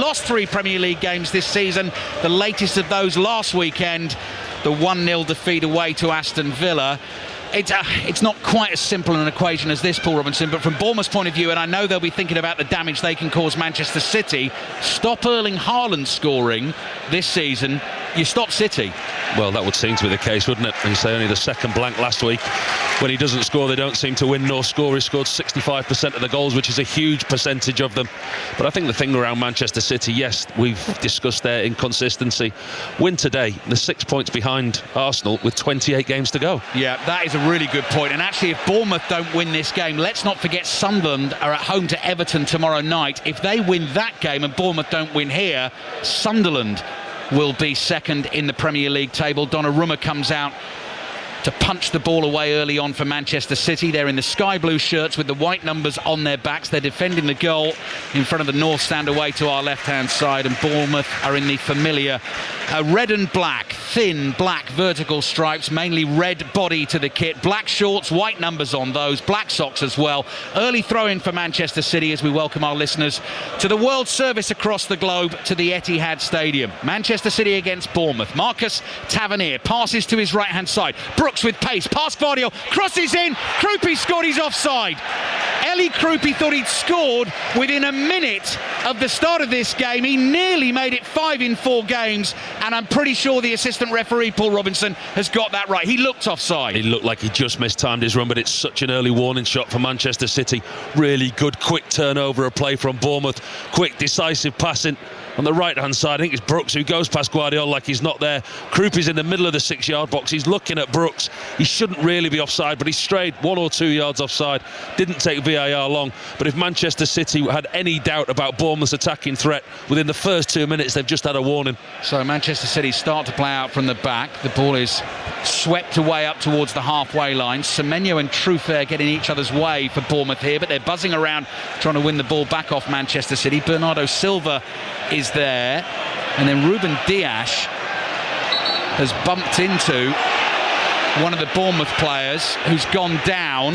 lost 3 Premier League games this season, the latest of those last weekend, the 1-0 defeat away to Aston Villa. It's not quite as simple an equation as this, Paul Robinson, but from Bournemouth's point of view, and I know they'll be thinking about the damage they can cause Manchester City, stop Erling Haaland scoring this season, you stop City. Well, that would seem to be the case, wouldn't it? You say only the second blank last week. When he doesn't score, they don't seem to win nor score. He scored 65% of the goals, which is a huge percentage of them. But I think the thing around Manchester City, yes, we've discussed their inconsistency. Win today, they're 6 points behind Arsenal with 28 games to go. Yeah, that is a really good point. And actually, if Bournemouth don't win this game, let's not forget Sunderland are at home to Everton tomorrow night. If they win that game and Bournemouth don't win here, Sunderland will be second in the Premier League table. Donnarumma comes out to punch the ball away early on for Manchester City. They're in the sky blue shirts with the white numbers on their backs. They're defending the goal in front of the North Stand away to our left-hand side, and Bournemouth are in the familiar red and black, thin black vertical stripes, mainly red body to the kit, black shorts, white numbers on those, black socks as well. Early throw-in for Manchester City as we welcome our listeners to the World Service across the globe to the Etihad Stadium. Manchester City against Bournemouth. Marcus Tavernier passes to his right-hand side. Brooks with pace, past Vardiol, crosses in, Krupi scored, he's offside. Eli Krupi thought he'd scored within a minute of the start of this game. He nearly made it 5 in 4 games, and I'm pretty sure the assistant referee, Paul Robinson, has got that right. He looked offside. He looked like he just mistimed his run, but it's such an early warning shot for Manchester City. Really good, quick turnover of play from Bournemouth. Quick, decisive passing. On the right-hand side, I think it's Brooks who goes past Guardiola like he's not there. Krupi's in the middle of the 6-yard box. He's looking at Brooks. He shouldn't really be offside, but he strayed 1 or 2 yards offside. Didn't take VAR long. But if Manchester City had any doubt about Bournemouth's attacking threat, within the first 2 minutes, they've just had a warning. So Manchester City start to play out from the back. The ball is swept away up towards the halfway line. Semenyo and Truffert getting each other's way for Bournemouth here, but they're buzzing around trying to win the ball back off Manchester City. Bernardo Silva is there, and then Ruben Dias has bumped into one of the Bournemouth players who's gone down.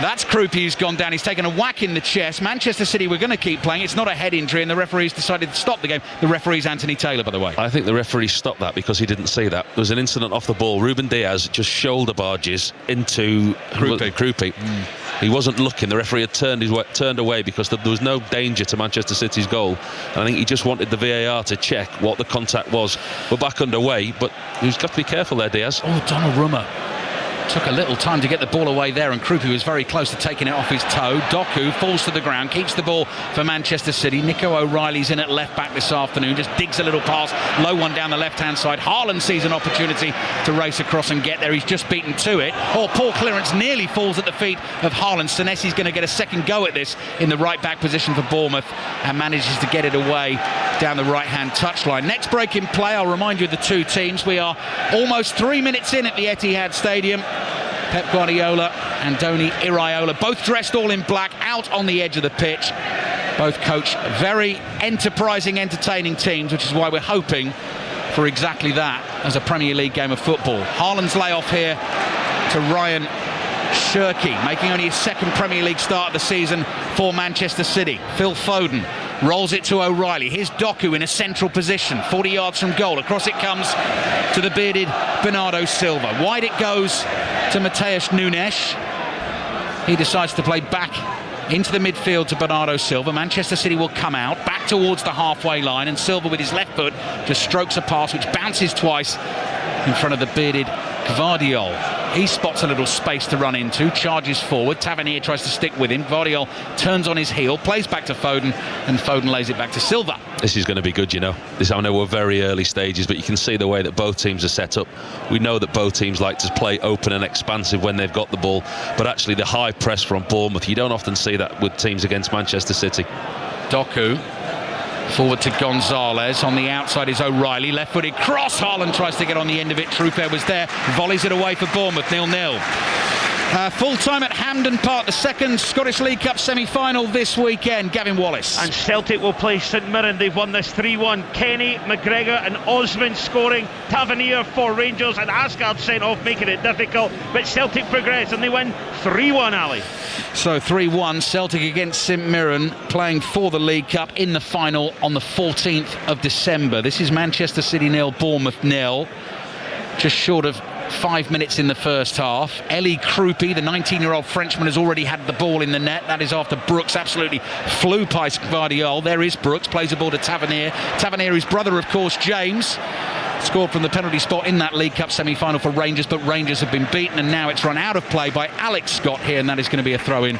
That's Krupi who's gone down. He's taken a whack in the chest. Manchester City were going to keep playing. It's not a head injury, and the referee's decided to stop the game. The referee's Anthony Taylor, by the way. I think the referee stopped that because he didn't see that. There was an incident off the ball. Ruben Dias just shoulder barges into Krupi. He wasn't looking. The referee had turned away because there was no danger to Manchester City's goal. And I think he just wanted the VAR to check what the contact was. We're back underway, but he's got to be careful there, Diaz. Oh, Donnarumma took a little time to get the ball away there, and Krupi was very close to taking it off his toe. Doku falls to the ground, keeps the ball for Manchester City. Nico O'Reilly's in at left back this afternoon, just digs a little pass, low one down the left hand side. Haaland sees an opportunity to race across and get there. He's just beaten to it. Oh, poor clearance, nearly falls at the feet of Haaland. Senesi's going to get a second go at this in the right back position for Bournemouth, and manages to get it away down the right hand touchline. Next break in play, I'll remind you of the two teams. We are almost 3 minutes in at the Etihad Stadium. Pep Guardiola and Doni Iraola, both dressed all in black, out on the edge of the pitch. Both coach very enterprising, entertaining teams, which is why we're hoping for exactly that as a Premier League game of football. Haaland's layoff here to Ryan Cherki, making only his second Premier League start of the season for Manchester City. Phil Foden rolls it to O'Reilly. Here's Doku in a central position, 40 yards from goal. Across it comes to the bearded Bernardo Silva. Wide it goes to Matheus Nunes. He decides to play back into the midfield to Bernardo Silva. Manchester City will come out back towards the halfway line, and Silva with his left foot just strokes a pass which bounces twice in front of the bearded Gvardiol. He spots a little space to run into, charges forward. Tavernier tries to stick with him. Gvardiol turns on his heel, plays back to Foden, and Foden lays it back to Silva. This is going to be good, you know. I know we're very early stages, but you can see the way that both teams are set up. We know that both teams like to play open and expansive when they've got the ball, but actually the high press from Bournemouth, you don't often see that with teams against Manchester City. Doku forward to Gonzalez. On the outside is O'Reilly. Left-footed cross. Haaland tries to get on the end of it. Truffert was there. Volleys it away for Bournemouth. 0-0. Full time at Hampden Park, the second Scottish League Cup semi-final this weekend. Gavin Wallace. And Celtic will play St Mirren. They've won this 3-1. Kenny, McGregor and Osmond scoring. Tavernier for Rangers and Asgard sent off, making it difficult. But Celtic progress and they win 3-1, Ali. So 3-1, Celtic against St Mirren, playing for the League Cup in the final on the 14th of December. This is Manchester City 0, Bournemouth 0. Just short of 5 minutes in the first half. Elie Krupi, the 19-year-old Frenchman, has already had the ball in the net. That is after Brooks absolutely flew past Gvardiol. There is Brooks, plays the ball to Tavernier. Tavernier, his brother, of course, James, scored from the penalty spot in that League Cup semi-final for Rangers, but Rangers have been beaten and now it's run out of play by Alex Scott here, and that is going to be a throw-in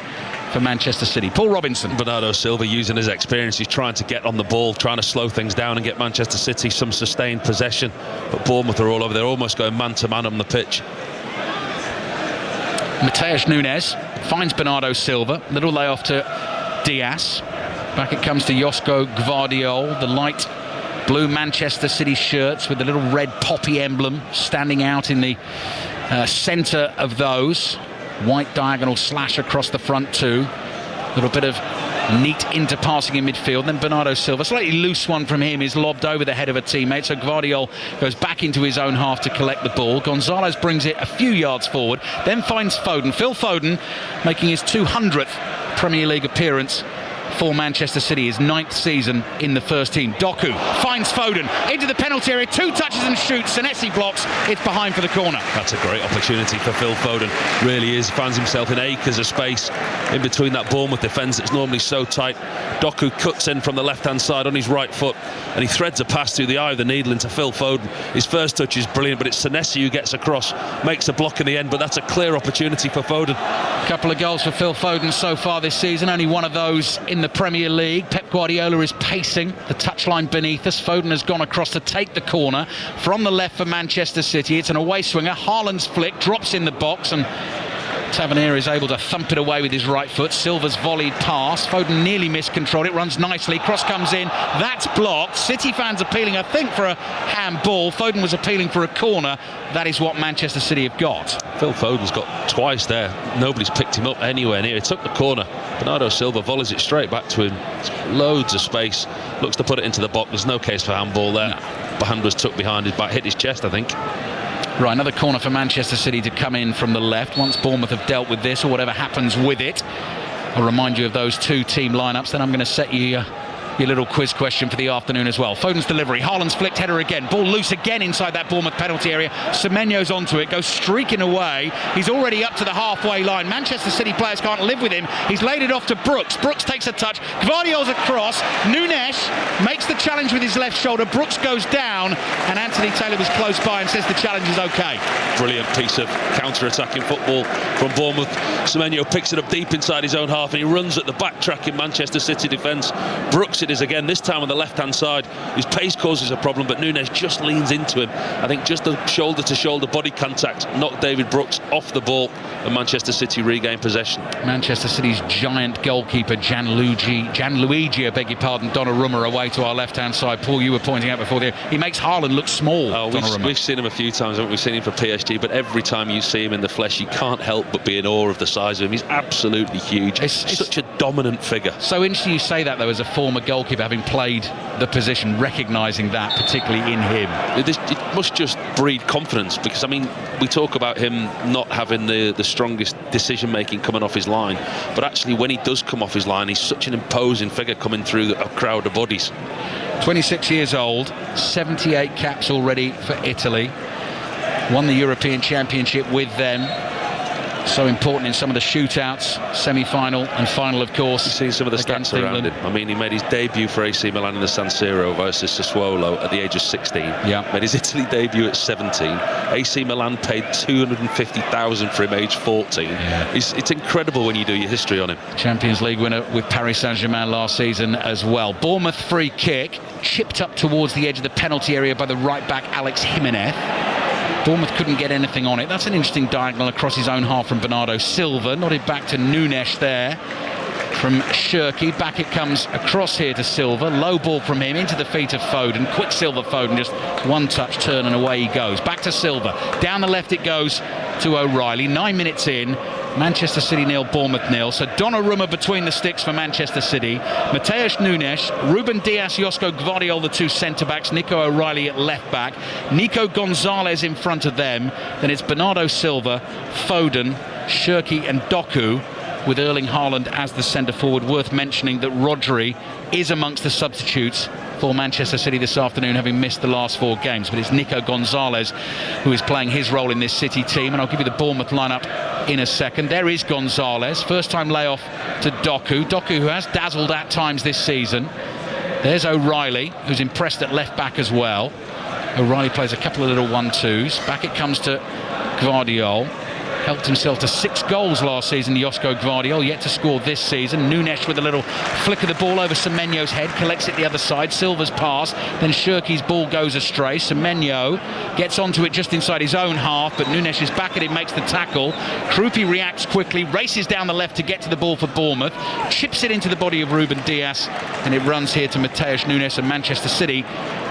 for Manchester City. Paul Robinson. Bernardo Silva using his experience. He's trying to get on the ball, trying to slow things down and get Manchester City some sustained possession. But Bournemouth are all over. They're almost going man-to-man on the pitch. Mateus Nunes finds Bernardo Silva. Little layoff to Diaz. Back it comes to Josko Gvardiol. The light blue Manchester City shirts with the little red poppy emblem standing out in the centre of those. White diagonal slash across the front too. A little bit of neat interpassing in midfield. Then Bernardo Silva, slightly loose one from him, is lobbed over the head of a teammate. So Gvardiol goes back into his own half to collect the ball. Gonzalez brings it a few yards forward, then finds Foden. Phil Foden making his 200th Premier League appearance for Manchester City, his 9th season in the first team. Doku finds Foden into the penalty area, 2 touches and shoots. Senesi blocks, it's behind for the corner. That's a great opportunity for Phil Foden, really is. Finds himself in acres of space in between that Bournemouth defence that's normally so tight. Doku cuts in from the left hand side on his right foot and he threads a pass through the eye of the needle into Phil Foden. His first touch is brilliant, but it's Senesi who gets across, makes a block in the end, but that's a clear opportunity for Foden. A couple of goals for Phil Foden so far this season, only one of those in the Premier League. Pep Guardiola is pacing the touchline beneath us. Foden has gone across to take the corner from the left for Manchester City. It's an away swinger. Haaland's flick drops in the box and Tavernier is able to thump it away with his right foot. Silva's volleyed pass. Foden nearly miscontrolled it. Runs nicely. Cross comes in. That's blocked. City fans appealing, I think, for a handball. Foden was appealing for a corner. That is what Manchester City have got. Phil Foden's got twice there. Nobody's picked him up anywhere near. He took the corner. Bernardo Silva volleys it straight back to him. Loads of space. Looks to put it into the box. There's no case for handball there. No. The hand was tucked behind his back. Hit his chest, I think. Right, another corner for Manchester City to come in from the left once Bournemouth have dealt with this or whatever happens with it. I'll remind you of those 2 team lineups, then I'm going to set you your little quiz question for the afternoon as well. Foden's delivery, Haaland's flicked header again, ball loose again inside that Bournemouth penalty area. Semenyo's onto it, goes streaking away. He's already up to the halfway line. Manchester City players can't live with him. He's laid it off to Brooks. Brooks takes a touch. Gvardiol's across. Nunes makes the challenge with his left shoulder. Brooks goes down and Anthony Taylor was close by and says the challenge is okay. Brilliant piece of counter-attacking football from Bournemouth. Semenyo picks it up deep inside his own half and he runs at the back track in Manchester City defence. Brooks it is again, this time on the left-hand side. His pace causes a problem, but Nunes just leans into him. I think just the shoulder-to-shoulder body contact knocked David Brooks off the ball and Manchester City regain possession. Manchester City's giant goalkeeper Gianluigi, I beg your pardon, Donnarumma away to our left-hand side. Paul, you were pointing out before there, he makes Haaland look small. Oh, we've seen him a few times, haven't we? We've seen him for PSG, but every time you see him in the flesh, you can't help but be in awe of the size of him. He's absolutely huge. It's such a dominant figure. So interesting you say that, though, as a former goalkeeper, having played the position, recognising that particularly in him. It must just breed confidence, because I mean, we talk about him not having the strongest decision making coming off his line, but actually when he does come off his line, he's such an imposing figure coming through a crowd of bodies. 26 years old, 78 caps already for Italy, won the European Championship with them. So important in some of the shootouts, semi-final and final, of course. You've seen some of the stats around him. I mean, he made his debut for AC Milan in the San Siro versus Sassuolo at the age of 16. Yeah. Made his Italy debut at 17. AC Milan paid $250,000 for him, age 14. Yeah. It's incredible when you do your history on him. Champions League winner with Paris Saint-Germain last season as well. Bournemouth free kick, chipped up towards the edge of the penalty area by the right back Alex Jimenez. Bournemouth couldn't get anything on it. That's an interesting diagonal across his own half from Bernardo Silva. Nodded back to Nunes there from Shirky. Back it comes across here to Silva. Low ball from him into the feet of Foden. Quick Silva Foden, just one touch turn and away he goes. Back to Silva. Down the left it goes to O'Reilly. 9 minutes in. Manchester City 0, Bournemouth 0. So Donnarumma between the sticks for Manchester City. Mateusz Nunes, Ruben Dias, Josko Gvardiol, the two centre-backs. Nico O'Reilly at left-back. Nico Gonzalez in front of them. Then it's Bernardo Silva, Foden, Shirky and Doku, with Erling Haaland as the centre-forward. Worth mentioning that Rodri is amongst the substitutes for Manchester City this afternoon, having missed the last 4 games. But it's Nico Gonzalez who is playing his role in this City team, and I'll give you the Bournemouth lineup in a second. There is Gonzalez, first-time layoff to Doku. Doku, who has dazzled at times this season. There's O'Reilly, who's impressed at left-back as well. O'Reilly plays a couple of little 1-2s. Back it comes to Gvardiol. Helped himself to 6 goals last season, Josko Gvardiol, yet to score this season. Nunes with a little flick of the ball over Semenyo's head, collects it the other side. Silva's pass, then Shirky's ball goes astray. Semenyo gets onto it just inside his own half, but Nunes is back at it, makes the tackle. Krupi reacts quickly, races down the left to get to the ball for Bournemouth, chips it into the body of Ruben Dias, and it runs here to Mateusz Nunes, and Manchester City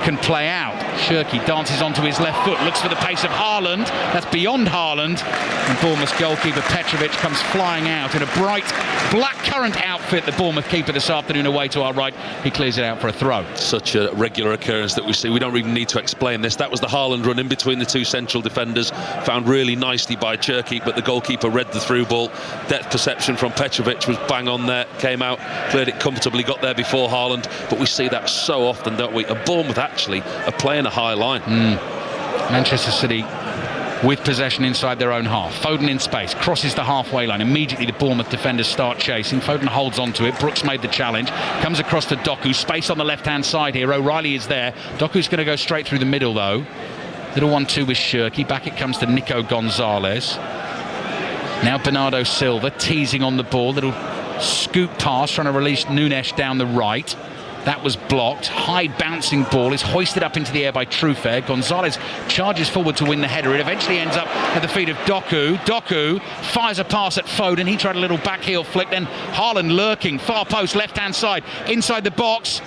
can play out. Shirky dances onto his left foot, looks for the pace of Haaland. That's beyond Haaland. And Bournemouth's goalkeeper Petrovic comes flying out in a bright blackcurrant outfit. The Bournemouth keeper this afternoon away to our right. He clears it out for a throw. Such a regular occurrence that we see. We don't even need to explain this. That was the Haaland run in between the two central defenders, found really nicely by Shirky, but the goalkeeper read the through ball. Depth perception from Petrovic was bang on there. Came out, cleared it comfortably, got there before Haaland. But we see that so often, don't we? And Bournemouth actually are playing a high line. Manchester City with possession inside their own half. Foden in space, crosses the halfway line. Immediately the Bournemouth defenders start chasing. Foden holds on to it. Brooks made the challenge. Comes across to Doku. Space on the left-hand side here. O'Reilly is there. Doku's going to go straight through the middle, though. Little 1-2 with Shirky. Back it comes to Nico Gonzalez. Now Bernardo Silva teasing on the ball. Little scoop pass, trying to release Nunes down the right. That was blocked. High bouncing ball is hoisted up into the air by Truffert. Gonzalez charges forward to win the header. It eventually ends up at the feet of Doku. Doku fires a pass at Foden. He tried a little back heel flick. Then Haaland lurking. Far post, left-hand side. Inside the box.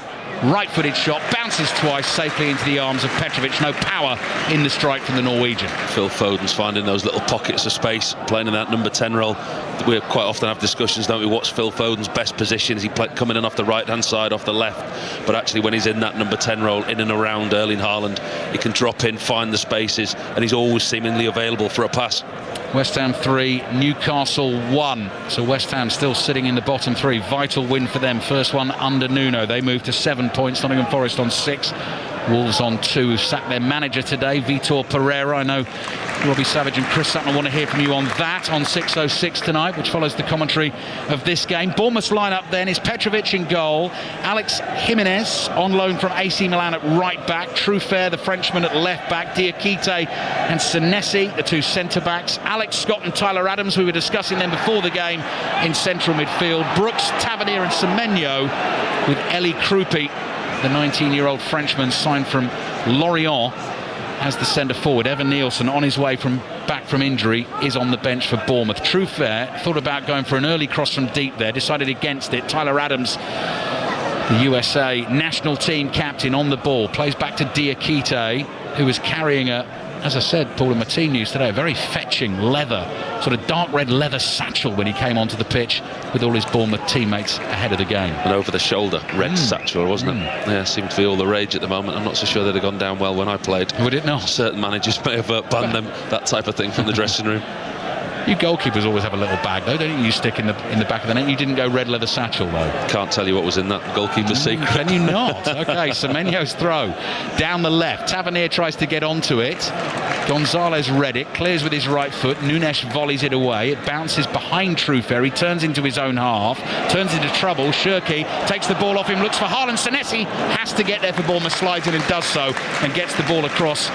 Right-footed shot. Bounces twice safely into the arms of Petrovic. No power in the strike from the Norwegian. Phil Foden's finding those little pockets of space, playing in that number 10 role. We quite often have discussions, don't we? What's Phil Foden's best position? Is he coming in off the right-hand side, off the left? But actually, when he's in that number 10 role, in and around Erling Haaland, he can drop in, find the spaces, and he's always seemingly available for a pass. West Ham 3, Newcastle 1. So West Ham still sitting in the bottom 3. Vital win for them. First one under Nuno. They move to 7 points. Nottingham Forest on 6. Wolves on 2. Who've sacked their manager today, Vitor Pereira. I know Robbie Savage and Chris Sutton want to hear from you on that on 6:06 tonight, which follows the commentary of this game. Bournemouth's lineup then is Petrovic in goal, Alex Jimenez on loan from AC Milan at right back, Truffert the Frenchman at left back, Diakite and Senesi the two centre backs, Alex Scott and Tyler Adams, we were discussing them before the game, in central midfield, Brooks, Tavernier and Semenyo, with Eli Krupi, the 19-year-old Frenchman signed from Lorient, as the centre forward. Evan Nielsen, on his way back from injury, is on the bench for Bournemouth. Truffert thought about going for an early cross from deep there, decided against it. Tyler Adams, the USA national team captain, on the ball, plays back to Diakite, who was carrying as I said, Paul and my team news today, a very fetching leather, sort of dark red leather satchel when he came onto the pitch with all his Bournemouth teammates ahead of the game. An over-the-shoulder red satchel, wasn't it? Yeah, seemed to be all the rage at the moment. I'm not so sure they'd have gone down well when I played. Would it not? Certain managers may have banned them, that type of thing, from the dressing room. You goalkeepers always have a little bag, though, don't you? You stick in the back of the net. You didn't go red leather satchel, though. Can't tell you what was in that goalkeeper's secret. Can you not? OK, Semenyo's throw down the left. Tavernier tries to get onto it. Gonzalez read it, clears with his right foot. Nunes volleys it away. It bounces behind Truffert. He turns into his own half, turns into trouble. Shirky takes the ball off him, looks for Haaland. Senesi has to get there for Bournemouth, slides in and does so, and gets the ball across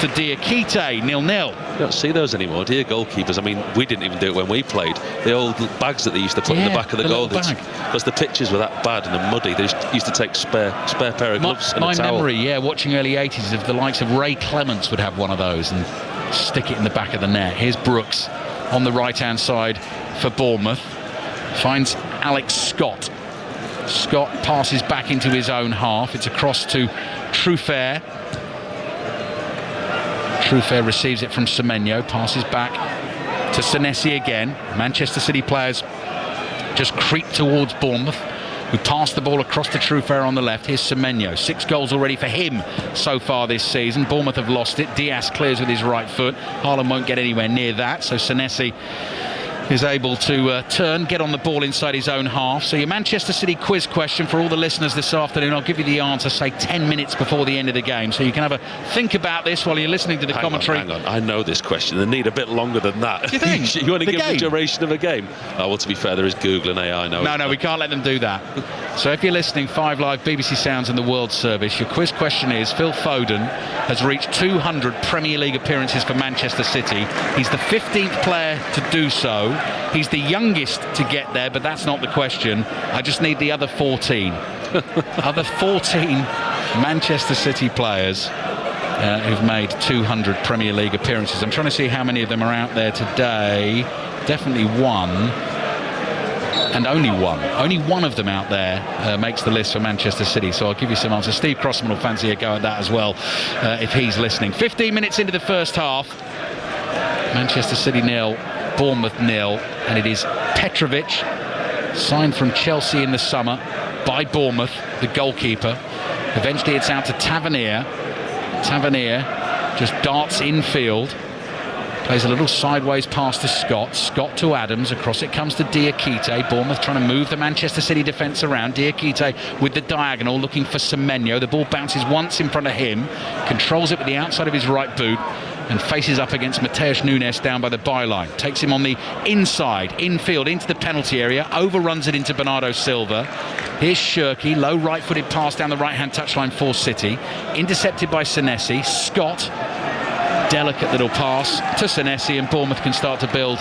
to Diakite. 0-0. You don't see those anymore, do you, goalkeepers? I mean, we didn't even do it when we played. The old bags that they used to put in the back of the goal, because the pitches were that bad and muddy. They used to take spare pair of gloves and a towel. My memory, watching early 80s, of the likes of Ray Clements would have one of those and stick it in the back of the net. Here's Brooks on the right-hand side for Bournemouth. Finds Alex Scott. Scott passes back into his own half. It's across to Truffert. Truffert receives it from Semenyo, passes back to Senesi again. Manchester City players just creep towards Bournemouth, who passed the ball across to Truffert on the left. Here's Semenyo. 6 goals already for him so far this season. Bournemouth have lost it. Diaz clears with his right foot. Haaland won't get anywhere near that, so Senesi is able to turn, get on the ball inside his own half. So your Manchester City quiz question for all the listeners this afternoon. I'll give you the answer, say 10 minutes before the end of the game, so you can have a think about this while you're listening to the commentary. Hang on, I know this question. They need a bit longer than that. You think? You want to give the duration of a game? Oh, well, to be fair, there is Google and AI now. No, we can't let them do that. So if you're listening, 5 Live, BBC Sounds and the World Service, your quiz question is: Phil Foden has reached 200 Premier League appearances for Manchester City. He's the 15th player to do so. He's the youngest to get there, but that's not the question. I just need the other 14. Other 14 Manchester City players who've made 200 Premier League appearances. I'm trying to see how many of them are out there today. Definitely one. And only one. Only one of them out there makes the list for Manchester City. So I'll give you some answers. Steve Crossman will fancy a go at that as well if he's listening. 15 minutes into the first half. Manchester City 0, Bournemouth 0. And it is Petrovic, signed from Chelsea in the summer by Bournemouth, the goalkeeper. Eventually it's out to Tavernier. Tavernier just darts infield. Plays a little sideways pass to Scott. Scott to Adams. Across it comes to Diakite. Bournemouth trying to move the Manchester City defence around. Diakite with the diagonal, looking for Semenyo. The ball bounces once in front of him. Controls it with the outside of his right boot and faces up against Mateus Nunes down by the byline. Takes him on the inside, infield, into the penalty area. Overruns it into Bernardo Silva. Here's Shirky. Low right-footed pass down the right-hand touchline for City. Intercepted by Senesi. Scott. Delicate little pass to Senesi, and Bournemouth can start to build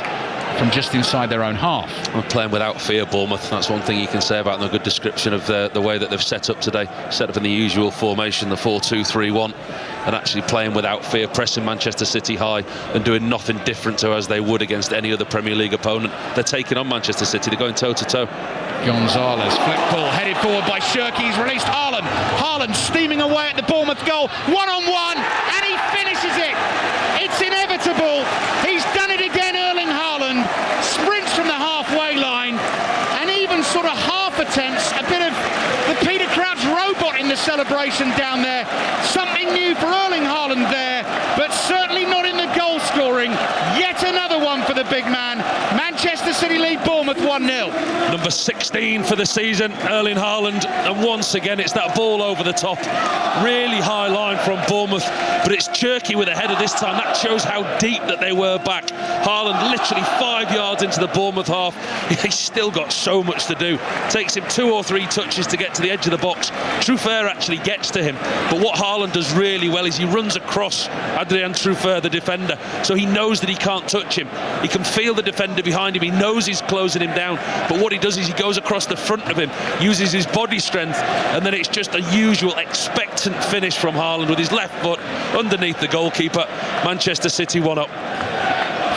from just inside their own half. We're playing without fear, Bournemouth. That's one thing you can say about them. A good description of the way that they've set up today. Set up in the usual formation, the 4-2-3-1, and actually playing without fear, pressing Manchester City high and doing nothing different to as they would against any other Premier League opponent. They're taking on Manchester City. They're going toe-to-toe. Gonzalez, flick ball, headed forward by Shirky. He's released Haaland. Haaland steaming away at the Bournemouth goal. One-on-one, and he finishes it. It's inevitable. He's done it again, Erling Haaland. Sprints from the halfway line, and even sort of half attempts. A bit of the Peter Crouch robot in the celebration down there. Something new for Erling Haaland there, but certainly not in the goal scoring. Yet another one for the big man. Manchester City lead Bournemouth 1-0. Number 16 for the season, Erling Haaland, and once again it's that ball over the top. Really high line from Bournemouth, but it's Cherky with a header this time. That shows how deep that they were back. Haaland literally 5 yards into the Bournemouth half. He's still got so much to do. Takes him 2 or 3 touches to get to the edge of the box. Truffert actually gets to him, but what Haaland does really well is he runs across Adrien Truffert, the defender, so he knows that he can't touch him. He can feel the defender behind him. He knows he's closing him down, but what he does is he goes across the front of him, uses his body strength, and then it's just a usual expectant finish from Haaland with his left foot underneath the goalkeeper. Manchester City 1-up.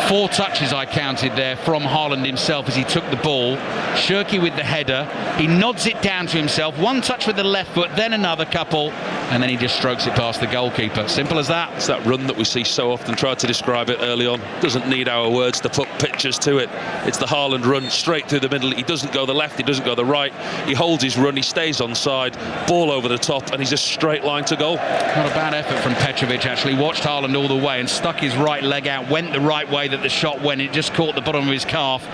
4 touches I counted there from Haaland himself as he took the ball. Shirky with the header. He nods it down to himself. 1 touch with the left foot, then another couple, and then he just strokes it past the goalkeeper. Simple as that. It's that run that we see so often. Tried to describe it early on. Doesn't need our words to put pictures to it. It's the Haaland run straight through the middle. He doesn't go the left, he doesn't go the right. He holds his run, he stays onside, ball over the top, and he's a straight line to goal. Not a bad effort from Petrovic, actually. Watched Haaland all the way and stuck his right leg out, went the right way that the shot went. It just caught the bottom of his calf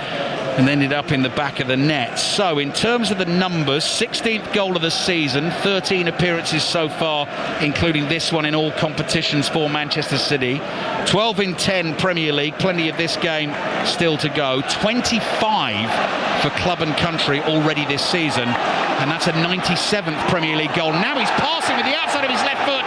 and ended up in the back of the net. So in terms of the numbers, 16th goal of the season, 13 appearances so far, including this one in all competitions for Manchester City. 12 in 10 Premier League, plenty of this game still to go. 25 for club and country already this season, and that's a 97th Premier League goal. Now he's passing with the outside of his left foot.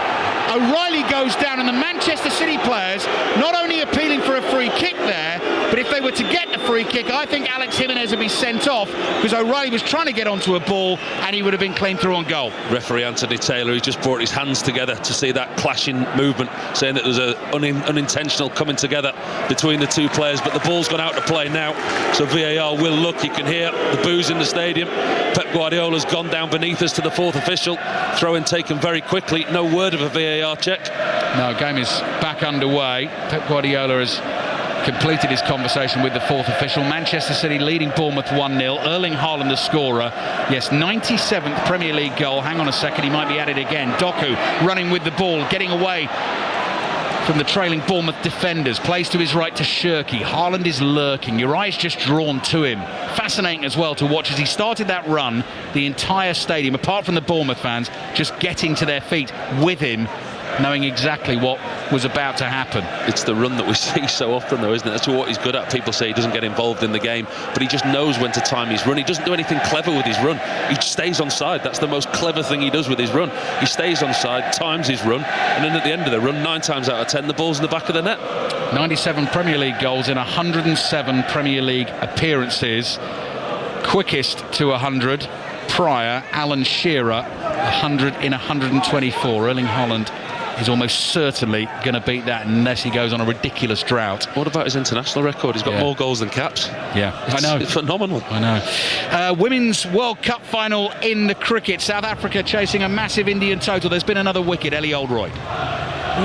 O'Reilly goes down, and the Manchester City players not only appealing for a free kick there, but if they were to get the free kick, I think Alex Jimenez would be sent off, because O'Reilly was trying to get onto a ball and he would have been claimed through on goal. Referee Anthony Taylor, he just brought his hands together to see that clashing movement, saying that there's an unintentional coming together between the two players, but the ball's gone out to play now, so VAR will look. You can hear the boos in the stadium. Pep Guardiola's gone down beneath us to the 4th official. Throw-in taken very quickly. No word of a VAR check. No, game is back underway. Pep Guardiola has completed his conversation with the fourth official. Manchester City leading Bournemouth 1-0. Erling Haaland the scorer. Yes, 97th Premier League goal. Hang on a second, he might be at it again. Doku running with the ball, getting away from the trailing Bournemouth defenders. Plays to his right to Shirky. Haaland is lurking. Your eye's just drawn to him. Fascinating as well to watch as he started that run. The entire stadium, apart from the Bournemouth fans, just getting to their feet with him, knowing exactly what was about to happen. It's the run that we see so often, though, isn't it? That's what he's good at. People say he doesn't get involved in the game, but he just knows when to time his run. He doesn't do anything clever with his run. He stays on side. That's the most clever thing he does with his run. He stays on side, times his run, and then at the end of the run, 9 times out of 10, the ball's in the back of the net. 97 Premier League goals in 107 Premier League appearances. Quickest to 100 prior, Alan Shearer, 100 in 124. Erling Haaland is almost certainly going to beat that unless he goes on a ridiculous drought. What about his international record? He's got more goals than caps. Yeah, I know. It's phenomenal. I know. Women's World Cup final in the cricket. South Africa chasing a massive Indian total. There's been another wicket, Ellie Oldroyd.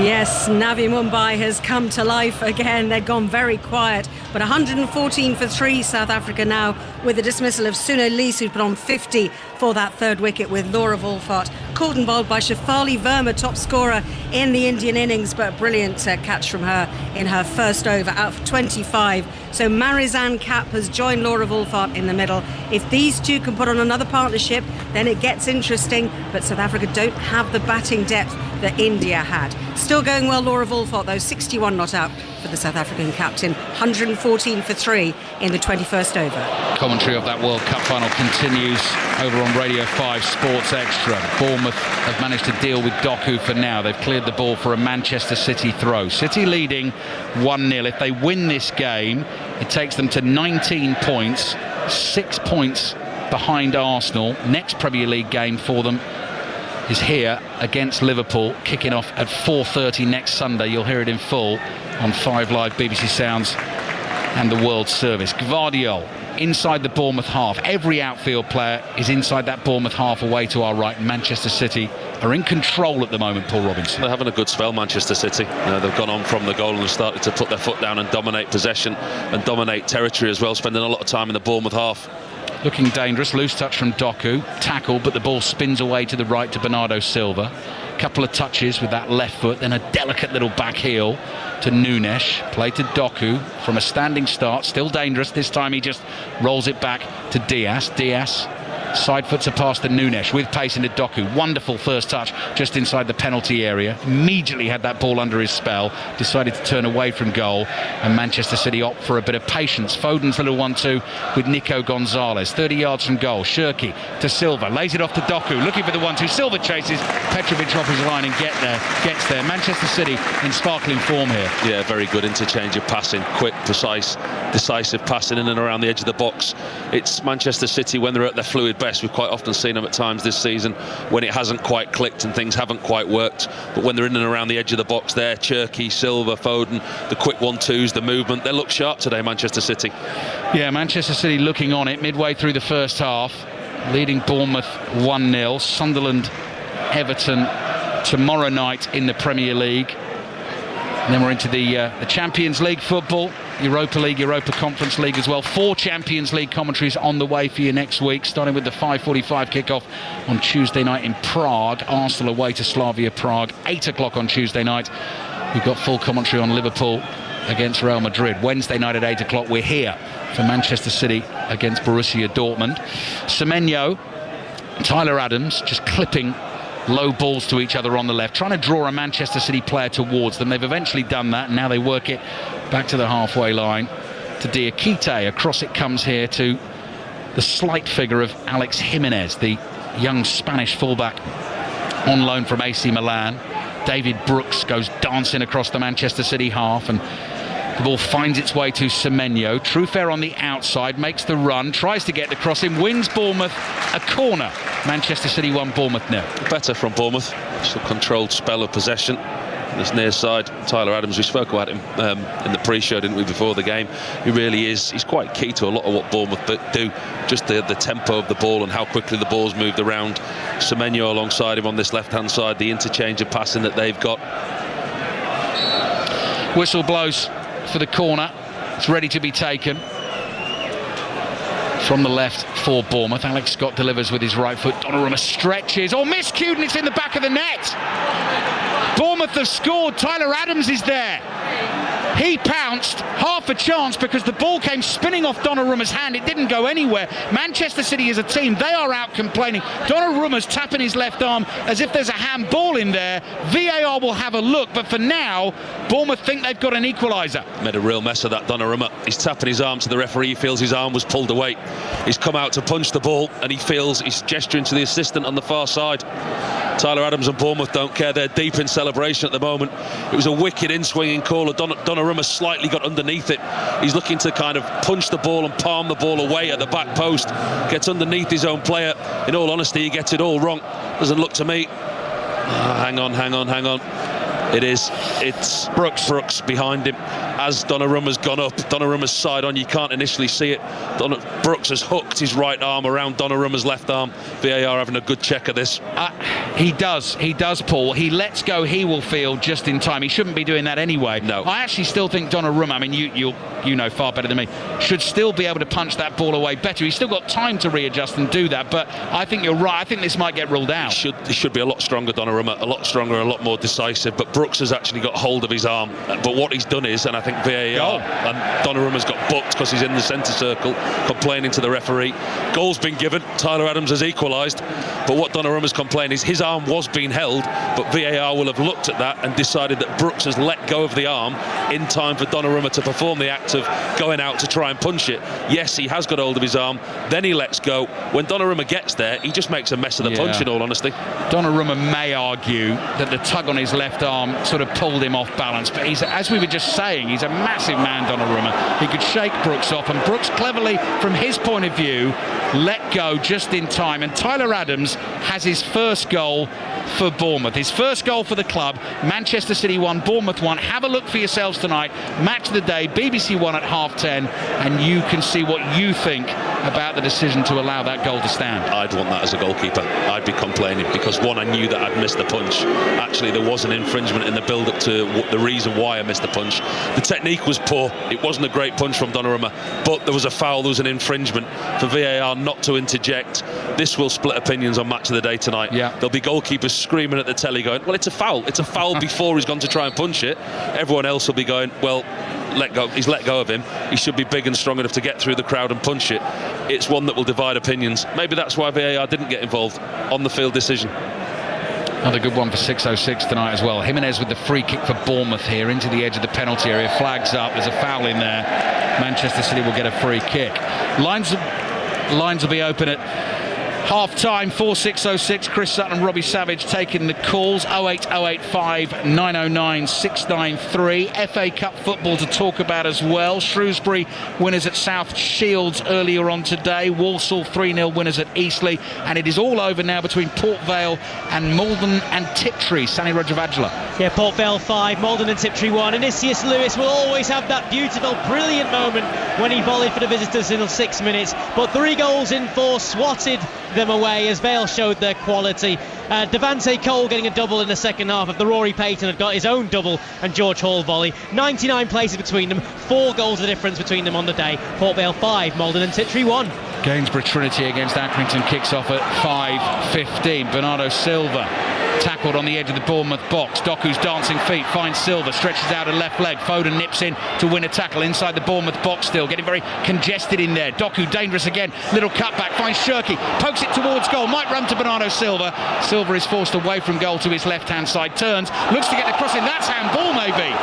Yes, Navi Mumbai has come to life again. They'd gone very quiet, but 114 for 3 South Africa now, with the dismissal of Suno Lees, who put on 50 for that third wicket, with Laura Wolfart caught and bowled by Shefali Verma, top scorer in the Indian innings, but a brilliant catch from her in her first over, out for 25. So Marizanne Kapp has joined Laura Wolfart in the middle. If these two can put on another partnership, then it gets interesting, but South Africa don't have the batting depth that India had. Still going well, Laura Wolfart, though, 61 not out for the South African captain, 114 for 3 in the 21st over. Commentary of that World Cup final continues over on Radio 5 Sports Extra. Bournemouth have managed to deal with Doku for now. They've cleared the ball for a Manchester City throw. City leading 1-0. If they win this game, it takes them to 19 points, 6 points behind Arsenal. Next Premier League game for them is here against Liverpool, kicking off at 4:30 next Sunday. You'll hear it in full on 5 Live, BBC Sounds and the World Service. Gvardiol inside the Bournemouth half. Every outfield player is inside that Bournemouth half away to our right. Manchester City are in control at the moment, Paul Robinson. They're having a good spell, Manchester City. They've gone on from the goal and started to put their foot down and dominate possession and dominate territory as well, spending a lot of time in the Bournemouth half. Looking dangerous, loose touch from Doku, tackle, but the ball spins away to the right to Bernardo Silva. Couple of touches with that left foot, then a delicate little back heel to Nunes. Played to Doku from a standing start, still dangerous. This time he just rolls it back to Diaz. Diaz side foots a pass to Nunes with pace into Doku. Wonderful first touch just inside the penalty area. Immediately had that ball under his spell. Decided to turn away from goal, and Manchester City opt for a bit of patience. Foden's little 1-2 with Nico Gonzalez. 30 yards from goal. Shirky to Silva. Lays it off to Doku. Looking for the 1-2. Silva chases. Petrovic off his line and gets there. Manchester City in sparkling form here. Yeah, very good interchange of passing. Quick, precise, decisive passing in and around the edge of the box. It's Manchester City when they're at their fluid best. We've quite often seen them at times this season when it hasn't quite clicked and things haven't quite worked, but when they're in and around the edge of the box there, Cherky, Silva, Foden, the quick 1-2s, the movement, they look sharp today, Manchester City. Yeah, Manchester City looking on it midway through the first half, leading Bournemouth 1-0. Sunderland, Everton tomorrow night in the Premier League. And then we're into the Champions League football, Europa League, Europa Conference League as well. 4 Champions League commentaries on the way for you next week, starting with the 5:45 kickoff on Tuesday night in Prague. Arsenal away to Slavia Prague, 8 o'clock on Tuesday night. We've got full commentary on Liverpool against Real Madrid. Wednesday night at 8 o'clock, we're here for Manchester City against Borussia Dortmund. Semenyo, Tyler Adams just clipping low balls to each other on the left, trying to draw a Manchester City player towards them. They've eventually done that, and now they work it back to the halfway line to Diakite. Across it comes here to the slight figure of Alex Jimenez, the young Spanish fullback on loan from AC Milan. David Brooks goes dancing across the Manchester City half, and the ball finds its way to Semenyo. Truffert on the outside, makes the run, tries to get the cross in, wins Bournemouth a corner. Manchester City 1, Bournemouth 0. Better from Bournemouth. Just a controlled spell of possession. This near side, Tyler Adams, we spoke about him in the pre-show, didn't we, before the game? He really is. He's quite key to a lot of what Bournemouth do. Just the tempo of the ball and how quickly the ball's moved around. Semenyo alongside him on this left-hand side, the interchange of passing that they've got. Whistle blows for the corner. It's ready to be taken. From the left for Bournemouth, Alex Scott delivers with his right foot. Donnarumma stretches, miscued, and it's in the back of the net. Bournemouth have scored. Tyler Adams is there. He pounced, half a chance, because the ball came spinning off Donnarumma's hand. It didn't go anywhere. Manchester City as a team, they are out complaining. Donnarumma's tapping his left arm as if there's a handball in there. VAR will have a look, but for now, Bournemouth think they've got an equaliser. Made a real mess of that, Donnarumma. He's tapping his arm to the referee. He feels his arm was pulled away. He's come out to punch the ball, and he feels he's gesturing to the assistant on the far side. Tyler Adams and Bournemouth don't care. They're deep in celebration at the moment. It was a wicked in-swinging call. Donnarumma slightly got underneath it. He's looking to kind of punch the ball and palm the ball away at the back post. Gets underneath his own player. In all honesty, he gets it all wrong. Doesn't look to me. Hang on. It's Brooks behind him as Donnarumma's gone up. Donnarumma's side on, you can't initially see it. Brooks has hooked his right arm around Donnarumma's left arm. VAR having a good check of this. He does, Paul. He lets go, he will feel just in time. He shouldn't be doing that anyway. No. I actually still think Donnarumma, I mean, you know far better than me, should still be able to punch that ball away better. He's still got time to readjust and do that, but I think you're right. I think this might get ruled out. He should be a lot stronger, Donnarumma, a lot stronger, a lot more decisive, but Brooks has actually got hold of his arm. But what he's done is, and I think VAR, and Donnarumma's got booked because he's in the centre circle, complaining to the referee. Goal's been given, Tyler Adams has equalised, but what Donnarumma's complaining is his arm was being held, but VAR will have looked at that and decided that Brooks has let go of the arm in time for Donnarumma to perform the act of going out to try and punch it. Yes, he has got hold of his arm, then he lets go. When Donnarumma gets there, he just makes a mess of the punch, in all honesty. Donnarumma may argue that the tug on his left arm sort of pulled him off balance, but he's, as we were just saying, he's a massive man, Donnarumma. He could shake Brooks off, and Brooks cleverly, from his point of view, let go just in time. And Tyler Adams has his first goal for Bournemouth, his first goal for the club. Manchester City 1, Bournemouth 1. Have a look for yourselves tonight. Match of the day, BBC 1 at 10:30, and you can see what you think about the decision to allow that goal to stand. I'd want that as a goalkeeper. I'd be complaining because, one, I knew that I'd missed the punch. Actually, there was an infringement in the build-up to the reason why I missed the punch. The technique was poor. It wasn't a great punch from Donnarumma, but there was a foul, there was an infringement. For VAR not to interject, this will split opinions on Match of the Day tonight. Yeah. There'll be goalkeepers screaming at the telly going, well, it's a foul. It's a foul before he's gone to try and punch it. Everyone else will be going, well, let go. He's let go of him. He should be big and strong enough to get through the crowd and punch it. It's one that will divide opinions. Maybe that's why VAR didn't get involved. On the field decision. Another good one for 6:06 tonight as well. Jimenez with the free kick for Bournemouth here into the edge of the penalty area. Flags up. There's a foul in there. Manchester City will get a free kick. Lines will be open at half-time for 6:06. Chris Sutton and Robbie Savage taking the calls. 08085 909 693. FA Cup football to talk about as well. Shrewsbury winners at South Shields earlier on today. Walsall 3-0 winners at Eastleigh. And it is all over now between Port Vale and Malden and Tiptree. Sani Rajavajla. Yeah, Port Vale 5, Malden and Tiptree 1. And Isius Lewis will always have that beautiful, brilliant moment when he volleyed for the visitors in 6 minutes. But 3 goals in 4 swatted them away as Vale showed their quality. Devante Cole getting a double in the second half after Rory Payton had got his own double and George Hall volley. 99 places between them, 4 goals of difference between them on the day. Port Vale 5, Malden and Tiptree 1. Gainsborough Trinity against Accrington kicks off at 5:15. Bernardo Silva tackled on the edge of the Bournemouth box. Doku's dancing feet finds Silva, stretches out a left leg. Foden nips in to win a tackle inside the Bournemouth box still, getting very congested in there. Doku dangerous again, little cutback, finds Shirky, pokes it towards goal, might run to Bernardo Silva. Silva is forced away from goal to his left-hand side, turns, looks to get the cross in, that's handball maybe.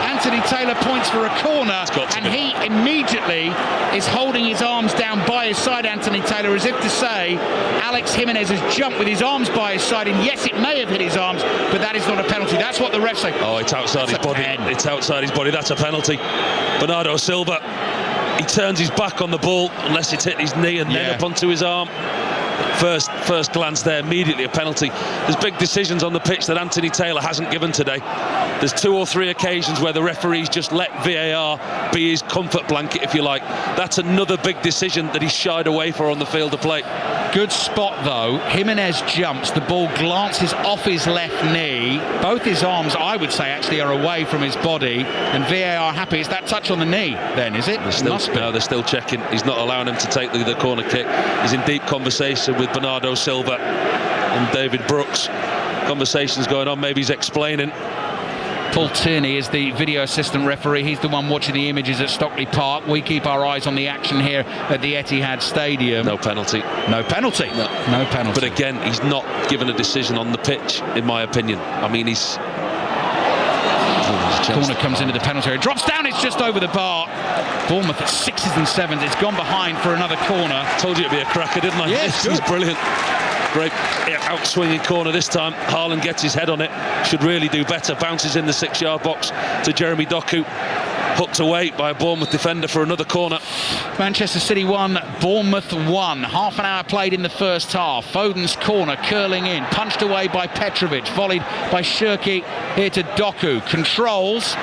Anthony Taylor points for a corner, and he immediately is holding his arms down by his side, Anthony Taylor, as if to say Alex Jimenez has jumped with his arms by his side, and yes, it may have hit his arms, but that is not a penalty. That's what the refs say. Oh, it's outside his body. It's outside his body. That's a penalty. Bernardo Silva, he turns his back on the ball unless it's hit his knee and then up onto his arm. First glance there, immediately a penalty. There's big decisions on the pitch that Anthony Taylor hasn't given today. There's 2 or 3 occasions where the referees just let VAR be his comfort blanket, if you like. That's another big decision that he shied away for on the field of play. Good spot though. Jimenez jumps, the ball glances off his left knee. Both his arms, I would say, actually are away from his body, and VAR happy. It's that touch on the knee then, is it? They're still checking. He's not allowing him to take the corner kick. He's in deep conversation with Bernardo Silva and David Brooks. Conversations going on, maybe he's explaining. Paul Tierney is the video assistant referee. He's the one watching the images at Stockley Park. We keep our eyes on the action here at the Etihad Stadium. No penalty. No penalty. No penalty. But again, he's not given a decision on the pitch, in my opinion. I mean, he's... Corner comes into the penalty area. Drops down, it's just over the bar. Bournemouth at 6s and 7s. It's gone behind for another corner. Told you it'd be a cracker, didn't I? Yes, This is brilliant. Great out-swinging corner this time. Haaland gets his head on it. Should really do better. Bounces in the 6-yard box to Jeremy Doku. Hooked away by a Bournemouth defender for another corner. Manchester City 1, Bournemouth 1. Half an hour played in the first half. Foden's corner curling in. Punched away by Petrovic. Volleyed by Shirky. Here to Doku. Controls.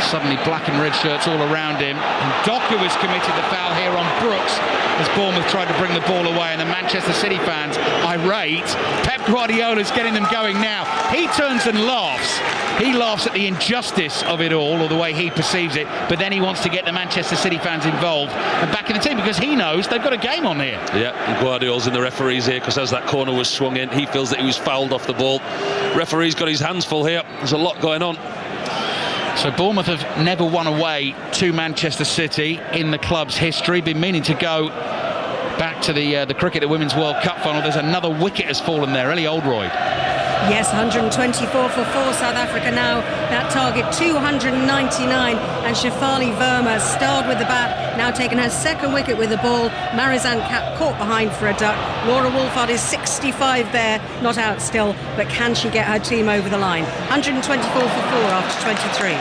Suddenly black and red shirts all around him. And Doku has committed the foul here on Brooks as Bournemouth tried to bring the ball away, and the Manchester City fans irate. Pep Guardiola's getting them going now. He turns and laughs. He laughs at the injustice of it all, or the way he perceives it, but then he wants to get the Manchester City fans involved and back in the team because he knows they've got a game on here. Yeah, and Guardiola's in the referees here because as that corner was swung in, he feels that he was fouled off the ball. Referee's got his hands full here. There's a lot going on. So Bournemouth have never won away to Manchester City in the club's history. Been meaning to go back to the Cricket at Women's World Cup final. There's another wicket has fallen there. Ellie Oldroyd. Yes, 124 for 4 South Africa now. That target 299, and Shefali Verma starred with the bat, now taken her second wicket with the ball. Marizanne caught behind for a duck. Laura Wolfhard is 65 there, not out still, but can she get her team over the line? 124 for 4 after 23.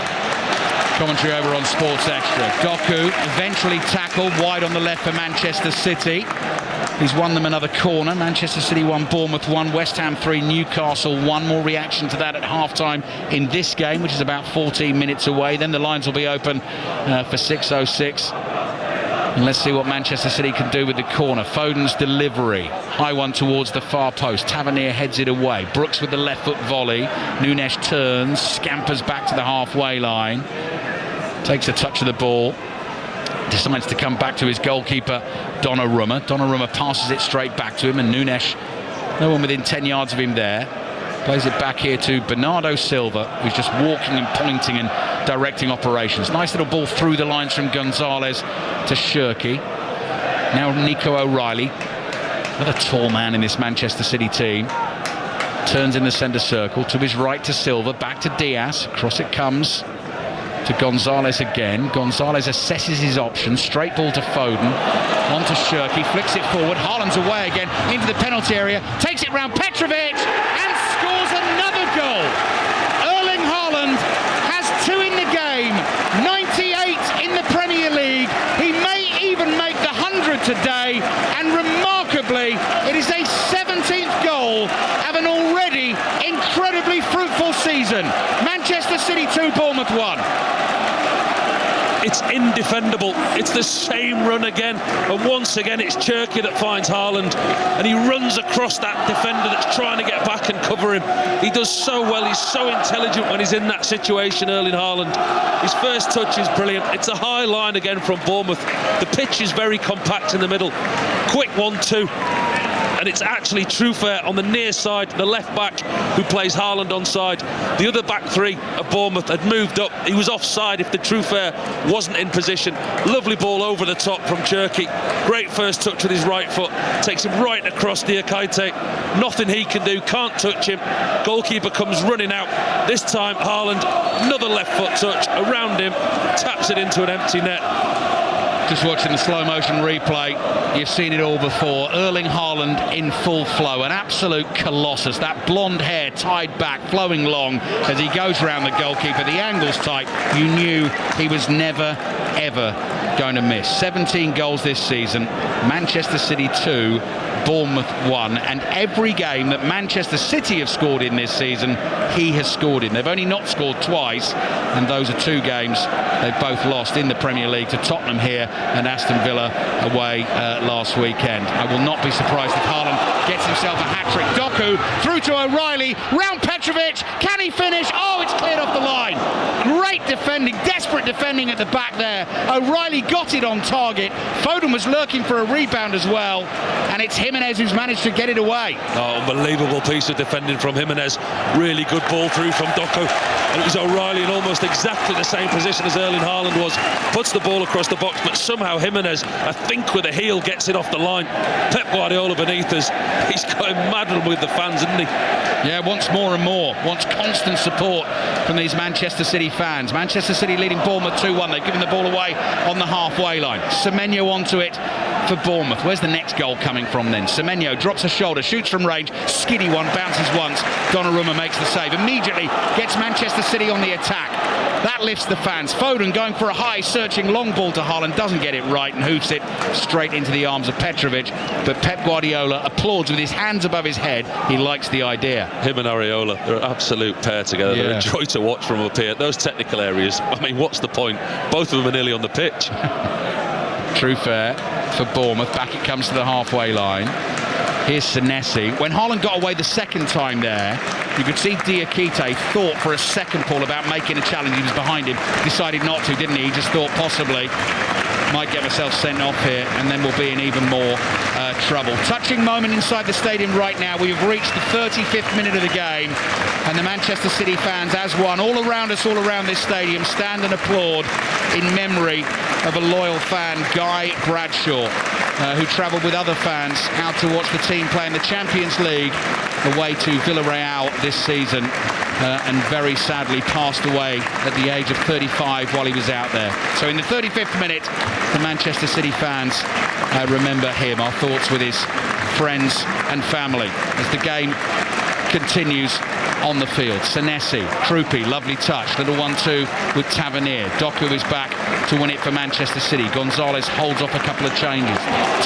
Commentary over on Sports Extra. Doku eventually tackled wide on the left for Manchester City. He's won them another corner. Manchester City 1, Bournemouth 1, West Ham 3, Newcastle 1. More reaction to that at half-time in this game, which is about 14 minutes away. Then the lines will be open for 6:06. And let's see what Manchester City can do with the corner. Foden's delivery. High one towards the far post. Tavernier heads it away. Brooks with the left foot volley. Nunes turns, scampers back to the halfway line. Takes a touch of the ball. Decides to come back to his goalkeeper, Donnarumma. Donnarumma passes it straight back to him, and Nunes, no one within 10 yards of him there. Plays it back here to Bernardo Silva, who's just walking and pointing and directing operations. Nice little ball through the lines from Gonzalez to Shirky. Now Nico O'Reilly, another tall man in this Manchester City team. Turns in the centre circle, to his right to Silva, back to Diaz. Across it comes to Gonzalez again. Gonzalez assesses his options. Straight ball to Foden. On to Shirky. Flicks it forward. Haaland's away again into the penalty area. Takes it round Petrovic and scores another goal. Erling Haaland has 2 in the game. 98 in the Premier League. He may even make the 100 today. And remarkably, it is a 17th goal of an already incredibly fruitful season. Manchester City 2, Bournemouth 1. It's indefendable. It's the same run again, and once again it's Cherky that finds Haaland, and he runs across that defender that's trying to get back and cover him. He does so well. He's so intelligent when he's in that situation, Erling Haaland. His first touch is brilliant. It's a high line again from Bournemouth. The pitch is very compact in the middle. Quick 1-2. And it's actually Truffert on the near side, the left back who plays Haaland on side. The other back three of Bournemouth had moved up. He was offside if the Truffert wasn't in position. Lovely ball over the top from Cherky. Great first touch with his right foot. Takes him right across Diakite. Nothing he can do, can't touch him. Goalkeeper comes running out. This time Haaland, another left foot touch around him. Taps it into an empty net. Just watching the slow motion replay, you've seen it all before. Erling Haaland in full flow, an absolute colossus. That blonde hair tied back, flowing long as he goes round the goalkeeper. The angle's tight. You knew he was never, ever going to miss. 17 goals this season. Manchester City 2, Bournemouth 1, and every game that Manchester City have scored in this season, he has scored in. They've only not scored twice, and those are 2 games they've both lost in the Premier League, to Tottenham here and Aston Villa away last weekend. I will not be surprised if Haaland gets himself a hat-trick. Doku through to O'Reilly, round Petrovic, can he finish? Oh, it's cleared off the line. Great defending, desperate defending at the back there. O'Reilly got it on target. Foden was lurking for a rebound as well, and it's Jimenez who's managed to get it away. Oh, unbelievable piece of defending from Jimenez. Really good ball through from Doku. And it was O'Reilly in almost exactly the same position as Erling Haaland was. Puts the ball across the box, but somehow Jimenez, I think with a heel, gets it off the line. Pep Guardiola beneath us. He's going mad with the fans, isn't he? Yeah, wants more and more. Wants constant support from these Manchester City fans. Manchester City leading Bournemouth 2-1. They've given the ball away on the halfway line. Semenyo onto it for Bournemouth. Where's the next goal coming from then? Semenyo drops a shoulder, shoots from range, skiddy one, bounces once. Donnarumma makes the save. Immediately gets Manchester City on the attack. That lifts the fans. Foden going for a high, searching long ball to Haaland, doesn't get it right and hoofs it straight into the arms of Petrovic. But Pep Guardiola applauds with his hands above his head. He likes the idea. Him and Areola, they're an absolute pair together. Yeah. They're a joy to watch from up here. Those technical areas, I mean, what's the point? Both of them are nearly on the pitch. True fair for Bournemouth. Back it comes to the halfway line. Here's Senesi. When Haaland got away the second time there, you could see Diakite thought for a second, Paul, about making a challenge. He was behind him, decided not to, didn't he? He just thought possibly might get myself sent off here, and then we'll be in even more trouble. Touching moment inside the stadium right now. We have reached the 35th minute of the game, and the Manchester City fans, as one, all around us, all around this stadium, stand and applaud in memory of a loyal fan, Guy Bradshaw, who travelled with other fans out to watch the team play in the Champions League away to Villarreal this season, and very sadly passed away at the age of 35 while he was out there. So in the 35th minute, the Manchester City fans remember him. Our thoughts with his friends and family as the game continues on the field. Senesi, Krupi, lovely touch, little 1-2 with Tavernier. Doku is back to win it for Manchester City. Gonzalez holds off a couple of changes,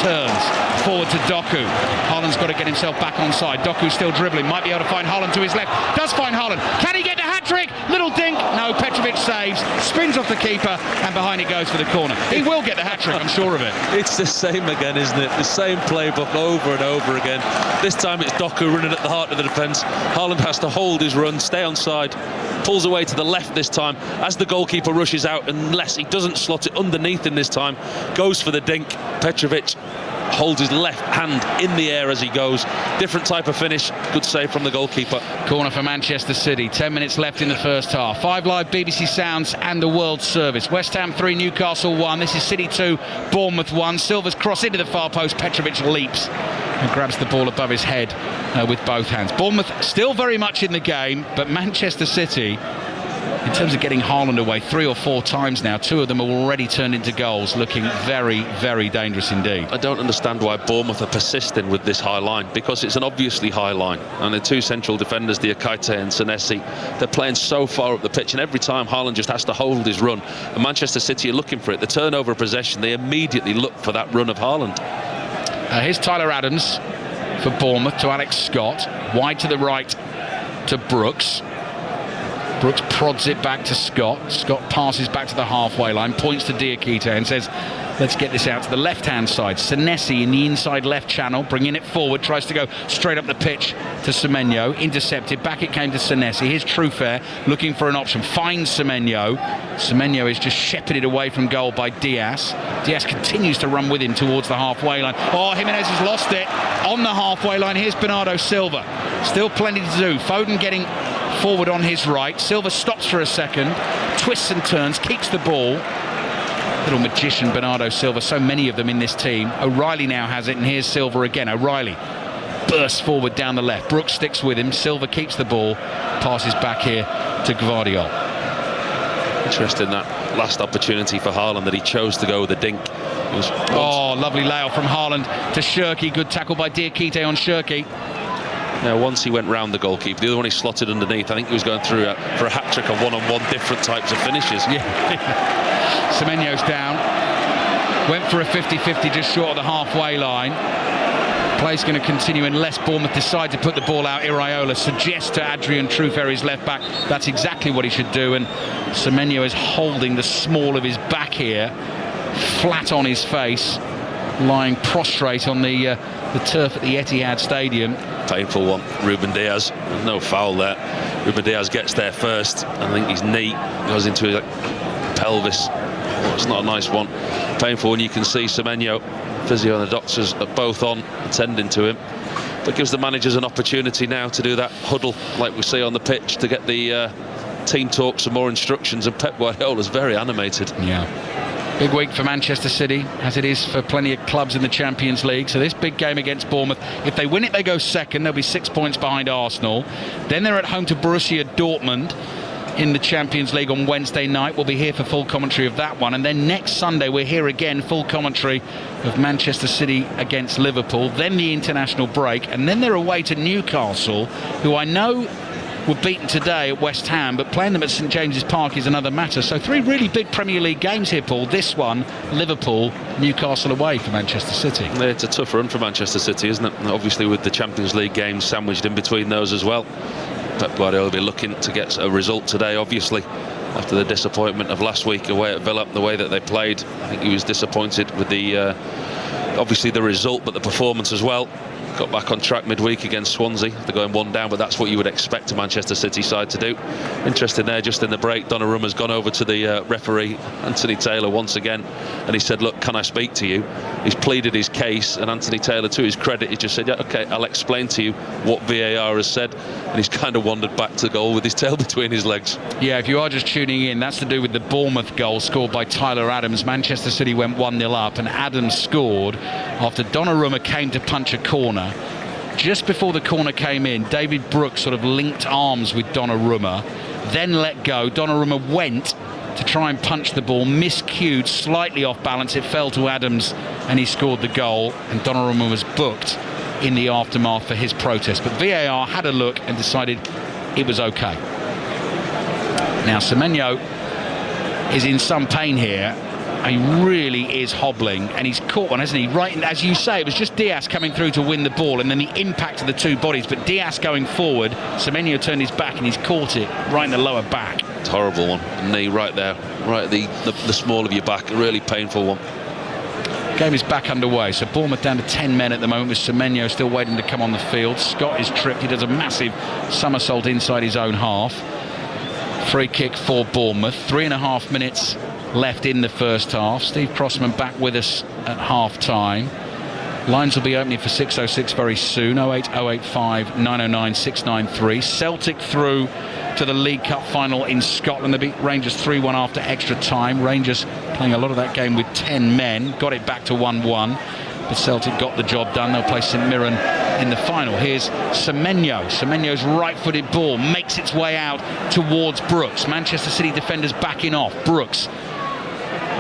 turns forward to Doku. Haaland's got to get himself back onside. Doku still dribbling, might be able to find Haaland to his left, does find Haaland. Can he get the hat-trick? Little dink, no, Petrovic saves, spins off the keeper, and behind it goes for the corner. He will get the hat-trick, I'm sure of it. It's the same again, isn't it? The same playbook over and over again. This time it's Doku running at the heart of the defence. Haaland has to hold his run, stay on side, pulls away to the left this time as the goalkeeper rushes out, unless he doesn't slot it underneath him this time, goes for the dink. Petrovic holds his left hand in the air as he goes. Different type of finish. Good save from the goalkeeper. Corner for Manchester City. 10 minutes left in the first half. 5 Live, BBC Sounds and the World Service. West Ham 3, Newcastle 1. This is City 2, Bournemouth 1. Silva's cross into the far post. Petrovic leaps and grabs the ball above his head with both hands. Bournemouth still very much in the game, but Manchester City, in terms of getting Haaland away 3 or 4 times now, 2 of them have already turned into goals, looking very, very dangerous indeed. I don't understand why Bournemouth are persisting with this high line, because it's an obviously high line, and the 2 central defenders, Diakite and Senesi, they're playing so far up the pitch, and every time Haaland just has to hold his run, and Manchester City are looking for it. The turnover of possession, they immediately look for that run of Haaland. Here's Tyler Adams for Bournemouth to Alex Scott, wide to the right to Brooks. Brooks prods it back to Scott. Scott passes back to the halfway line, points to Diakite and says, let's get this out to the left-hand side. Senesi in the inside left channel, bringing it forward, tries to go straight up the pitch to Semenyo. Intercepted, back it came to Senesi. Here's Trufer looking for an option, finds Semenyo. Semenyo is just shepherded away from goal by Diaz. Diaz continues to run with him towards the halfway line. Oh, Jimenez has lost it on the halfway line. Here's Bernardo Silva. Still plenty to do. Foden getting forward on his right. Silva stops for a second, twists and turns, keeps the ball. Little magician Bernardo Silva, so many of them in this team. O'Reilly now has it, and here's Silva again. O'Reilly bursts forward down the left. Brooks sticks with him. Silva keeps the ball, passes back here to Gvardiol. Interesting, that last opportunity for Haaland that he chose to go with a dink. Lovely layout from Haaland to Shirky. Good tackle by Diakite on Shirky. Now, once he went round the goalkeeper, the other one he slotted underneath. I think he was going through for a hat-trick of one-on-one different types of finishes. Yeah. Semenyo's down. Went for a 50-50 just short of the halfway line. Play's going to continue unless Bournemouth decide to put the ball out. Iraola suggests to Adrian Truferry's left back that's exactly what he should do, and Semenyo is holding the small of his back here, flat on his face, lying prostrate on the turf at the Etihad Stadium. Painful one. Ruben Diaz, no foul there. Ruben Diaz gets there first. I think his knee goes into his pelvis. Oh, it's not a nice one. Painful when you can see Semenyo, physio and the doctors are both on attending to him, but gives the managers an opportunity now to do that huddle like we see on the pitch, to get the team talk some more instructions, and Pep Guardiola's very animated. Yeah, big week for Manchester City, as it is for plenty of clubs in the Champions League. So this big game against Bournemouth, if they win it they go second. They'll be 6 points behind Arsenal. Then they're at home to Borussia Dortmund in the Champions League on Wednesday night. We'll be here for full commentary of that one, and then next Sunday we're here again, full commentary of Manchester City against Liverpool, then the international break, and then they're away to Newcastle, who I know were beaten today at West Ham, but playing them at St James's Park is another matter. So 3 really big Premier League games here, Paul. This one, Liverpool, Newcastle away for Manchester City. It's a tough run for Manchester City, isn't it? And obviously with the Champions League games sandwiched in between those as well. Pep Guardiola will be looking to get a result today, obviously, after the disappointment of last week away at Villa, the way that they played. I think he was disappointed with the obviously the result, but the performance as well. Got back on track midweek against Swansea. They're going 1 down, but that's what you would expect a Manchester City side to do. Interesting there, just in the break, Donnarumma's gone over to the referee, Anthony Taylor, once again, and he said, look, can I speak to you? He's pleaded his case, and Anthony Taylor, to his credit, he just said, yeah, OK, I'll explain to you what VAR has said, and he's kind of wandered back to the goal with his tail between his legs. Yeah, if you are just tuning in, that's to do with the Bournemouth goal scored by Tyler Adams. Manchester City went 1-0 up, and Adams scored after Donnarumma came to punch a corner. Just before the corner came in, David Brooks sort of linked arms with Donnarumma, then let go. Donnarumma went to try and punch the ball, miscued, slightly off balance. It fell to Adams and he scored the goal, and Donnarumma was booked in the aftermath for his protest. But VAR had a look and decided it was okay. Now Semenyo is in some pain here. He really is hobbling, and he's caught one, hasn't he? Right, as you say, it was just Diaz coming through to win the ball, and then the impact of the two bodies. But Diaz going forward, Semenyo turned his back and he's caught it right in the lower back. It's a horrible one. Knee right there, right at the small of your back. A really painful one. Game is back underway, so Bournemouth down to 10 men at the moment, with Semenyo still waiting to come on the field. Scott is tripped. He does a massive somersault inside his own half. Free kick for Bournemouth. 3.5 minutes left in the first half. Steve Crossman back with us at half time. Lines will be opening for 606 very soon. 08085 909 693. Celtic through to the League Cup final in Scotland. They beat Rangers 3-1 after extra time. Rangers playing a lot of that game with 10 men. Got it back to 1-1. But Celtic got the job done. They'll play St Mirren in the final. Here's Semenyo. Semenyo's right-footed ball makes its way out towards Brooks. Manchester City defenders backing off. Brooks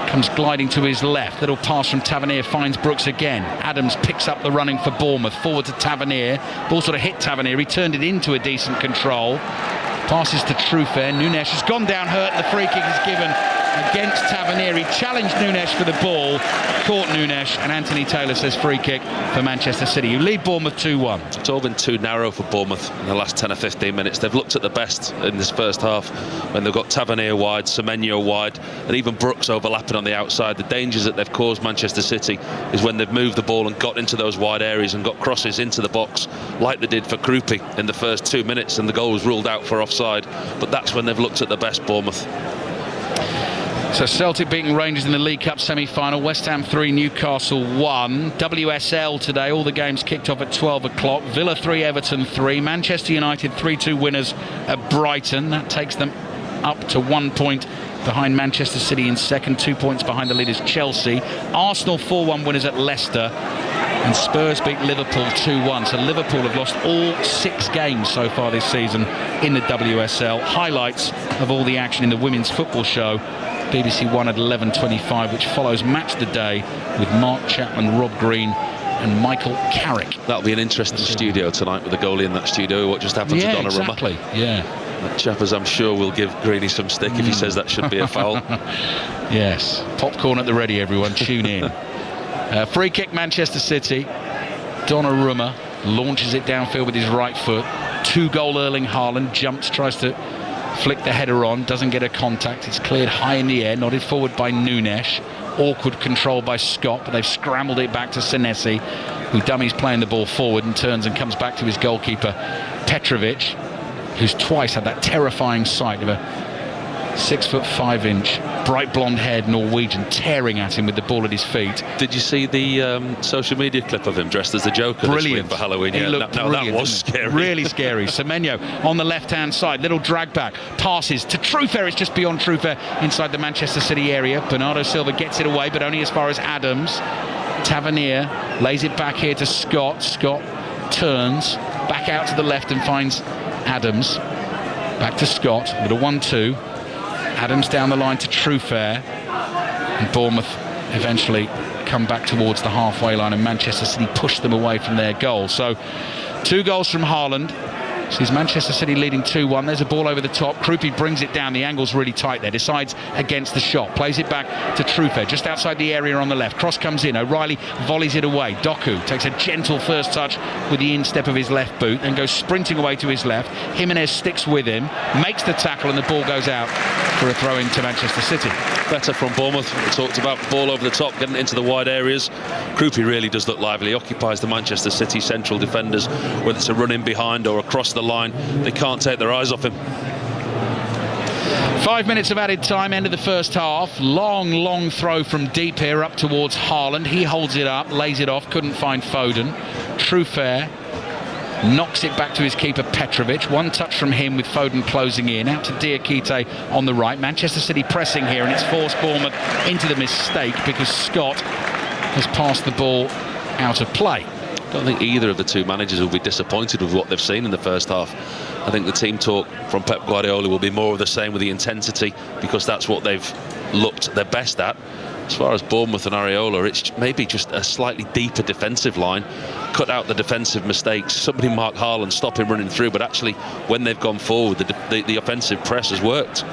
comes gliding to his left. Little pass from Tavernier finds Brooks again. Adams picks up the running for Bournemouth. Forward to Tavernier. Ball sort of hit Tavernier. He turned it into a decent control. Passes to Trufer. Nunes has gone down hurt. The free kick is given against Tavernier. He challenged Nunes for the ball, caught Nunes, and Anthony Taylor says free kick for Manchester City, who lead Bournemouth 2-1. It's all been too narrow for Bournemouth in the last 10 or 15 minutes. They've looked at the best in this first half when they've got Tavernier wide, Semenyo wide, and even Brooks overlapping on the outside. The dangers that they've caused Manchester City is when they've moved the ball and got into those wide areas and got crosses into the box like they did for Krupi in the first 2 minutes, and the goal was ruled out for offside. But that's when they've looked at the best, Bournemouth. So Celtic beating Rangers in the League Cup semi-final. West Ham 3, Newcastle 1. WSL today, all the games kicked off at 12 o'clock. Villa 3, Everton 3. Manchester United 3-2 winners at Brighton. That takes them up to 1 point behind Manchester City in second. 2 points behind the leaders Chelsea. Arsenal 4-1 winners at Leicester. And Spurs beat Liverpool 2-1. So Liverpool have lost all 6 games so far this season in the WSL. Highlights of all the action in the Women's Football Show, BBC One at 11:25, which follows Match the Day with Mark Chapman, Rob Green and Michael Carrick. That'll be an interesting studio tonight with the goalie in that studio. What just happened to Donnarumma? Exactly. Yeah. That chap, as I'm sure, will give Greeny some stick if he says that should be a foul. Yes. Popcorn at the ready, everyone. Tune in. Free kick, Manchester City. Donnarumma launches it downfield with his right foot. 2-goal Erling Haaland jumps, tries to flick the header on, doesn't get a contact. It's cleared high in the air, nodded forward by Nunes. Awkward control by Scott, but they've scrambled it back to Senesi, who dummies playing the ball forward and turns and comes back to his goalkeeper Petrovic, who's twice had that terrifying sight of a 6'5" bright blonde-haired Norwegian tearing at him with the ball at his feet. Did you see the social media clip of him dressed as the Joker Brilliant. this week for Halloween? He looked brilliant, that was scary. Really scary. Semenyo on the left-hand side, little drag back, passes to Trufer. It's just beyond Trufer inside the Manchester City area. Bernardo Silva gets it away, but only as far as Adams. Tavernier lays it back here to Scott. Scott turns back out to the left and finds Adams. Back to Scott with a 1-2. Adams down the line to Trufer, and Bournemouth eventually come back towards the halfway line, and Manchester City push them away from their goal. So 2 goals from Haaland sees Manchester City leading 2-1. There's a ball over the top. Krupi brings it down. The angle's really tight there. Decides against the shot. Plays it back to Trufer, just outside the area on the left. Cross comes in. O'Reilly volleys it away. Doku takes a gentle first touch with the instep of his left boot, then goes sprinting away to his left. Jimenez sticks with him, makes the tackle, and the ball goes out for a throw in to Manchester City. Better from Bournemouth. We talked about ball over the top, getting into the wide areas. Krupi really does look lively. He occupies the Manchester City central defenders, whether it's a run in behind or across the line. They can't take their eyes off him. 5 minutes of added time, end of the first half. Long throw from deep here up towards Haaland. He holds it up, lays it off, couldn't find Foden. Trufer knocks it back to his keeper Petrovic. One touch from him with Foden closing in. Out to Diakite on the right. Manchester City pressing here, and it's forced Bournemouth into the mistake because Scott has passed the ball out of play. I don't think either of the two managers will be disappointed with what they've seen in the first half. I think the team talk from Pep Guardiola will be more of the same with the intensity, because that's what they've looked their best at. As far as Bournemouth and Areola, it's maybe just a slightly deeper defensive line. Cut out the defensive mistakes. Somebody mark Haaland, stop him running through. But actually, when they've gone forward, the offensive press has worked.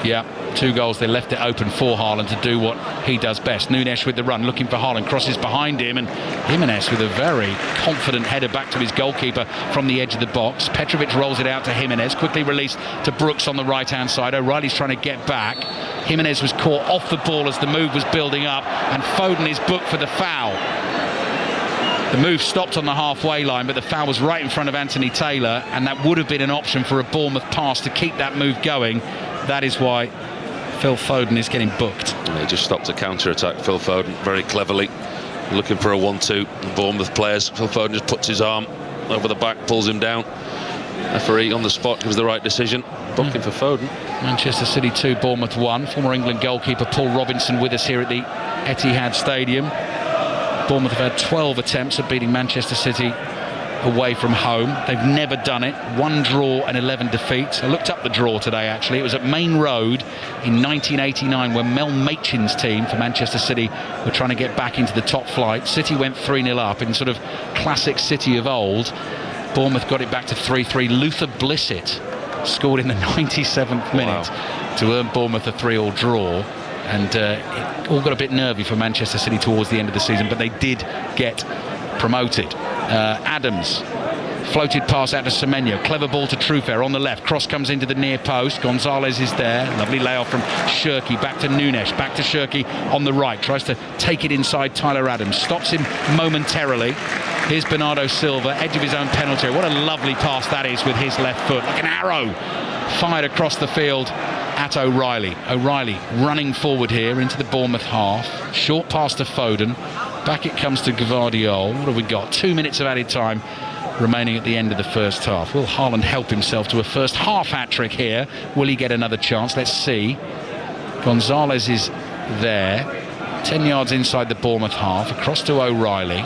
Yeah, 2 goals. They left it open for Haaland to do what he does best. Nunes with the run, looking for Haaland, crosses behind him, and Jimenez with a very confident header back to his goalkeeper from the edge of the box. Petrovic rolls it out to Jimenez, quickly released to Brooks on the right-hand side. O'Reilly's trying to get back. Jimenez was caught off the ball as the move was building up, and Foden is booked for the foul. The move stopped on the halfway line, but the foul was right in front of Anthony Taylor, and that would have been an option for a Bournemouth pass to keep that move going. That is why Phil Foden is getting booked. He just stopped a counter-attack, Phil Foden, very cleverly. Looking for a 1-2. Bournemouth players. Phil Foden just puts his arm over the back, pulls him down. Referee on the spot gives the right decision. Booking for Foden. Manchester City 2, Bournemouth 1. Former England goalkeeper Paul Robinson with us here at the Etihad Stadium. Bournemouth have had 12 attempts at beating Manchester City away from home. They've never done it. 1 draw and 11 defeats. I looked up the draw today, actually. It was at Main Road in 1989 when Mel Machin's team for Manchester City were trying to get back into the top flight. City went 3-0 up in sort of classic City of old. Bournemouth got it back to 3-3. Luther Blissett scored in the 97th minute to earn Bournemouth a 3-3 draw. And it all got a bit nervy for Manchester City towards the end of the season, but they did get promoted. Adams floated pass out to Semenyo, clever ball to Trufer on the left, cross comes into the near post, Gonzalez is there, lovely layoff from Shirky, back to Nunes, back to Shirky on the right, tries to take it inside Tyler Adams, stops him momentarily. Here's Bernardo Silva, edge of his own penalty. What a lovely pass that is with his left foot, like an arrow fired across the field at O'Reilly. O'Reilly running forward here into the Bournemouth half, short pass to Foden. Back it comes to Gvardiol. What have we got? 2 minutes of added time remaining at the end of the first half. Will Haaland help himself to a first half hat-trick here? Will he get another chance? Let's see. Gonzalez is there. 10 yards inside the Bournemouth half. Across to O'Reilly.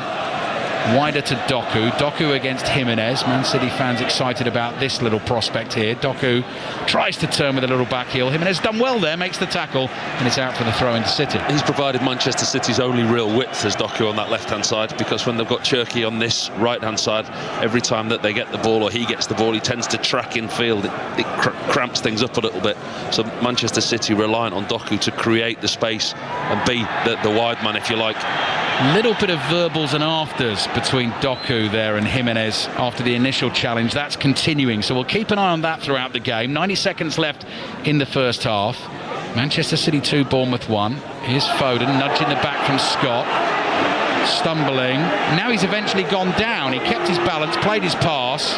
Wider to Doku. Doku against Jimenez. Man City fans excited about this little prospect here. Doku tries to turn with a little back heel. Jimenez done well there, makes the tackle, and it's out for the throw into City. He's provided Manchester City's only real width as Doku on that left-hand side, because when they've got Cherki on this right-hand side, every time that they get the ball or he gets the ball, he tends to track in field. It cramps things up a little bit. So Manchester City reliant on Doku to create the space and be the wide man, if you like. Little bit of verbals and afters between Doku there and Jimenez after the initial challenge. That's continuing, so we'll keep an eye on that throughout the game. 90 seconds left in the first half. Manchester City 2, Bournemouth 1. Here's Foden nudging the back from Scott. Stumbling. Now he's eventually gone down. He kept his balance, played his pass.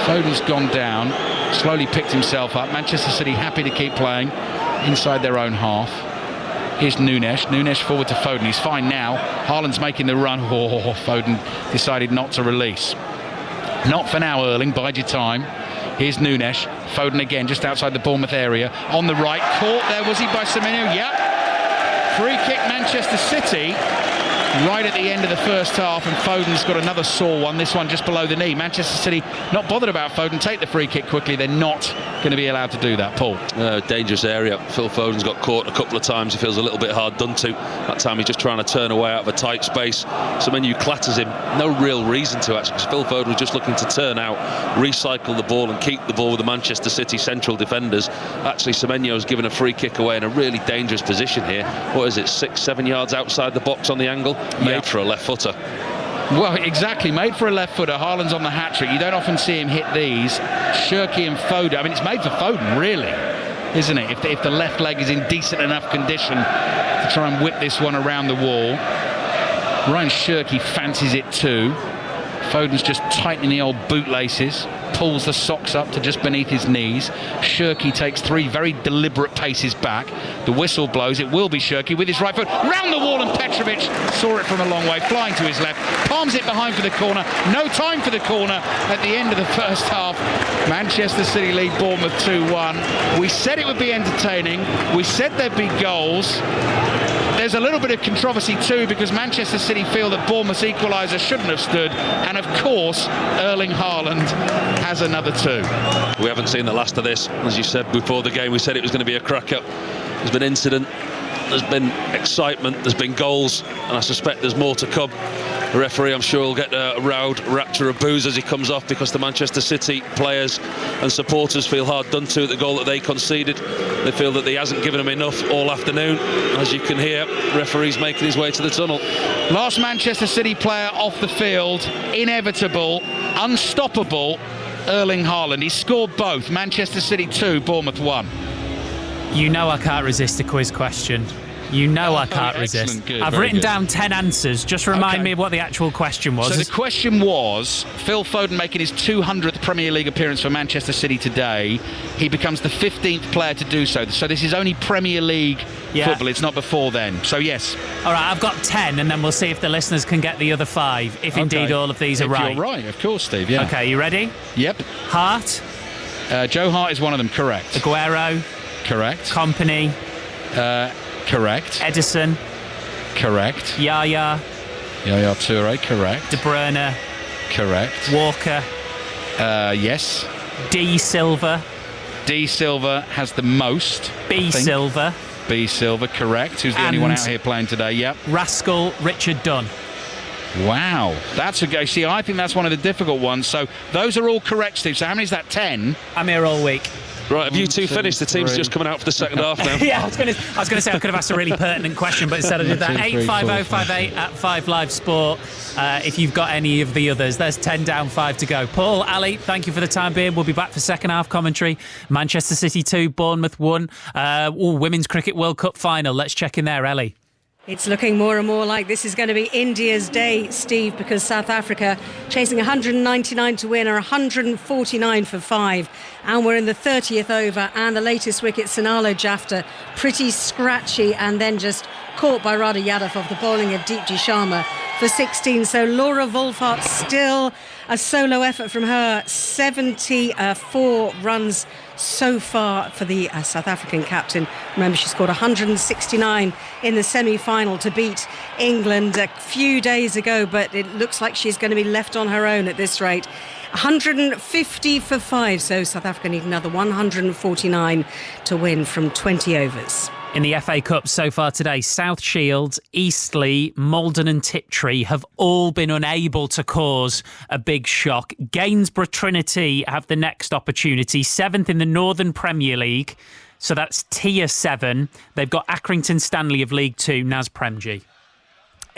Foden's gone down, slowly picked himself up. Manchester City happy to keep playing inside their own half. Here's Nunes forward to Foden. He's fine now. Haaland's making the run. Foden decided not to release. Not for now, Erling. Bide your time. Here's Nunes. Foden again, just outside the Bournemouth area. On the right. Caught there, was he, by Semenyo? Yep. Free kick, Manchester City. Right at the end of the first half, and Foden's got another sore one, this one just below the knee. Manchester City not bothered about Foden, take the free kick quickly. They're not going to be allowed to do that. Paul. Dangerous area. Phil Foden's got caught a couple of times. He feels a little bit hard done to. That time he's just trying to turn away out of a tight space. Semenyo clatters him. No real reason to, actually, because Phil Foden was just looking to turn out, recycle the ball and keep the ball with the Manchester City central defenders. Actually, Semenyo's given a free kick away in a really dangerous position here. What is it, 6-7 yards outside the box on the angle? Made for a left footer. Well, exactly, made for a left footer. Haaland's on the hat-trick. You don't often see him hit these. Shirky and Foden, I mean, it's made for Foden, really, isn't it? If the left leg is in decent enough condition to try and whip this one around the wall. Ryan Shirky fancies it too. Foden's just tightening the old bootlaces, pulls the socks up to just beneath his knees. Shirky takes 3 very deliberate paces back. The whistle blows. It will be Shirky with his right foot round the wall, and Petrovic saw it from a long way, flying to his left, palms it behind for the corner. No time for the corner at the end of the first half. Manchester City lead Bournemouth 2-1. We said it would be entertaining. We said there'd be goals. There's a little bit of controversy too, because Manchester City feel that Bournemouth's equaliser shouldn't have stood, and of course Erling Haaland has another 2. We haven't seen the last of this. As you said before the game, we said it was going to be a cracker. There's been incident, there's been excitement, there's been goals, and I suspect there's more to come. The referee, I'm sure, will get a round rapture of boos as he comes off, because the Manchester City players and supporters feel hard done to at the goal that they conceded. They feel that he hasn't given them enough all afternoon. As you can hear, referee's making his way to the tunnel. Last Manchester City player off the field, inevitable, unstoppable, Erling Haaland. He scored both. Manchester City 2, Bournemouth 1. You know I can't resist a quiz question. You know I can't resist. Good, I've written down 10 answers. Just remind me of what the actual question was. So the question was, Phil Foden making his 200th Premier League appearance for Manchester City today. He becomes the 15th player to do so. So this is only Premier League football. It's not before then. So yes. All right, I've got 10, and then we'll see if the listeners can get the other 5, if indeed all of these are right. You're right, of course, Steve, yeah. Okay, you ready? Yep. Hart. Joe Hart is one of them, correct. Aguero. Correct. Company. Correct. Edison. Correct. Yaya Toure, correct. De Bruyne. Correct. Walker. Yes. D Silva. D Silva has the most. B Silva. B Silva, correct. Who's the only one out here playing today? Yep. Rascal Richard Dunn. Wow, that's a go. See, I think that's one of the difficult ones. So those are all correct, Steve. So how many is that? 10? I'm here all week. Right, have you two finished? The team's just coming out for the second half now. Yeah, I was going to say I could have asked a really pertinent question, but instead I did that. 85058 at 5 Live Sport. If you've got any of the others, there's 10 down, 5 to go. Paul, Ali, thank you for the time being. We'll be back for second half commentary. Manchester City 2, Bournemouth 1. Women's Cricket World Cup final. Let's check in there, Ellie. It's looking more and more like this is going to be India's day, Steve, because South Africa chasing 199 to win, or 149 for 5. And we're in the 30th over, and the latest wicket, Sonalo Jafta, pretty scratchy, and then just caught by Radha Yadav off the bowling of Deepti Sharma for 16. So Laura Wolfart still a solo effort from her. 74 runs so far for the South African captain. Remember, she scored 169 in the semi-final to beat England a few days ago, but it looks like she's going to be left on her own at this rate. 150 for 5, so South Africa need another 149 to win from 20 overs. In the FA Cup so far today, South Shields, Eastleigh, Malden and Tiptree have all been unable to cause a big shock. Gainsborough Trinity have the next opportunity, 7th in the Northern Premier League, so that's Tier 7. They've got Accrington Stanley of League 2, Naz Premji.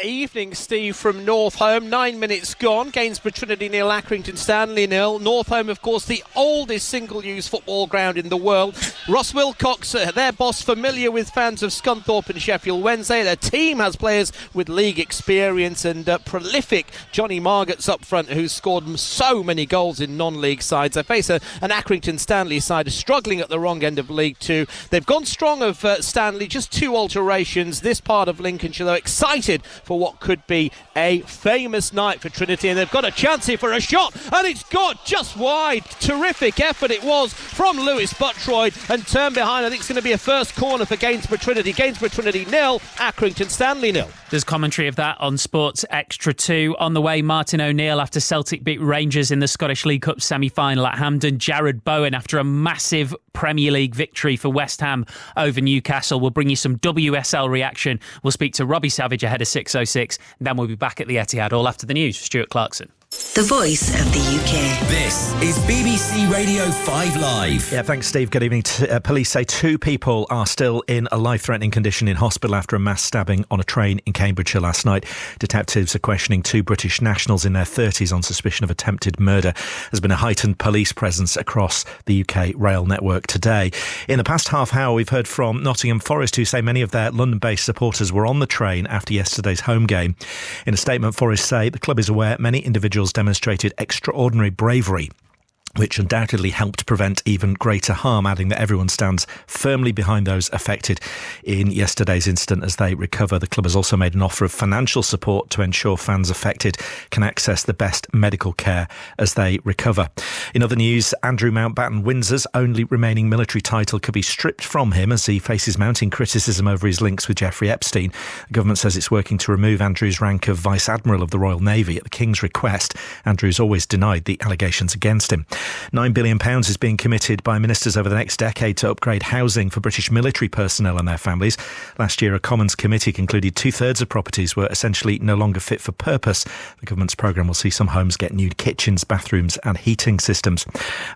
Evening, Steve, from Northholme. 9 minutes gone. Gainsborough Trinity 0, Accrington Stanley 0. Northholme, of course, the oldest single-use football ground in the world. Ross Wilcox, their boss, familiar with fans of Scunthorpe and Sheffield Wednesday. Their team has players with league experience, and prolific Johnny Marget's up front, who's scored so many goals in non-league sides. They face an Accrington Stanley side struggling at the wrong end of League Two. They've gone strong of Stanley, just 2 alterations. This part of Lincolnshire, though, excited for what could be a famous night for Trinity, and they've got a chance here for a shot, and it's got just wide. Terrific effort it was from Lewis Buttroyd, and turn behind. I think it's going to be a first corner for Gainsborough Trinity. Gainsborough Trinity 0, Accrington Stanley 0. There's commentary of that on Sports Extra 2. On the way, Martin O'Neill after Celtic beat Rangers in the Scottish League Cup semi-final at Hampden. Jared Bowen after a massive Premier League victory for West Ham over Newcastle. We'll bring you some WSL reaction. We'll speak to Robbie Savage ahead of 6:06. And then we'll be back at the Etihad, all after the news. Stuart Clarkson. The voice of the UK. This is BBC Radio 5 Live. Yeah, thanks, Steve. Good evening. Police say 2 people are still in a life-threatening condition in hospital after a mass stabbing on a train in Cambridgeshire last night. Detectives are questioning 2 British nationals in their 30s on suspicion of attempted murder. There's been a heightened police presence across the UK rail network today. In the past half hour, we've heard from Nottingham Forest, who say many of their London-based supporters were on the train after yesterday's home game. In a statement, Forest say the club is aware many individuals demonstrated extraordinary bravery, which undoubtedly helped prevent even greater harm, adding that everyone stands firmly behind those affected in yesterday's incident as they recover. The club has also made an offer of financial support to ensure fans affected can access the best medical care as they recover. In other news, Andrew Mountbatten, Windsor's only remaining military title, could be stripped from him as he faces mounting criticism over his links with Jeffrey Epstein. The government says it's working to remove Andrew's rank of Vice Admiral of the Royal Navy at the King's request. Andrew's always denied the allegations against him. £9 billion is being committed by ministers over the next decade to upgrade housing for British military personnel and their families. Last year, a Commons committee concluded 2/3 of properties were essentially no longer fit for purpose. The government's programme will see some homes get new kitchens, bathrooms and heating systems.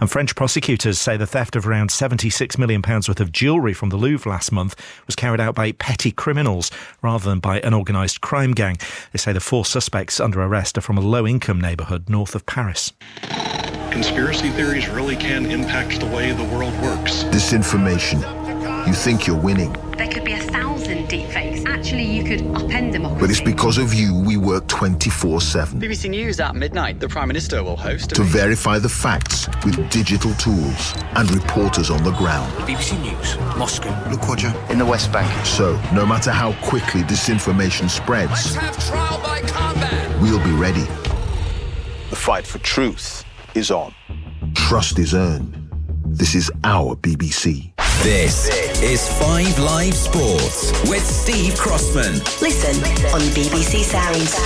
And French prosecutors say the theft of around £76 million worth of jewellery from the Louvre last month was carried out by petty criminals rather than by an organised crime gang. They say the 4 suspects under arrest are from a low-income neighbourhood north of Paris. Conspiracy theories really can impact the way the world works. Disinformation. You think you're winning. There could be 1,000 deepfakes. Actually, you could upend democracy. But it's because of you we work 24/7. BBC News at midnight. The Prime Minister will host to verify the facts with digital tools and reporters on the ground. BBC News, Moscow. Look, Roger. In the West Bank. So, no matter how quickly disinformation spreads, let's have trial by combat. We'll be ready. The fight for truth is on. Trust is earned. This is our BBC. This is 5 Live Sports with Steve Crossman. Listen on BBC Sounds.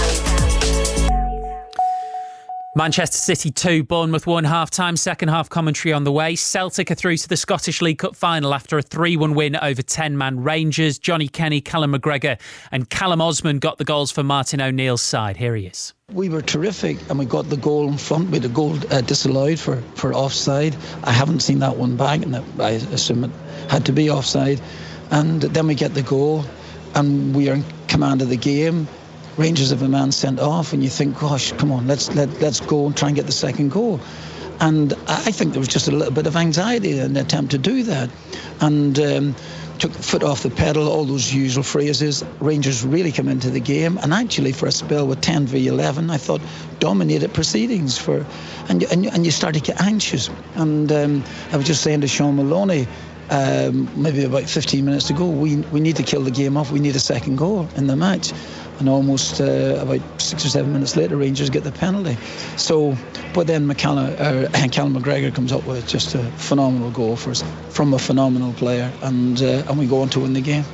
Manchester City 2, Bournemouth 1 half-time, second half commentary on the way. Celtic are through to the Scottish League Cup final after a 3-1 win over 10-man Rangers. Johnny Kenny, Callum McGregor and Callum Osman got the goals for Martin O'Neill's side. Here he is. We were terrific and we got the goal in front with a goal disallowed for offside. I haven't seen that one back, and I assume it had to be offside. And then we get the goal and we are in command of the game. Rangers have a man sent off and you think, gosh, come on, let's go and try and get the second goal. And I think there was just a little bit of anxiety in the attempt to do that. And took the foot off the pedal, all those usual phrases. Rangers really come into the game, and actually for a spell with 10v11, I thought dominated proceedings and you start to get anxious. And I was just saying to Sean Maloney, maybe about 15 minutes to go, we need to kill the game off. We need a second goal in the match. And almost about 6 or 7 minutes later, Rangers get the penalty. So, but then Callum McGregor comes up with just a phenomenal goal for us from a phenomenal player, and we go on to win the game.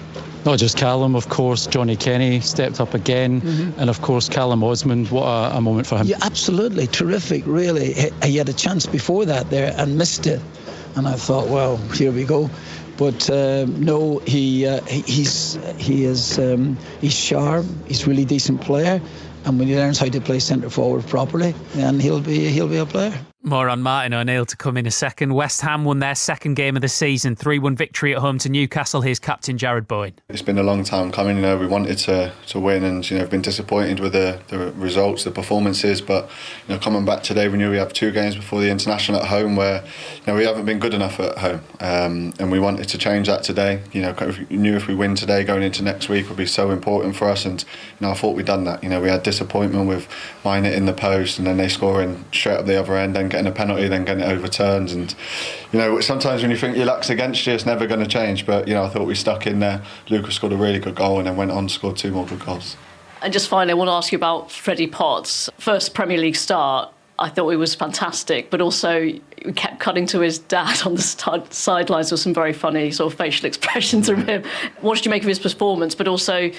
Not just Callum, of course, Johnny Kenny stepped up again, and of course Callum Osman, what a moment for him. Yeah, absolutely, terrific, really. He had a chance before that there and missed it, and I thought, well, here we go. But no, he's sharp. He's a really decent player, and when he learns how to play centre forward properly, then he'll be a player. More on Martin O'Neill to come in a second. West Ham won their second game of the season, 3-1 victory at home to Newcastle. Here's captain Jared Boyne. It's been a long time coming. We wanted to win, and have been disappointed with the results, the performances. But coming back today, we knew we have 2 games before the international at home where we haven't been good enough at home, and we wanted to change that today. We knew if we win today, going into next week would be so important for us, and I thought we'd done that. We had disappointment with mine in the post, and then they scoring straight up the other end, then getting a penalty, then getting it overturned. And sometimes when you think your luck's against you, it's never going to change. But I thought we stuck in there. Lucas scored a really good goal and then went on to score 2 more good goals. And just finally, I want to ask you about Freddie Potts. First Premier League start, I thought he was fantastic, but also we kept cutting to his dad on the sidelines with some very funny sort of facial expressions from him. What did you make of his performance, but also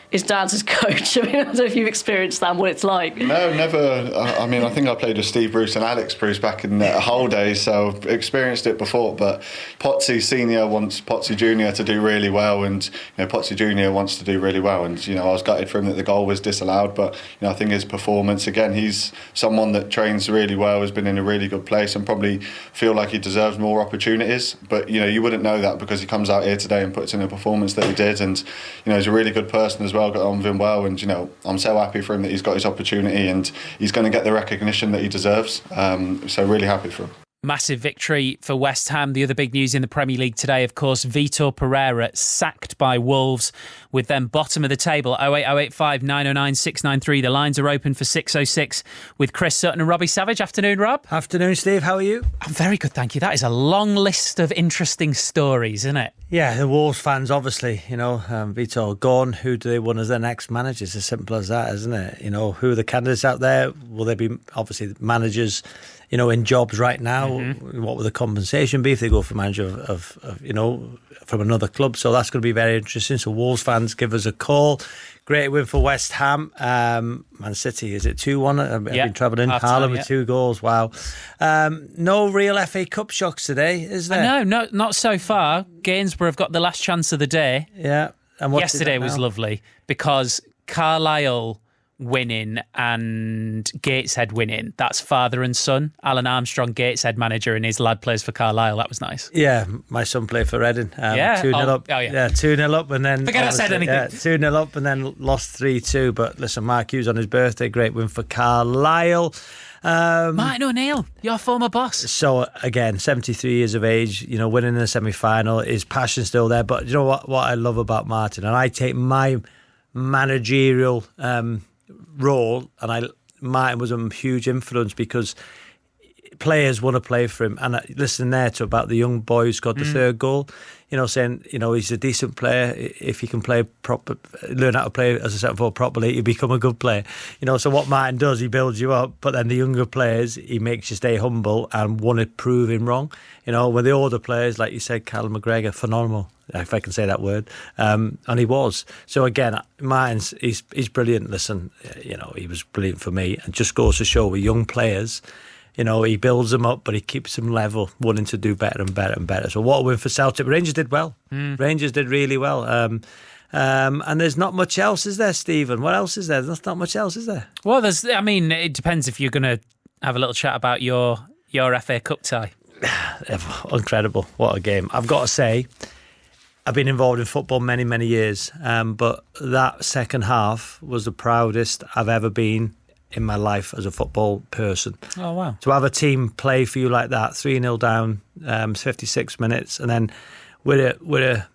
his dad's his coach? I don't know if you've experienced that and what it's like. No, never. I think I played with Steve Bruce and Alex Bruce back in the whole days, so experienced it before. But Potsy Senior wants Potsy Junior to do really well, and Potsy Junior wants to do really well. And I was gutted for him that the goal was disallowed. But I think his performance, again, he's someone that trains really well, has been in a really good place, and probably feel like he deserves more opportunities. But you wouldn't know that because he comes out here today and puts in a performance that he did, and he's a really good person as well. Got on with him well, and I'm so happy for him that he's got his opportunity and he's going to get the recognition that he deserves. So really happy for him. Massive victory for West Ham. The other big news in the Premier League today, of course, Vitor Pereira sacked by Wolves, with them bottom of the table. 08085 909 693. The lines are open for 606 with Chris Sutton and Robbie Savage. Afternoon, Rob. Afternoon, Steve. How are you? I'm very good, thank you. That is a long list of interesting stories, isn't it? Yeah, the Wolves fans, obviously, Vitor gone. Who do they want as their next manager? It's as simple as that, isn't it? Who are the candidates out there? Will they be, obviously, managers in jobs right now? Mm-hmm. What will the compensation be if they go for manager of from another club? So that's going to be very interesting. So Wolves fans, give us a call. Great win for West Ham. Man City, is it 2-1? I've been travelling in Harlem with 2 goals. Wow. No real FA Cup shocks today, is there? No, not so far. Gainsborough have got the last chance of the day. Yeah. And yesterday was lovely because Carlisle winning and Gateshead winning. That's father and son. Alan Armstrong, Gateshead manager, and his lad plays for Carlisle. That was nice. Yeah, my son played for Reading. 2-0 up. Oh, yeah. 2-0 up and then... Forget I said anything. Yeah, 2-0 up and then lost 3-2. But listen, Mark Hughes on his birthday, great win for Carlisle. Martin O'Neill, your former boss. So again, 73 years of age, winning in the semi-final, his passion's still there. But you know what I love about Martin, and I take my managerial role, and Martin was a huge influence because players want to play for him. And listening there to about the young boy who scored the third goal, saying he's a decent player. If he can play proper, learn how to play as a centre forward properly, you become a good player. So what Martin does, he builds you up, but then the younger players, he makes you stay humble and want to prove him wrong. With the older players, like you said, Callum McGregor, phenomenal, if I can say that word, and he was. So again, Martin's he's brilliant. Listen, he was brilliant for me, and just goes to show with young players, he builds them up, but he keeps them level, wanting to do better and better and better. So what a win for Celtic. Rangers did well. Rangers did really well. And there's not much else, is there, Stephen? What else is there? There's not much else, is there? Well, it depends if you're going to have a little chat about your FA Cup tie. Incredible. What a game. I've got to say, I've been involved in football many, many years, but that second half was the proudest I've ever been in my life as a football person. Oh, wow. To have a team play for you like that, 3-0 down, 56 minutes, and then we're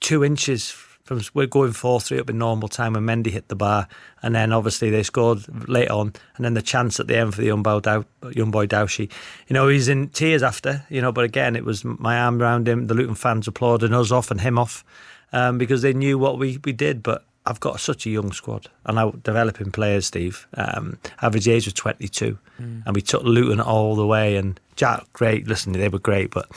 2 inches from, we're going 4-3 up in normal time when Mendy hit the bar, and then obviously they scored late on, and then the chance at the end for the young boy Doushi. He's in tears after, but again, it was my arm around him, the Luton fans applauding us off and him off, because they knew what we did. But I've got such a young squad, and I'm developing players, Steve. Average age was 22, and we took Luton all the way. And Jack, great. Listen, they were great, but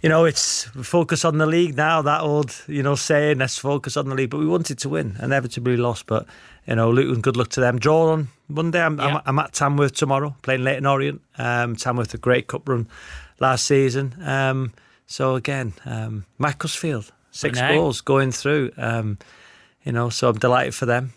it's focus on the league now. That old, saying, let's focus on the league. But we wanted to win, inevitably lost. But Luton, good luck to them. Draw on Monday. I'm at Tamworth tomorrow, playing Leyton Orient. Tamworth, a great cup run last season. So again, Macclesfield, 6 goals going through. so I'm delighted for them.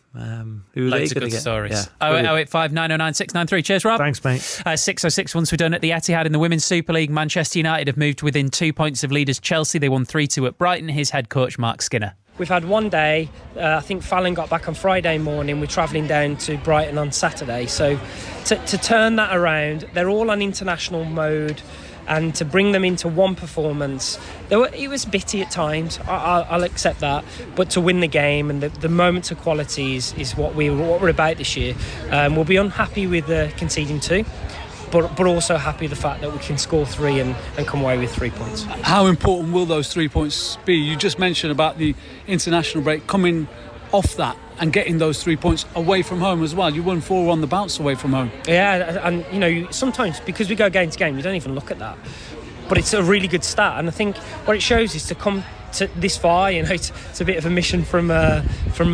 Who Loads of good stories. 08085 909 693. Cheers, Rob. Thanks, mate. 606 once we're done at the Etihad in the Women's Super League. Manchester United have moved within 2 points of leaders Chelsea. They won 3-2 at Brighton. His head coach, Mark Skinner. We've had one day. I think Fallon got back on Friday morning. We're travelling down to Brighton on Saturday. So to turn that around, they're all on international mode. And to bring them into one performance, it was bitty at times. I'll accept that. But to win the game and the moments of quality is what we're about this year. We'll be unhappy with conceding 2, but also happy with the fact that we can score 3 and come away with 3 points. How important will those 3 points be? You just mentioned about the international break, coming off that and getting those 3 points away from home as well. You won 4 on the bounce away from home. Yeah, and sometimes because we go game to game, you don't even look at that. But it's a really good stat, and I think what it shows is to come to this far. It's a bit of a mission from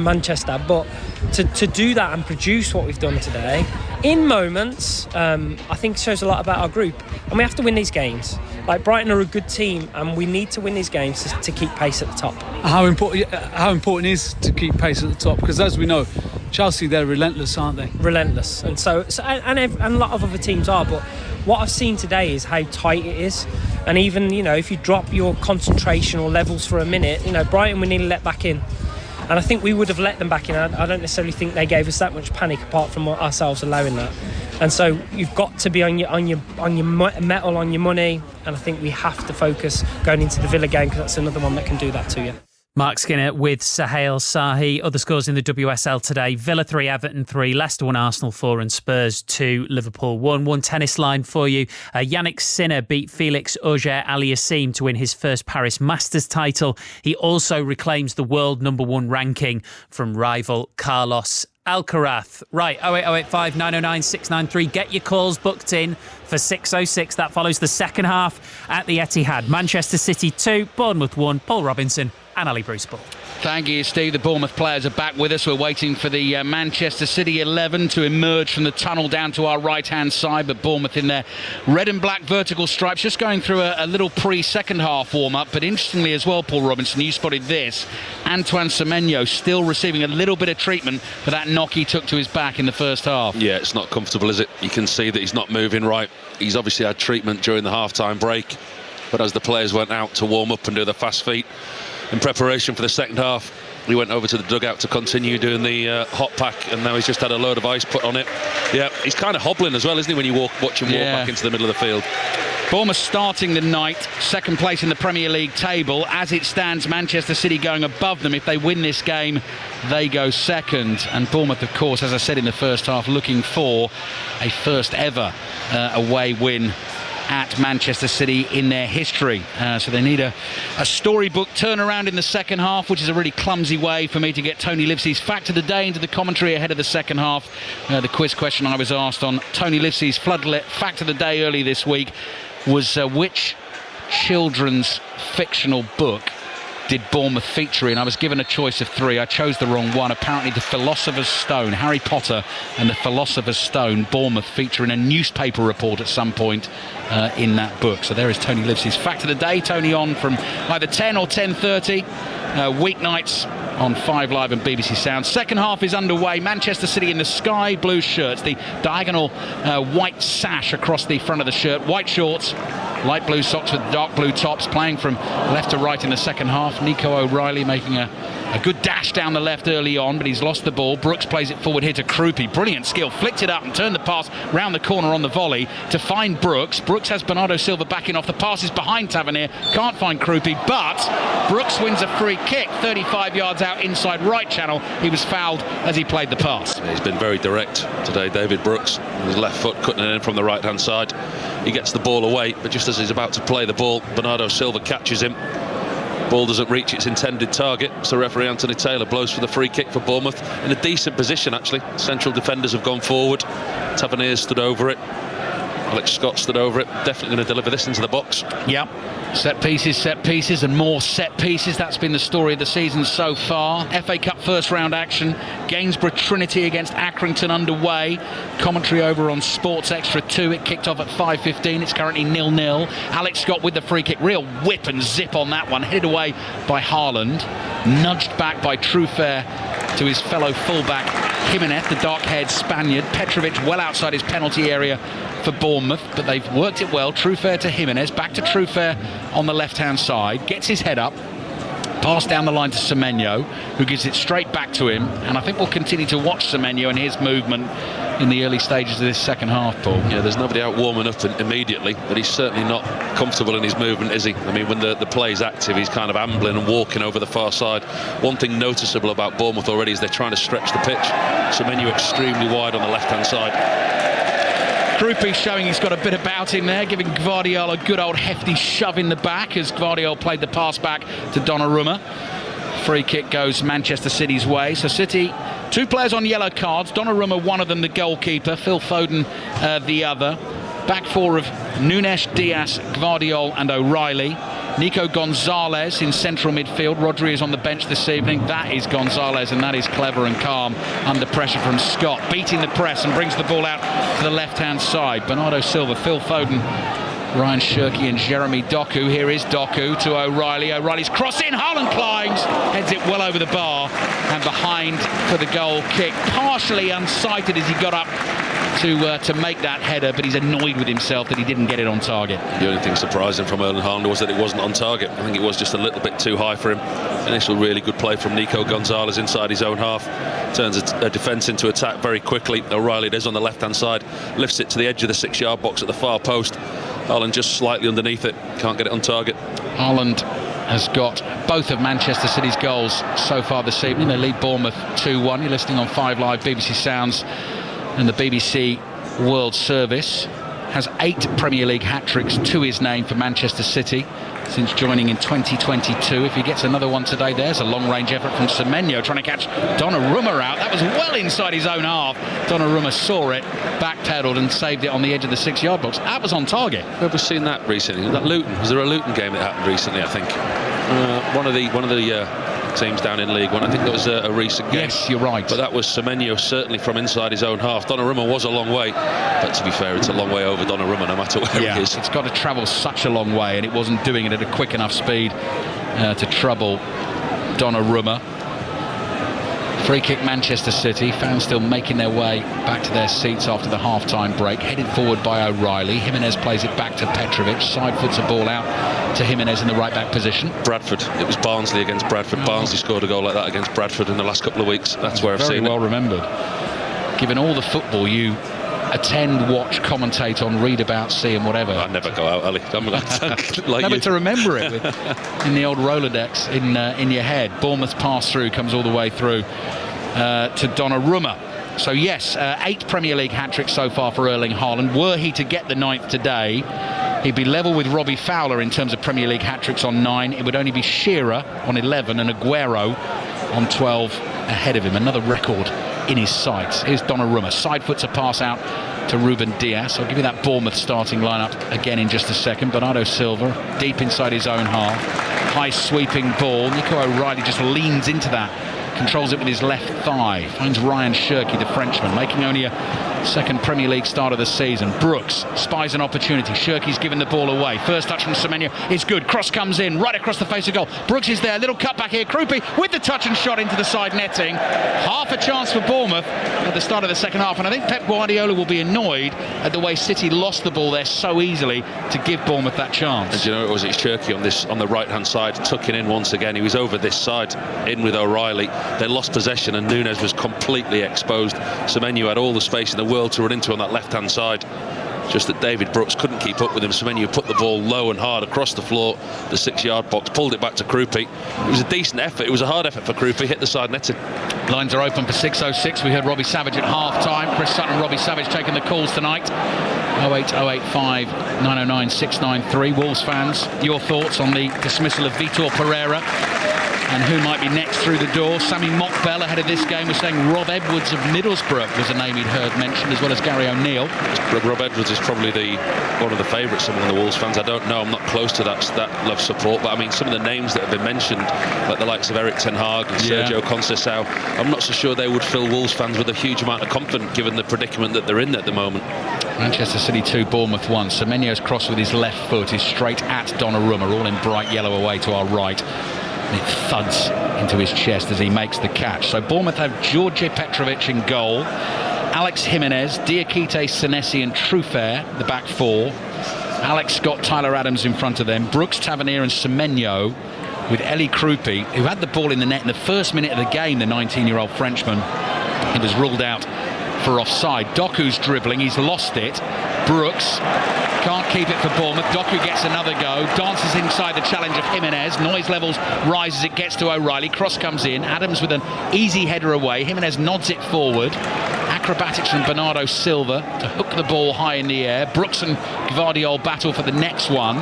Manchester, but to do that and produce what we've done today in moments, I think shows a lot about our group, and we have to win these games. Like Brighton are a good team, and we need to win these games to keep pace at the top. How important is to keep pace at the top? Because as we know, Chelsea, they're relentless, aren't they? Relentless, and and a lot of other teams are. But what I've seen today is how tight it is, and even if you drop your concentration or levels for a minute, Brighton we nearly let back in. And I think we would have let them back in. I don't necessarily think they gave us that much panic, apart from ourselves allowing that. And so you've got to be on your mettle, on your money. And I think we have to focus going into the Villa game, because that's another one that can do that to you. Mark Skinner with Sohail Sahi. Other scores in the WSL today: Villa 3, Everton 3, Leicester 1, Arsenal 4 and Spurs 2, Liverpool 1. One tennis line for you. Yannick Sinner beat Felix Auger-Aliassime to win his first Paris Masters title. He also reclaims the world #1 ranking from rival Carlos Alcaraz. Right, 08085 909 693. Get your calls booked in for 606. That follows the second half at the Etihad. Manchester City 2, Bournemouth 1. Paul Robinson and Ali Bruce-Ball. Thank you, Steve. The Bournemouth players are back with us. We're waiting for the Manchester City 11 to emerge from the tunnel down to our right-hand side, but Bournemouth in their red and black vertical stripes, just going through a little pre-second half warm-up. But interestingly as well, Paul Robinson, you spotted this. Antoine Semenyo still receiving a little bit of treatment for that knock he took to his back in the first half. Yeah, it's not comfortable, is it? You can see that he's not moving right. He's obviously had treatment during the half-time break, but as the players went out to warm up and do the fast feet in preparation for the second half, he went over to the dugout to continue doing the hot pack, and now he's just had a load of ice put on it. Yeah, he's kind of hobbling as well, isn't he, when you watch him walk back into the middle of the field. Bournemouth starting the night, second place in the Premier League table. As it stands, Manchester City going above them. If they win this game, they go second. And Bournemouth, of course, as I said in the first half, looking for a first ever away win at Manchester City in their history. So they need a storybook turnaround in the second half, which is a really clumsy way for me to get Tony Livesey's fact of the day into the commentary ahead of the second half. The quiz question I was asked on Tony Livesey's floodlit fact of the day early this week was which children's fictional book did Bournemouth feature in? I was given a choice of 3. I chose the wrong one. Apparently The Philosopher's Stone, Harry Potter and The Philosopher's Stone, Bournemouth feature in a newspaper report at some point in that book. So there is Tony Livesey's fact of the day. Tony on from either 10 or 10:30 weeknights on 5 Live and BBC Sound. Second half is underway. Manchester City in the sky blue shirts, the diagonal white sash across the front of the shirt, white shorts, light blue socks with dark blue tops, playing from left to right in the second half. Nico O'Reilly making a good dash down the left early on, but he's lost the ball. Brooks plays it forward here to Krupi. Brilliant skill. Flicked it up and turned the pass round the corner on the volley to find Brooks. Brooks has Bernardo Silva backing off. The pass is behind Tavernier. Can't find Krupi, but Brooks wins a free kick 35 yards out inside right channel. He was fouled as he played the pass. He's been very direct today, David Brooks. His left foot cutting it in from the right-hand side. He gets the ball away, but just as he's about to play the ball, Bernardo Silva catches him. Ball doesn't reach its intended target, so referee Anthony Taylor blows for the free kick for Bournemouth in a decent position, actually. Central defenders have gone forward. Tavernier stood over it. Alex Scott stood over it. Definitely going to deliver this into the box. Yep. Set pieces and more set pieces. That's been the story of the season so far. FA Cup first round action. Gainsborough Trinity against Accrington underway. Commentary over on Sports Extra 2. It kicked off at 5:15. It's currently 0-0. Alex Scott with the free kick. Real whip and zip on that one. Headed away by Haaland. nudged back by Trufer to his fellow fullback Jimenez, the dark-haired Spaniard. Petrovic well outside his penalty area for Bournemouth, but they've worked it well. Trufer to Jimenez, back to Trufer on the left-hand side, gets his head up, pass down the line to Semenyo, who gives it straight back to him, and I think we'll continue to watch Semenyo and his movement in the early stages of this second half, Paul. Yeah, there's nobody out warming up immediately, but he's certainly not comfortable in his movement, is he? I mean, when the play's active, he's kind of ambling and walking over the far side. One thing noticeable about Bournemouth already is they're trying to stretch the pitch. Semenyo extremely wide on the left-hand side. Krupi showing he's got a bit about him there, giving Gvardiol a good old hefty shove in the back as Gvardiol played the pass back to Donnarumma. Free kick goes Manchester City's way. So City, 2 players on yellow cards. Donnarumma, one of them, the goalkeeper. Phil Foden, the other. Back four of Nunes, Diaz, Gvardiol and O'Reilly. Nico Gonzalez in central midfield. Rodri is on the bench this evening. That is Gonzalez, and that is clever and calm under pressure from Scott. Beating the press and brings the ball out to the left-hand side. Bernardo Silva, Phil Foden, Ryan Shirky and Jeremy Doku. Here is Doku to O'Reilly. O'Reilly's cross in. Haaland climbs, heads it well over the bar and behind for the goal kick. Partially unsighted as he got up to make that header, but he's annoyed with himself that he didn't get it on target. The only thing surprising from Erling Haaland was that it wasn't on target. I think it was just a little bit too high for him. Initial really good play from Nico Gonzalez inside his own half. Turns a defence into attack very quickly. O'Reilly is on the left-hand side, lifts it to the edge of the 6-yard box at the far post. Haaland just slightly underneath it, can't get it on target. Haaland has got both of Manchester City's goals so far this evening. They lead Bournemouth 2-1. You're listening on 5 Live, BBC Sounds and the BBC World Service. Has 8 Premier League hat-tricks to his name for Manchester City since joining in 2022. If he gets another one today, there's a long-range effort from Semenyo trying to catch Donnarumma out. That was well inside his own half. Donnarumma saw it, backpedaled and saved it on the edge of the 6-yard box. That was on target. Have we seen that recently? Was that Luton? Was there a Luton game that happened recently, I think? One of the teams down in League One. I think that was a recent game. Yes, you're right. But that was Semenyo certainly from inside his own half. Donnarumma was a long way, but to be fair, it's a long way over Donnarumma no matter where he is. It's got to travel such a long way, and it wasn't doing it at a quick enough speed to trouble Donnarumma. Free kick Manchester City. Fans still making their way back to their seats after the half-time break. Headed forward by O'Reilly. Jimenez plays it back to Petrovic. Side foots a ball out to Jimenez in the right-back position. Bradford. It was Barnsley against Bradford. Barnsley scored a goal like that against Bradford in the last couple of weeks. That's where I've seen it. Very well remembered. Given all the football you attend, watch, commentate on, read about, see and whatever. I never go out, Ali. I'm like never you. to remember it in the old Rolodex in your head. Bournemouth's pass through comes all the way through to Donnarumma. So yes, 8 Premier League hat-tricks so far for Erling Haaland. Were he to get the 9th today, he'd be level with Robbie Fowler in terms of Premier League hat-tricks on 9. It would only be Shearer on 11 and Aguero on 12 ahead of him. Another record in his sights. Here's Donnarumma. Side foots a pass out to Ruben Diaz. I'll give you that Bournemouth starting lineup again in just a second. Bernardo Silva deep inside his own half. High sweeping ball. Nico O'Reilly just leans into that. Controls it with his left thigh. Finds Ryan Shirky, the Frenchman, making only a second Premier League start of the season. Brooks spies an opportunity. Shirky's given the ball away. First touch from Semenyo is good. Cross comes in right across the face of goal. Brooks is there. Little cut back here. Krupi with the touch and shot into the side netting. Half a chance for Bournemouth at the start of the second half. And I think Pep Guardiola will be annoyed at the way City lost the ball there so easily to give Bournemouth that chance. And you know, it was Shirky on the right-hand side, tucking in once again. He was over this side, in with O'Reilly. They lost possession and Nunes was completely exposed. Semenyo had all the space in the world to run into on that left-hand side. Just that David Brooks couldn't keep up with him. Semenyo put the ball low and hard across the floor, the 6-yard box, pulled it back to Krupi. It was a decent effort. It was a hard effort for Krupi. Hit the side netting. Lines are open for 6:06. We heard Robbie Savage at half-time. Chris Sutton and Robbie Savage taking the calls tonight. 08085 909 693. Wolves fans, your thoughts on the dismissal of Vitor Pereira and who might be next through the door. Sammy Mockbell ahead of this game was saying Rob Edwards of Middlesbrough was a name he'd heard mentioned, as well as Gary O'Neill. Rob Edwards is probably one of the favourites among the Wolves fans. I don't know, I'm not close to that love support, but I mean some of the names that have been mentioned, like the likes of Eric Ten Hag and Sergio Conceição, I'm not so sure they would fill Wolves fans with a huge amount of confidence given the predicament that they're in at the moment. Manchester City 2, Bournemouth 1. Semenyo's cross with his left foot is straight at Donnarumma, all in bright yellow away to our right. And it thuds into his chest as he makes the catch. So Bournemouth have George Petrovic in goal, Alex Jimenez, Diakite, Senesi and Truffert, the back four. Alex Scott, Tyler Adams in front of them. Brooks, Tavernier and Semenyo, with Eli Krupi, who had the ball in the net in the first minute of the game, the 19-year-old Frenchman. He was ruled out for offside. Doku's dribbling, he's lost it. Brooks can't keep it for Bournemouth. Doku gets another go, dances inside the challenge of Jimenez. Noise levels rise as it gets to O'Reilly. Cross comes in, Adams with an easy header away. Jimenez nods it forward. Acrobatics from Bernardo Silva to hook the ball high in the air. Brooks and Gvardiol battle for the next one.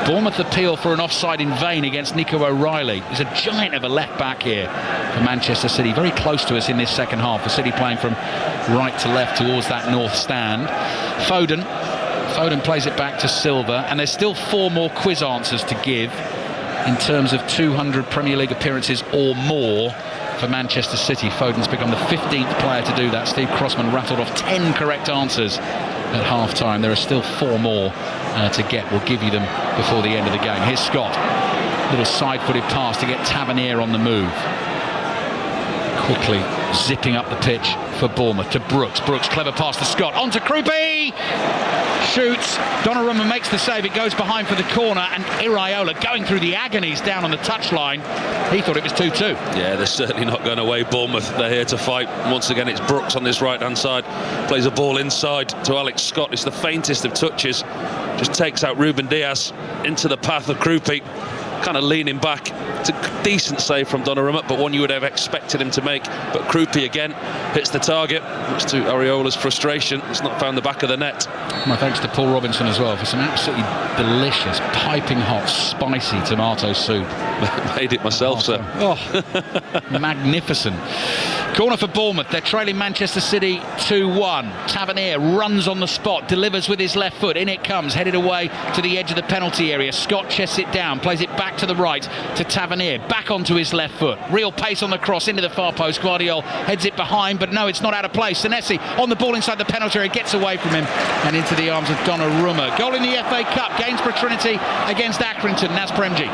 Bournemouth appeal for an offside in vain against Nico O'Reilly. He's a giant of a left back here for Manchester City. Very close to us in this second half. The City playing from right to left towards that north stand. Foden plays it back to Silva, and there's still 4 more quiz answers to give in terms of 200 Premier League appearances or more for Manchester City. Foden's become the 15th player to do that. Steve Crossman rattled off 10 correct answers at half-time. There are still 4 more to get. We'll give you them before the end of the game. Here's Scott. Little side-footed pass to get Tavernier on the move. Quickly zipping up the pitch for Bournemouth to Brooks. Brooks, clever pass to Scott. On to Krupi! Shoots. Donnarumma makes the save. It goes behind for the corner, and Iraola going through the agonies down on the touchline. He thought it was 2-2. Yeah, they're certainly not going away, Bournemouth. They're here to fight. Once again, it's Brooks on this right-hand side. Plays a ball inside to Alex Scott. It's the faintest of touches. Just takes out Ruben Diaz into the path of Krupi. Kind of leaning back. It's a decent save from Donnarumma, but one you would have expected him to make. But Krupi again hits the target, much to Areola's frustration. He's not found the back of the net. My thanks to Paul Robinson as well for some absolutely delicious, piping hot, spicy tomato soup. Made it myself, sir. Oh, magnificent. Corner for Bournemouth. They're trailing Manchester City 2-1. Tavernier runs on the spot, delivers with his left foot. In it comes, headed away to the edge of the penalty area. Scott chests it down, plays it back to the right to Tavernier. Back onto his left foot. Real pace on the cross into the far post. Gvardiol heads it behind, but no, it's not out of place. Senesi on the ball inside the penalty area, gets away from him and into the arms of Donnarumma. Goal in the FA Cup. Gainsborough Trinity against Accrington. Naz Premji.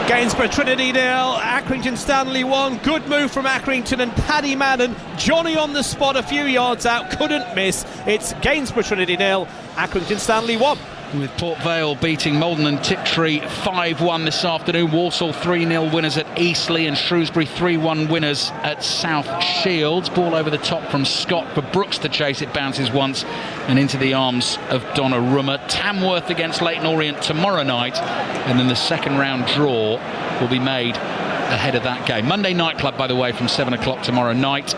Gainsborough Trinity 0, Accrington Stanley 1. Good move from Accrington and Paddy Madden. Johnny on the spot a few yards out, couldn't miss. It's Gainsborough Trinity 0, Accrington Stanley 1. With Port Vale beating Malden and Tiptree 5-1 this afternoon. Walsall 3-0 winners at Eastleigh, and Shrewsbury 3-1 winners at South Shields. Ball over the top from Scott for Brooks to chase. It bounces once and into the arms of Donnarumma. Tamworth against Leyton Orient tomorrow night, and then the second round draw will be made ahead of that game. Monday Night Club, by the way, from 7 o'clock tomorrow night.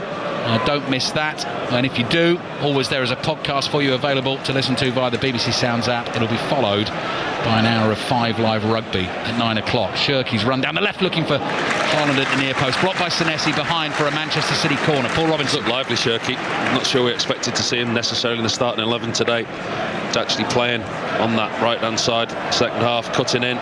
Don't miss that, and if you do, always there is a podcast for you available to listen to via the BBC Sounds app. It'll be followed by an hour of 5 Live rugby at 9 o'clock. Shirky's run down the left looking for Holland at the near post, blocked by Senesi behind for a Manchester City corner. Paul Robinson. Looked lively, Shirky. Not sure we expected to see him necessarily in the starting 11 today. He's actually playing on that right hand side, second half, cutting in.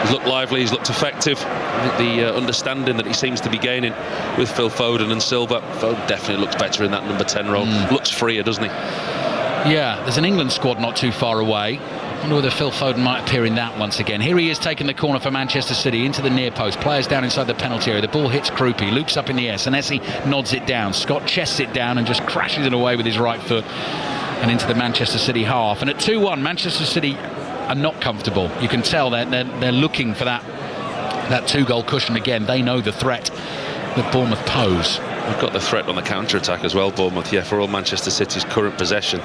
He's looked lively, he's looked effective. I think the understanding that he seems to be gaining with Phil Foden and Silva. Foden definitely looks better in that number 10 role. Looks freer, doesn't he? Yeah, there's an England squad not too far away. I wonder whether Phil Foden might appear in that once again. Here he is taking the corner for Manchester City into the near post. Players down inside the penalty area. The ball hits Krupi, loops up in the air. Senesi nods it down. Scott chests it down and just crashes it away with his right foot and into the Manchester City half. And at 2-1, Manchester City are not comfortable. You can tell they're looking for that 2-goal cushion again. They know the threat that Bournemouth pose. We've got the threat on the counter-attack as well, Bournemouth. Yeah, for all Manchester City's current possession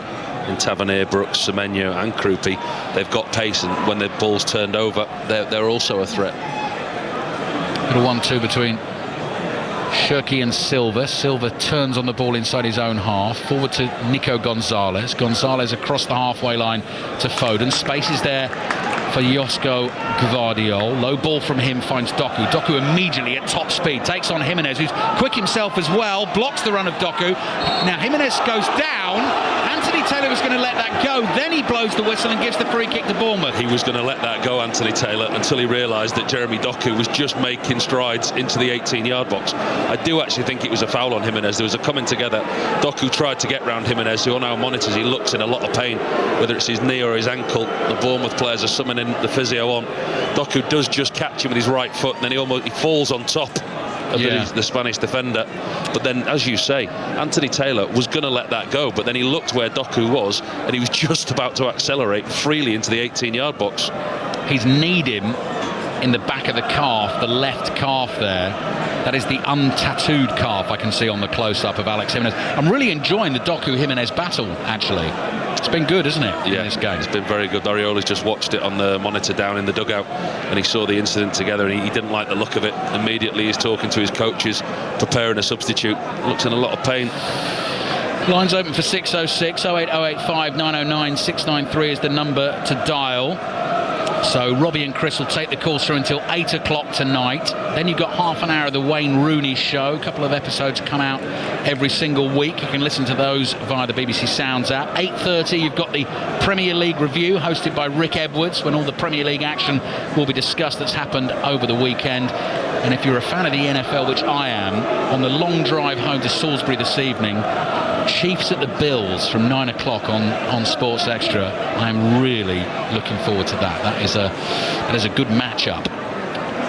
in Tavernier, Brooks, Semenyo and Krupi, they've got pace, and when the ball's turned over, they're also a threat. Little 1-2 between Shirky and Silva. Silva turns on the ball inside his own half. Forward to Nico Gonzalez. Gonzalez across the halfway line to Foden. Space is there for Josko Gvardiol. Low ball from him finds Doku. Doku immediately at top speed takes on Jimenez, who's quick himself as well. Blocks the run of Doku. Now Jimenez goes down. Anthony Anthony Taylor was going to let that go. Then he blows the whistle and gives the free kick to Bournemouth. He was going to let that go, Anthony Taylor, until he realised that Jeremy Doku was just making strides into the 18-yard box. I do actually think it was a foul on Jimenez. There was a coming together. Doku tried to get round Jimenez, who on our monitors he looks in a lot of pain, whether it's his knee or his ankle. The Bournemouth players are summoning the physio on. Doku does just catch him with his right foot, and then he falls on top of the Spanish defender. But then, as you say, Anthony Taylor was going to let that go, but then he looked where Doku was, and he was just about to accelerate freely into the 18-yard box. He's kneed him in the back of the calf, the left calf there. That is the untattooed calf I can see on the close-up of Alex Jimenez. I'm really enjoying the Doku-Jimenez battle, actually. It's been good, isn't it, in this game? It's been very good. Ariola's just watched it on the monitor down in the dugout, and he saw the incident together, and he didn't like the look of it. Immediately he's talking to his coaches, preparing a substitute. Looks in a lot of pain. Lines open for 606 08085 909 693 is the number to dial. So Robbie and Chris will take the calls through until 8 o'clock tonight. Then you've got half an hour of the Wayne Rooney Show. A couple of episodes come out every single week. You can listen to those via the BBC Sounds app. 8:30 you've got the Premier League Review hosted by Rick Edwards, when all the Premier League action will be discussed that's happened over the weekend. And if you're a fan of the NFL, which I am, on the long drive home to Salisbury this evening, Chiefs at the Bills from 9 o'clock on Sports Extra. I'm really looking forward to that. That is a good matchup.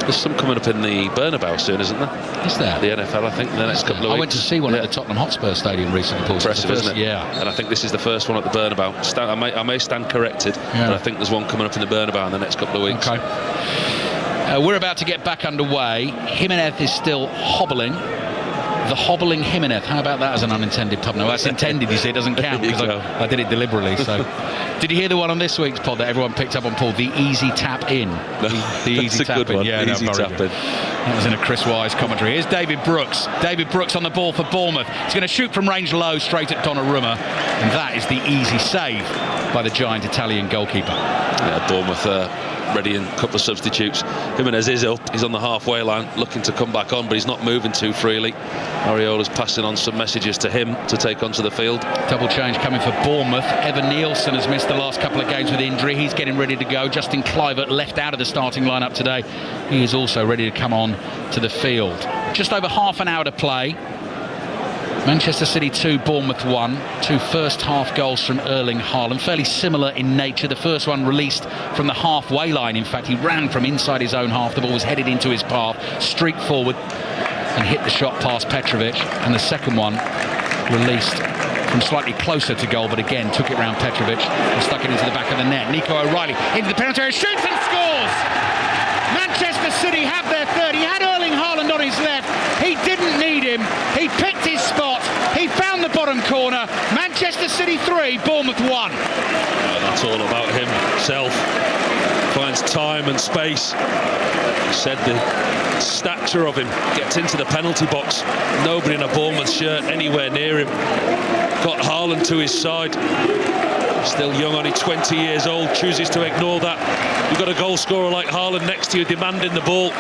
There's some coming up in the Bernabeu soon, isn't there? Is there? The NFL, I think, in the next couple of weeks. I went to see one at the Tottenham Hotspur Stadium recently, Paul. Impressive, isn't it? Yeah. And I think this is the first one at the Bernabeu. I may stand corrected, but I think there's one coming up in the Bernabeu in the next couple of weeks. Okay. We're about to get back underway. Jimenez is still hobbling. The hobbling Jimenez. How about that as an unintended pub? No, that's intended, you see. It doesn't count because I did it deliberately. So, did you hear the one on this week's pod that everyone picked up on, Paul? The easy tap in. The easy tap in. Yeah, easy tap in. That was in a Chris Wise commentary. Here's David Brooks. David Brooks on the ball for Bournemouth. He's going to shoot from range low straight at Donnarumma. And that is the easy save by the giant Italian goalkeeper. Yeah, Bournemouth ready in a couple of substitutes. Jimenez is up. He's on the halfway line looking to come back on, but he's not moving too freely. Ariola's passing on some messages to him to take onto the field. Double change coming for Bournemouth. Evan Nielsen has missed the last couple of games with injury. He's getting ready to go. Justin Kluivert left out of the starting lineup today. He is also ready to come on to the field. Just over half an hour to play. Manchester City 2, Bournemouth 1. Two first-half goals from Erling Haaland, fairly similar in nature. The first one released from the halfway line. In fact, he ran from inside his own half. The ball was headed into his path, streaked forward and hit the shot past Petrovic. And the second one released from slightly closer to goal, but again took it round Petrovic and stuck it into the back of the net. Nico O'Reilly into the penalty area, shoots and scores! Manchester City have their third. He had Erling Haaland on his left. He didn't need him. He picked his spot. He found the bottom corner. Manchester City 3, Bournemouth 1. That's all about himself. Finds time and space. He said the stature of him gets into the penalty box. Nobody in a Bournemouth shirt anywhere near him. Got Haaland to his side. Still young, only 20 years old, chooses to ignore that. You've got a goal scorer like Haaland next to you demanding the ball.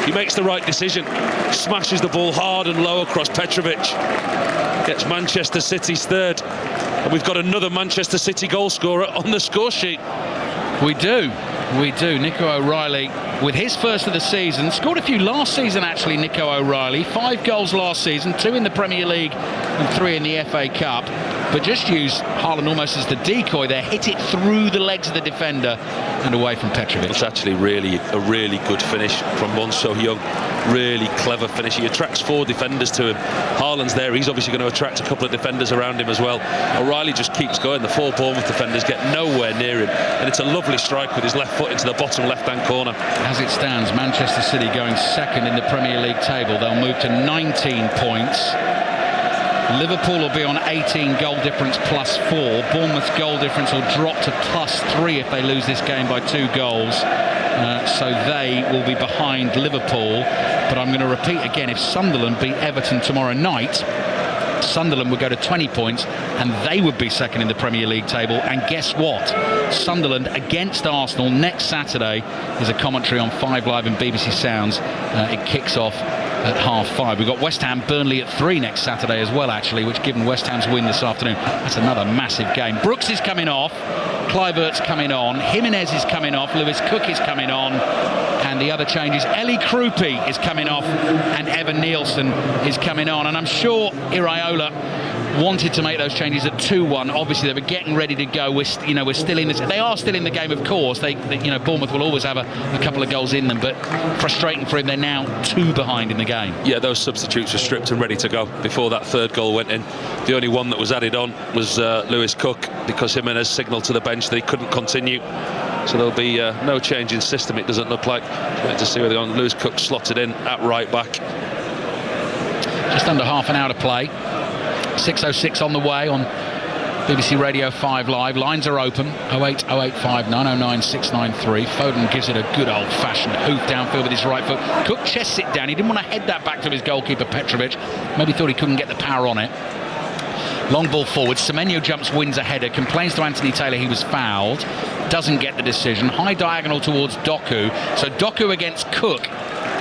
He makes the right decision. Smashes the ball hard and low across Petrovic. Gets Manchester City's third. And we've got another Manchester City goal scorer on the score sheet. We do. Nico O'Reilly with his first of the season. Scored a few last season, actually, Nico O'Reilly. 5 goals last season, 2 in the Premier League and 3 in the FA Cup. But just used Haaland almost as the decoy there. Hit it through the legs of the defender and away from Petrovic. It's actually a really good finish from one so young. Really clever finish. He attracts 4 defenders to him. Haaland's there. He's obviously going to attract a couple of defenders around him as well. O'Reilly just keeps going. The 4 Bournemouth defenders get nowhere near him. And it's a lovely strike with his left foot into the bottom left-hand corner. As it stands, Manchester City going second in the Premier League table. They'll move to 19 points. Liverpool will be on 18 goal difference plus 4. Bournemouth's goal difference will drop to plus 3 if they lose this game by 2 goals. So they will be behind Liverpool. But I'm going to repeat again, if Sunderland beat Everton tomorrow night, Sunderland would go to 20 points and they would be second in the Premier League table. And guess what? Sunderland against Arsenal next Saturday is a commentary on 5 Live and BBC Sounds. It kicks off at 5:30. We've got West Ham Burnley at 3 next Saturday as well, actually, which, given West Ham's win this afternoon, that's another massive game. Brooks is coming off, Kluivert's coming on, Jimenez is coming off, Lewis Cook is coming on, and the other change is Eli Krupi is coming off and Evan Nielsen is coming on. And I'm sure Iraola wanted to make those changes at 2-1. Obviously, they were getting ready to go. We're still in this. They are still in the game, of course. They Bournemouth will always have a couple of goals in them, but frustrating for him. They're now 2 behind in the game. Yeah, those substitutes were stripped and ready to go before that third goal went in. The only one that was added on was Lewis Cook, because Jimenez signalled to the bench that he couldn't continue. So there'll be no change in system, it doesn't look like. Wait to see where they're on. Lewis Cook slotted in at right back. Just under half an hour to play. 6:06 on the way on BBC Radio 5 Live. Lines are open. 08085 909 693. Foden gives it a good old-fashioned hoof downfield with his right foot. Cook chests it down. He didn't want to head that back to his goalkeeper Petrovic. Maybe thought he couldn't get the power on it. Long ball forward. Semenyo jumps, wins a header, complains to Anthony Taylor he was fouled, doesn't get the decision. High diagonal towards Doku. So Doku against Cook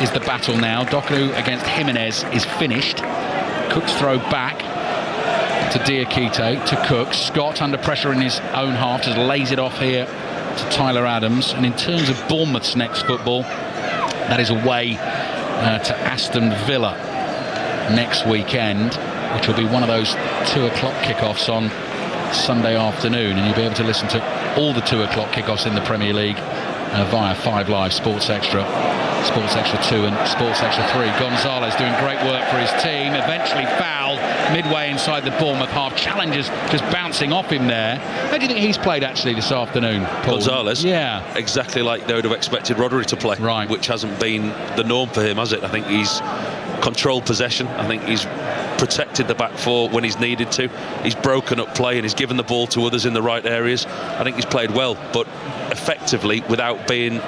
is the battle now. Doku against Jimenez is finished. Cook's throw back to Diakite, to Cook. Scott under pressure in his own half, just lays it off here to Tyler Adams. And in terms of Bournemouth's next football, that is away to Aston Villa next weekend, which will be one of those 2 o'clock kickoffs on Sunday afternoon, and you'll be able to listen to all the 2 o'clock kickoffs in the Premier League via 5 Live, Sports Extra 2 and Sports Extra 3. Gonzalez doing great work for his team, eventually fouled midway inside the Bournemouth half. Challengers just bouncing off him there. How do you think he's played actually this afternoon, Paul? Gonzalez? Yeah. Exactly like they would have expected Rodri to play, right, which hasn't been the norm for him, has it? I think he's controlled possession. I think he's protected the back four when he's needed to. He's broken up play and he's given the ball to others in the right areas. I think he's played well, but effectively without being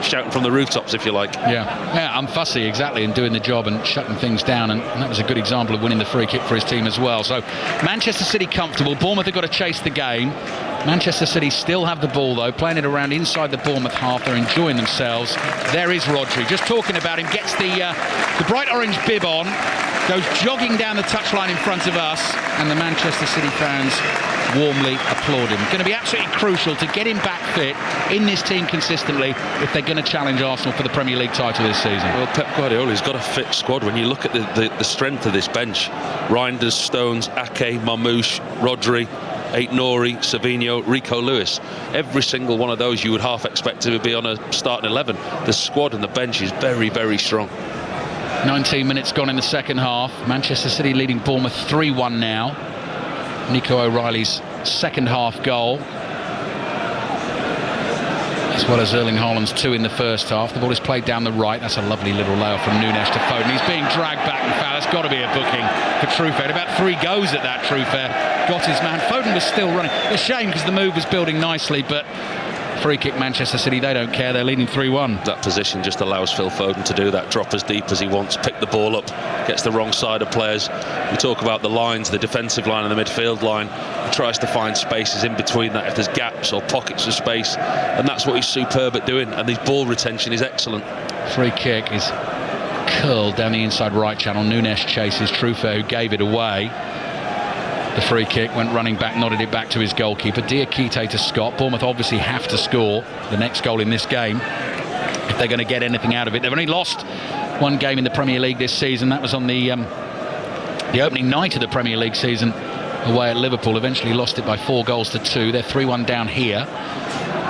shouting from the rooftops, if you like. Yeah, unfussy, exactly, and doing the job and shutting things down, and that was a good example of winning the free kick for his team as well. So Manchester City comfortable. Bournemouth have got to chase the game. Manchester City still have the ball though, playing it around inside the Bournemouth half. They're enjoying themselves. There is Rodri, just talking about him, gets the bright orange bib on, goes jogging down the touchline in front of us, and the Manchester City fans warmly applaud him. Going to be absolutely crucial to get him back fit in this team consistently if they're going to challenge Arsenal for the Premier League title this season. Well, Pep Guardiola's got a fit squad. When you look at the strength of this bench, Reinders, Stones, Ake, Mamouche, Rodri, Aït-Nouri, Savinho, Rico Lewis, every single one of those you would half expect to be on a starting 11. The squad and the bench is very, very strong. 19 minutes gone in the second half. Manchester City leading Bournemouth 3-1 now. Nico O'Reilly's second half goal, as well as Erling Haaland's 2 in the first half. The ball is played down the right. That's a lovely little layoff from Nunes to Foden. He's being dragged back and fouled. That's got to be a booking for Truffert. About 3 goes at that. Truffert got his man. Foden was still running. A shame because the move was building nicely, but free kick Manchester City, they don't care. They're leading 3-1. That position just allows Phil Foden to do that, drop as deep as he wants, pick the ball up, gets the wrong side of players. We talk about the lines, the defensive line and the midfield line. He tries to find spaces in between that if there's gaps or pockets of space, and that's what he's superb at doing, and his ball retention is excellent. Free kick is curled down the inside right channel. Nunes chases Truffert, who gave it away. The free kick went running back, nodded it back to his goalkeeper. Diakite to Scott. Bournemouth obviously have to score the next goal in this game if they're going to get anything out of it. They've only lost 1 game in the Premier League this season. That was on the opening night of the Premier League season away at Liverpool. Eventually lost it by 4-2. They're 3-1 down here.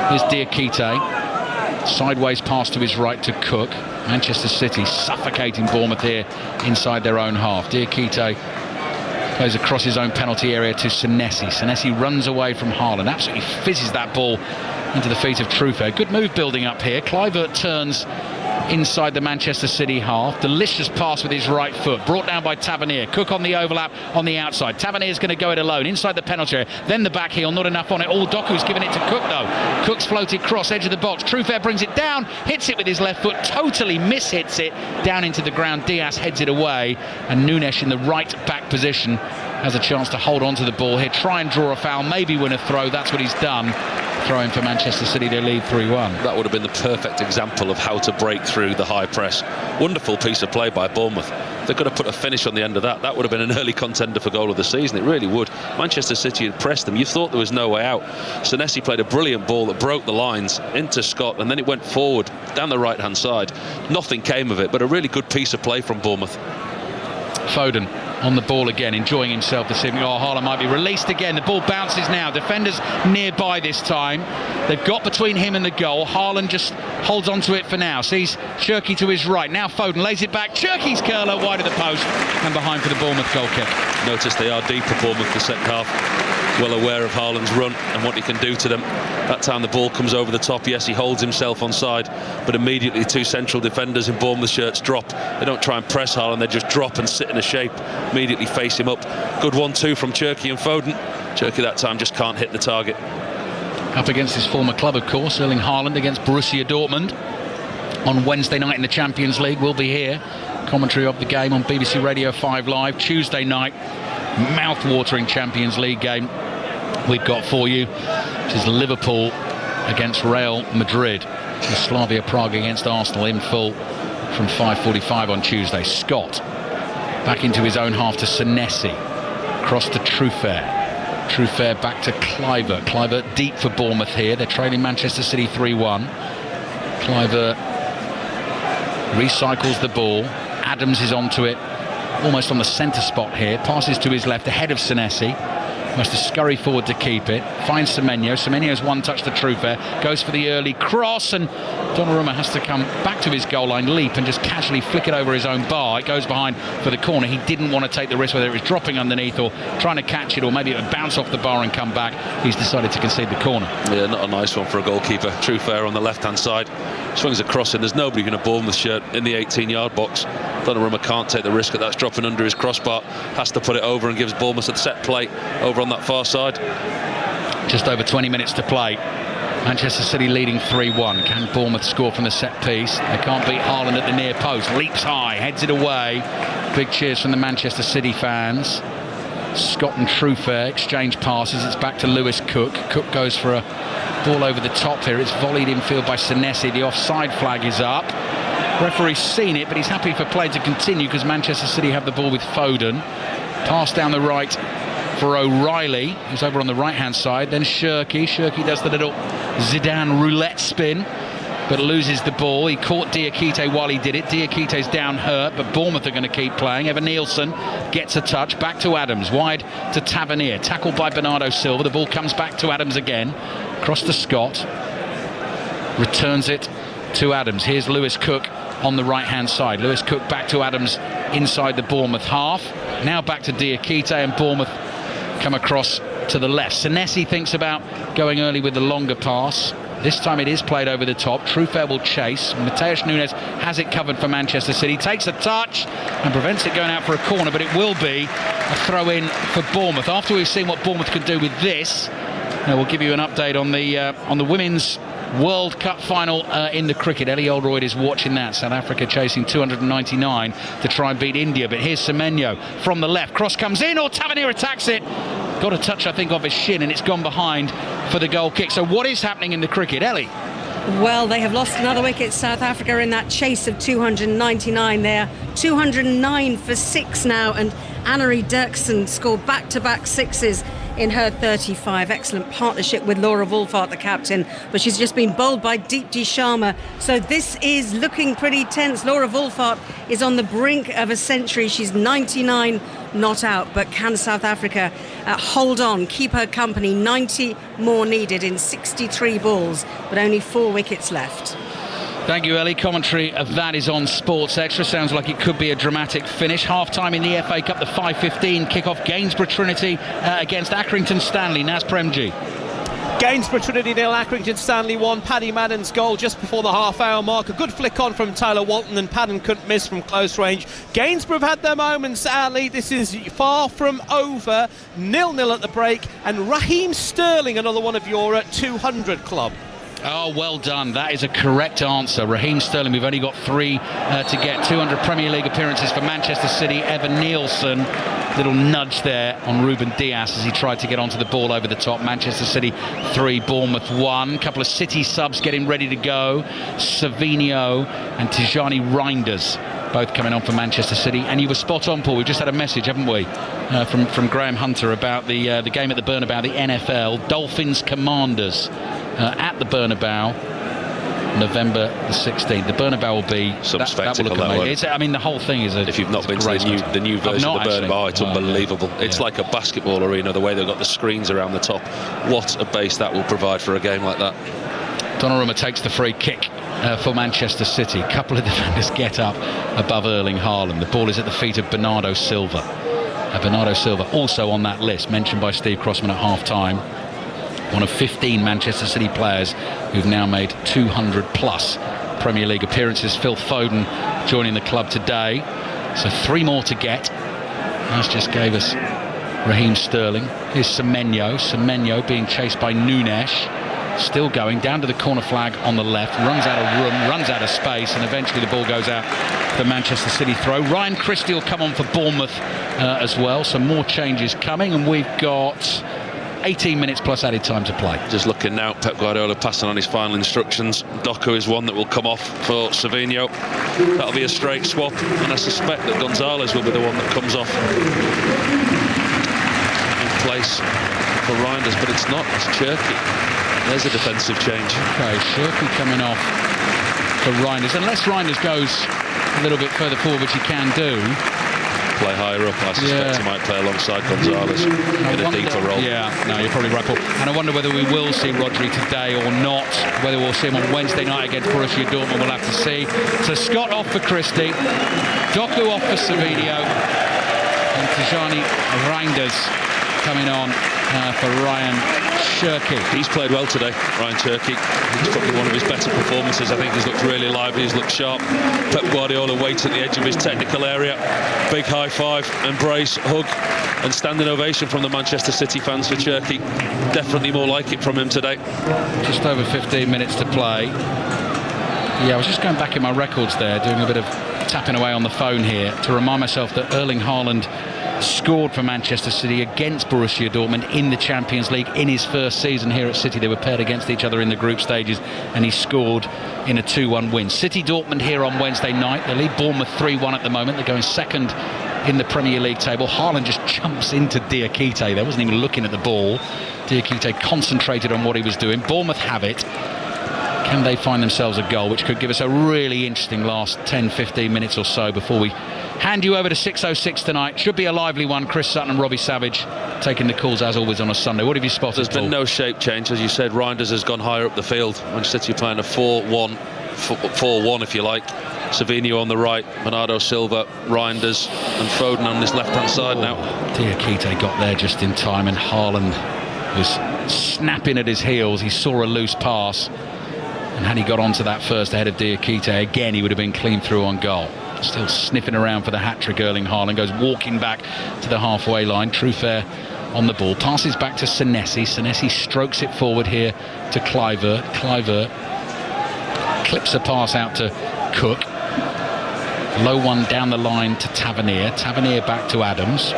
Here's Diakite. Sideways pass to his right to Cook. Manchester City suffocating Bournemouth here inside their own half. Diakite goes across his own penalty area to Senesi. Senesi runs away from Haaland, absolutely fizzes that ball into the feet of Truffert. Good move building up here. Kluivert turns inside the Manchester City half. Delicious pass with his right foot, brought down by Tavernier. Cook on the overlap on the outside. Tavernier's going to go it alone inside the penalty area. Then the back heel, not enough on it. All Doku's given it to Cook though. Cook's floated cross, edge of the box. Truffert brings it down, hits it with his left foot, totally mishits it down into the ground. Diaz heads it away, and Nunes in the right back position has a chance to hold on to the ball here, try and draw a foul, maybe win a throw. That's what he's done. throw in for Manchester City to lead 3-1. That would have been the perfect example of how to break through the high press. Wonderful piece of play by Bournemouth. They could have put a finish on the end of that. That would have been an early contender for goal of the season. It really would. Manchester City had pressed them. You thought there was no way out. Senesi played a brilliant ball that broke the lines into Scott, and then it went forward down the right-hand side. Nothing came of it, but a really good piece of play from Bournemouth. Foden on the ball again, enjoying himself this evening. Oh, Haaland might be released again. The ball bounces now. Defenders nearby this time. They've got between him and the goal. Haaland just holds on to it for now. Sees Cherki to his right. Now Foden lays it back. Cherki's curler wide of the post and behind for the Bournemouth goal kick. Notice they are deep for Bournemouth the second half. Well aware of Haaland's run and what he can do to them. That time the ball comes over the top. Yes, he holds himself onside, but immediately two central defenders in Bournemouth shirts drop. They don't try and press Haaland, they just drop and sit in a shape, immediately face him up. Good 1-2 from Cherki and Foden. Cherki that time just can't hit the target. Up against his former club, of course, Erling Haaland against Borussia Dortmund on Wednesday night in the Champions League. We'll be here. Commentary of the game on BBC Radio 5 Live. Tuesday night, mouth-watering Champions League game we've got for you, which is Liverpool against Real Madrid. Slavia Prague against Arsenal in full from 5:45 on Tuesday. Scott back into his own half to Senesi, cross to Truffert back to Kluivert. Kluivert deep for Bournemouth here. They're trailing Manchester City 3-1. Kluivert recycles the ball. Adams is onto it, almost on the centre spot here. Passes to his left ahead of Senesi. Must have scurry forward to keep it. Finds Semenyo. Semenyo's one touch to Truffert. Goes for the early cross, and Donnarumma has to come back to his goal line, leap, and just casually flick it over his own bar. It goes behind for the corner. He didn't want to take the risk, whether it was dropping underneath or trying to catch it, or maybe it would bounce off the bar and come back. He's decided to concede the corner. Yeah, not a nice one for a goalkeeper. Truffert on the left-hand side. Swings across, and there's nobody in a Bournemouth shirt in the 18-yard box. Donnarumma can't take the risk that that's dropping under his crossbar. Has to put it over and gives Bournemouth a set play over on that far side. Just over 20 minutes to play. Manchester City leading 3-1. Can Bournemouth score from the set piece? They can't beat Haaland at the near post. Leaps high, heads it away. Big cheers from the Manchester City fans. Scott and Truffert exchange passes. It's back to Lewis Cook. Cook goes for a ball over the top here. It's volleyed infield by Senesi. The offside flag is up. Referee's seen it, but he's happy for play to continue because Manchester City have the ball with Foden. Pass down the right for O'Reilly, who's over on the right-hand side. Then Cherki. Cherki does the little Zidane roulette spin, but loses the ball. He caught Diakite while he did it. Diakite's down hurt, but Bournemouth are going to keep playing. Evan Nielsen gets a touch. Back to Adams. Wide to Tavernier. Tackled by Bernardo Silva. The ball comes back to Adams again. Cross to Scott. Returns it to Adams. Here's Lewis Cook on the right-hand side. Lewis Cook back to Adams inside the Bournemouth half. Now back to Diakite, and Bournemouth come across to the left. Senesi thinks about going early with the longer pass. This time it is played over the top. Truffert will chase. Mateus Nunes has it covered for Manchester City. Takes a touch and prevents it going out for a corner, but it will be a throw-in for Bournemouth. After we've seen what Bournemouth can do with this, we'll give you an update on the women's World Cup final in the cricket. Ellie Oldroyd is watching that. South Africa chasing 299 to try and beat India. But here's Semenyo from the left. Cross comes in, or Tavernier attacks it. Got a touch, I think, off his shin, and it's gone behind for the goal kick. So what is happening in the cricket, Ellie? Well, they have lost another wicket, South Africa, in that chase of 299 there. 209 for 6 now, and Annery Dirksen scored back-to-back sixes in her 35. Excellent partnership with Laura Wolfart, the captain, but she's just been bowled by Deepti Sharma. So this is looking pretty tense. Laura Wolfart is on the brink of a century. She's 99 not out, but can South Africa hold on, keep her company? 90 more needed in 63 balls, but only 4 wickets left. Thank you, Ellie. Commentary of that is on Sports Extra. Sounds like it could be a dramatic finish. Half-time in the FA Cup, the 5:15 kick-off. Gainsborough Trinity against Accrington Stanley. Naz Premji. Gainsborough Trinity 0, Accrington Stanley 1. Paddy Madden's goal just before the half-hour mark. A good flick on from Tyler Walton, and Padden couldn't miss from close range. Gainsborough have had their moments, Ali. This is far from over. 0-0 at the break, and Raheem Sterling, another one of your 200 club. Oh, well done. That is a correct answer. Raheem Sterling, we've only got 3 to get. 200 Premier League appearances for Manchester City. Evan Nielsen, little nudge there on Ruben Dias as he tried to get onto the ball over the top. Manchester City 3, Bournemouth 1. Couple of City subs getting ready to go. Savinho and Tijani Reinders both coming on for Manchester City. And you were spot on, Paul. We've just had a message, haven't we, from Graham Hunter about the game at the Bernabeu, the NFL. Dolphins Commanders at the Bernabeu, November the 16th. The Bernabeu will be some spectacle. The whole thing is if you've not been to the new version of the Bernabeu, it's unbelievable. It's like a basketball arena, the way they've got the screens around the top. What a base that will provide for a game like that. Donnarumma takes the free kick for Manchester City. A couple of defenders get up above Erling Haaland. The ball is at the feet of Bernardo Silva. Bernardo Silva also on that list, mentioned by Steve Crossman at half-time. One of 15 Manchester City players who've now made 200 plus Premier League appearances. Phil Foden joining the club today. So 3 more to get. That's just gave us Raheem Sterling. Here's Semenyo being chased by Nunes. Still going down to the corner flag on the left, runs out of room, runs out of space, and eventually the ball goes out for Manchester City throw. Ryan Christie will come on for Bournemouth as well. Some more changes coming, and we've got 18 minutes plus added time to play. Just looking now, Pep Guardiola passing on his final instructions. Doku is one that will come off for Savinho. That'll be a straight swap, and I suspect that Gonzalez will be the one that comes off in place for Reinders, but it's not. It's Cherki. There's a defensive change. Okay, Cherki coming off for Reinders. Unless Reinders goes a little bit further forward, which he can do. Play higher up, I suspect he might play alongside Gonzalez in a deeper role. Yeah, no, you're probably right, Paul. And I wonder whether we will see Rodri today or not. Whether we'll see him on Wednesday night against Borussia Dortmund, we'll have to see. So Scott off for Christie, Doku off for Savinho, and Tijani Reinders coming on for Ryan Cherki. He's played well today, Ryan Cherki. It's probably one of his better performances. I think he's looked really lively, he's looked sharp. Pep Guardiola waits at the edge of his technical area. Big high five, embrace, hug and standing ovation from the Manchester City fans for Cherki. Definitely more like it from him today. Just over 15 minutes to play. Yeah, I was just going back in my records there, doing a bit of tapping away on the phone here to remind myself that Erling Haaland scored for Manchester City against Borussia Dortmund in the Champions League in his first season here at City. They were paired against each other in the group stages, and he scored in a 2-1 win. City Dortmund here on Wednesday night. They lead Bournemouth 3-1 at the moment. They're going second in the Premier League table. Haaland just jumps into Diakite. They wasn't even looking at the ball. Diakite concentrated on what he was doing. Bournemouth have it. Can they find themselves a goal, which could give us a really interesting last 10-15 minutes or so before we hand you over to 6:06 tonight. Should be a lively one. Chris Sutton and Robbie Savage taking the calls as always on a Sunday. What have you spotted? There's been no shape change, as you said. Reinders has gone higher up the field. Manchester City playing a 4-1 if you like. Savinho on the right, Bernardo Silva, Reinders and Foden on this left-hand side now. Diakite got there just in time, and Haaland was snapping at his heels. He saw a loose pass, and had he got onto that first ahead of Diakite again, he would have been clean through on goal. Still sniffing around for the hat-trick. Erling Haaland goes walking back to the halfway line. Truffert on the ball, passes back to Senesi. Senesi strokes it forward here to Kluivert. Kluivert clips a pass out to Cook. Low one down the line to Tavernier. Tavernier back to Adams.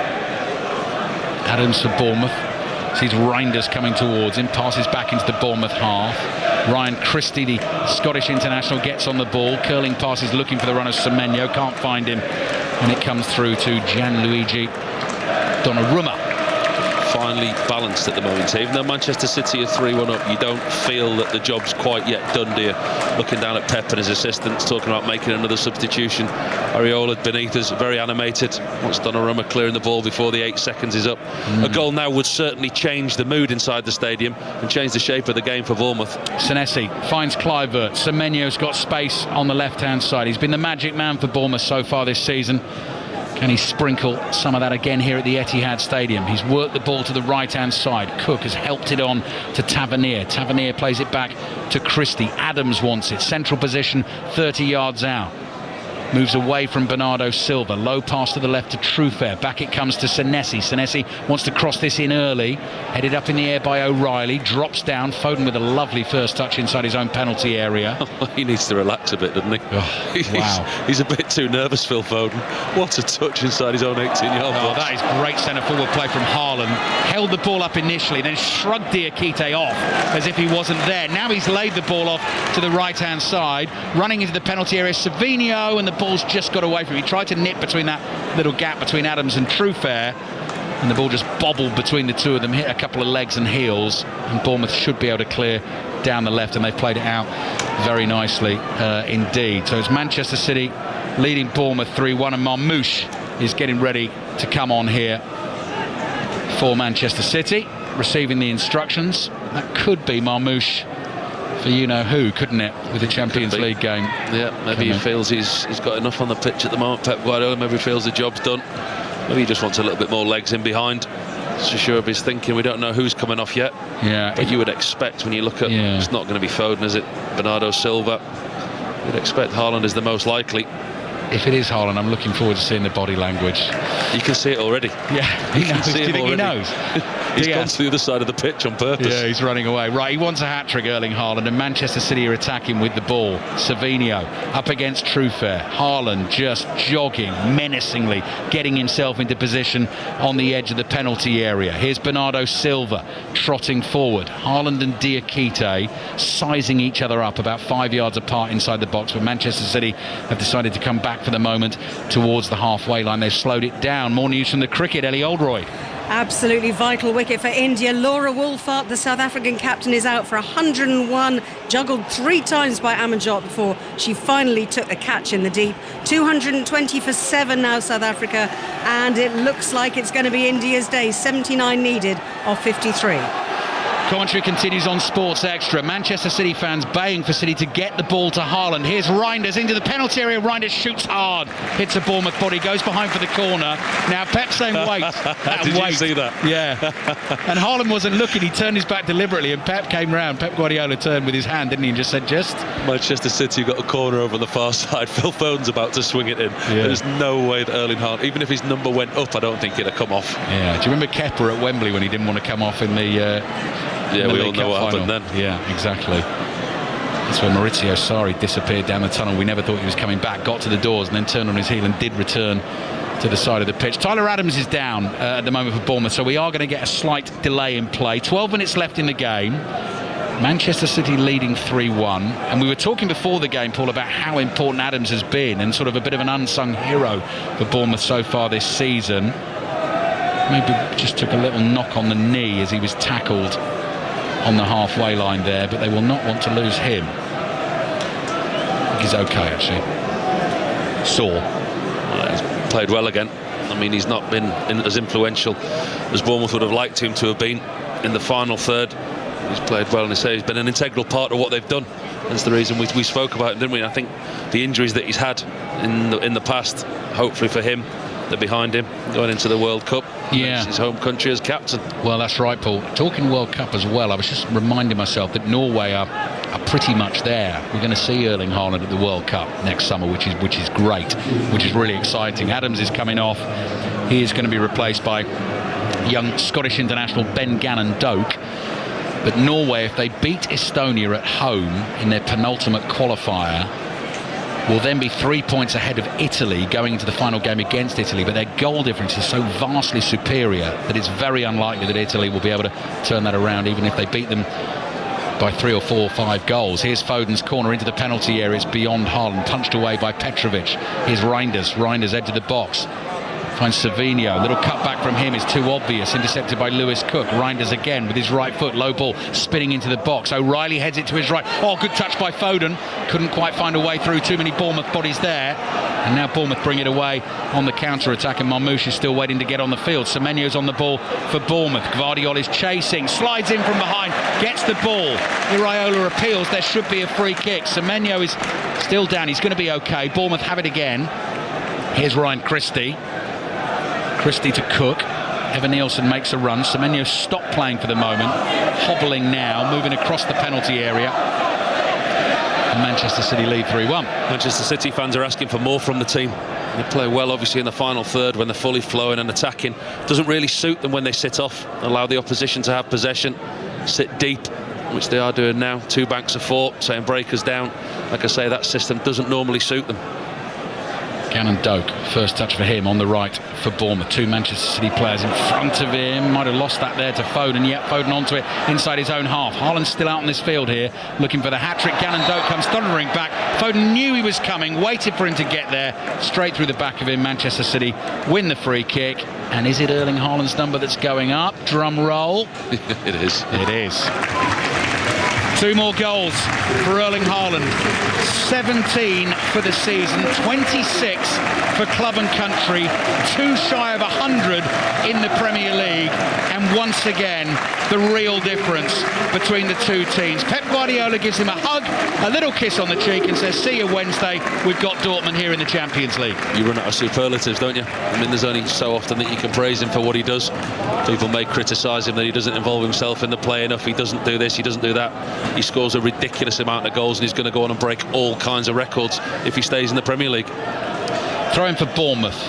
Adams for Bournemouth. Sees Reinders coming towards him. Passes back into the Bournemouth half. Ryan Christie, the Scottish international, gets on the ball. Curling passes looking for the runner Semenyo. Can't find him. And it comes through to Gianluigi Donnarumma. Finally balanced at the moment. Even though Manchester City are 3-1 up, you don't feel that the job's quite yet done, do you? Looking down at Pep and his assistants, talking about making another substitution. Areola beneath us, very animated. Wants Donnarumma clearing the ball before the 8 seconds is up. A goal now would certainly change the mood inside the stadium and change the shape of the game for Bournemouth. Senesi finds Kluivert. Semenyo's got space on the left-hand side. He's been the magic man for Bournemouth so far this season. Can he sprinkle some of that again here at the Etihad Stadium? He's worked the ball to the right-hand side. Cook has helped it on to Tavernier. Tavernier plays it back to Christie. Adams wants it. Central position, 30 yards out. Moves away from Bernardo Silva. Low pass to the left to Truffert. Back it comes to Senesi. Senesi wants to cross this in early. Headed up in the air by O'Reilly. Drops down. Foden with a lovely first touch inside his own penalty area. He needs to relax a bit, doesn't he? Oh, wow. He's a bit too nervous, Phil Foden. What a touch inside his own 18-yard box. That is great centre-forward play from Haaland. Held the ball up initially, then shrugged Diakite off as if he wasn't there. Now he's laid the ball off to the right-hand side. Running into the penalty area, Savinho, and the ball's just got away from him. He tried to nip between that little gap between Adams and Truffert, and the ball just bobbled between the two of them, hit a couple of legs and heels, and Bournemouth should be able to clear down the left, and they've played it out very nicely indeed. So it's Manchester City leading Bournemouth 3-1, and Marmoush is getting ready to come on here for Manchester City, receiving the instructions. That could be Marmoush for you-know-who, couldn't it, with the Champions League game? Yeah, maybe he feels he's got enough on the pitch at the moment, Pep Guardiola. Maybe he feels the job's done. Maybe he just wants a little bit more legs in behind. It's just sure of his thinking. We don't know who's coming off yet. Yeah. But you would expect, when you look at, it's not going to be Foden, is it? Bernardo Silva. You'd expect Haaland is the most likely. If it is Haaland, I'm looking forward to seeing the body language. You can see it already. Yeah, he knows. Do you think he knows? He's gone to the other side of the pitch on purpose. Yeah, he's running away. Right, he wants a hat-trick, Erling Haaland, and Manchester City are attacking with the ball. Savinho up against Truffert. Haaland just jogging menacingly, getting himself into position on the edge of the penalty area. Here's Bernardo Silva trotting forward. Haaland and Diakite sizing each other up about 5 yards apart inside the box, but Manchester City have decided to come back for the moment towards the halfway line. They've slowed it down. More news from the cricket. Ellie Oldroyd. Absolutely vital wicket for India. Laura Wolfart, the South African captain, is out for 101, juggled 3 times by Amanjot before she finally took the catch in the deep. 220 for 7 now, South Africa, and it looks like it's going to be India's day. 79 needed off 53. Commentary continues on Sports Extra. Manchester City fans baying for City to get the ball to Haaland. Here's Reinders into the penalty area. Reinders shoots hard, hits a Bournemouth body, goes behind for the corner. Now Pep's saying wait. Did you see that? Yeah. And Haaland wasn't looking. He turned his back deliberately, and Pep came round. Pep Guardiola turned with his hand, didn't he, and just said just. Manchester City got a corner over on the far side. Phil Foden's about to swing it in. Yeah. There's no way that Erling Haaland, even if his number went up, I don't think it'd have come off. Yeah. Do you remember Kepa at Wembley when he didn't want to come off in the... Yeah, we all know what happened then. Yeah, exactly. That's when Maurizio Sarri disappeared down the tunnel. We never thought he was coming back, got to the doors and then turned on his heel and did return to the side of the pitch. Tyler Adams is down at the moment for Bournemouth, so we are going to get a slight delay in play. 12 minutes left in the game. Manchester City leading 3-1. And we were talking before the game, Paul, about how important Adams has been and sort of a bit of an unsung hero for Bournemouth so far this season. Maybe just took a little knock on the knee as he was tackled on the halfway line there, but they will not want to lose him. I think he's okay, actually. Sore. Well, he's played well again. I mean, he's not been as influential as Bournemouth would have liked him to have been in the final third. He's played well, and he's been an integral part of what they've done. That's the reason we spoke about him, didn't we? I think the injuries that he's had in the past, hopefully for him, they're behind him going into the World Cup. Yeah, his home country as captain. Well, that's right, Paul. Talking World Cup as well, I was just reminding myself that Norway are pretty much there. We're going to see Erling Haaland at the World Cup next summer, which is great, which is really exciting. Adams is coming off. He is going to be replaced by young Scottish international Ben Gannon Doak. But Norway, if they beat Estonia at home in their penultimate qualifier, will then be 3 points ahead of Italy going into the final game against Italy, but their goal difference is so vastly superior that it's very unlikely that Italy will be able to turn that around, even if they beat them by 3 or 4 or 5 goals. Here's Foden's corner into the penalty area. It's beyond Haaland, punched away by Petrovic. Here's Reinders edge of the box. Finds Savinho, little cut back from him is too obvious, intercepted by Lewis Cook. Reinders again with his right foot, low ball spinning into the box. O'Reilly heads it to his right. Oh, good touch by Foden, couldn't quite find a way through, too many Bournemouth bodies there, and now Bournemouth bring it away on the counter-attack, and Marmoush is still waiting to get on the field. Semenyo's on the ball for Bournemouth. Gvardiol is chasing, slides in from behind, gets the ball. Iraola appeals, there should be a free kick. Semenyo is still down, he's going to be okay. Bournemouth have it again. Here's Ryan Christie to Cook. Evan Nielsen makes a run. Semenyo stopped playing for the moment, hobbling now, moving across the penalty area. Manchester City lead 3-1. Manchester City fans are asking for more from the team. They play well, obviously, in the final third when they're fully flowing and attacking. Doesn't really suit them when they sit off, allow the opposition to have possession, sit deep, which they are doing now. 2 banks of 4, saying breakers down. Like I say, that system doesn't normally suit them. Gannon Doak, first touch for him on the right for Bournemouth. 2 Manchester City players in front of him. Might have lost that there to Foden. Yet Foden onto it inside his own half. Haaland's still out on this field here, looking for the hat-trick. Gannon Doak comes thundering back. Foden knew he was coming, waited for him to get there. Straight through the back of him. Manchester City win the free kick. And is it Erling Haaland's number that's going up? Drum roll. It is. It is. 2 more goals for Erling Haaland. 17 for the season, 26 for club and country, 2 shy of 100 in the Premier League, and once again the real difference between the 2 teams. Pep Guardiola gives him a hug, a little kiss on the cheek, and says, see you Wednesday, we've got Dortmund here in the Champions League. You run out of superlatives, don't you? I mean, there's only so often that you can praise him for what he does. People may criticise him that he doesn't involve himself in the play enough, he doesn't do this, he doesn't do that. He scores a ridiculous amount of goals, and he's going to go on and break all kinds of records if he stays in the Premier League. Throw in for Bournemouth.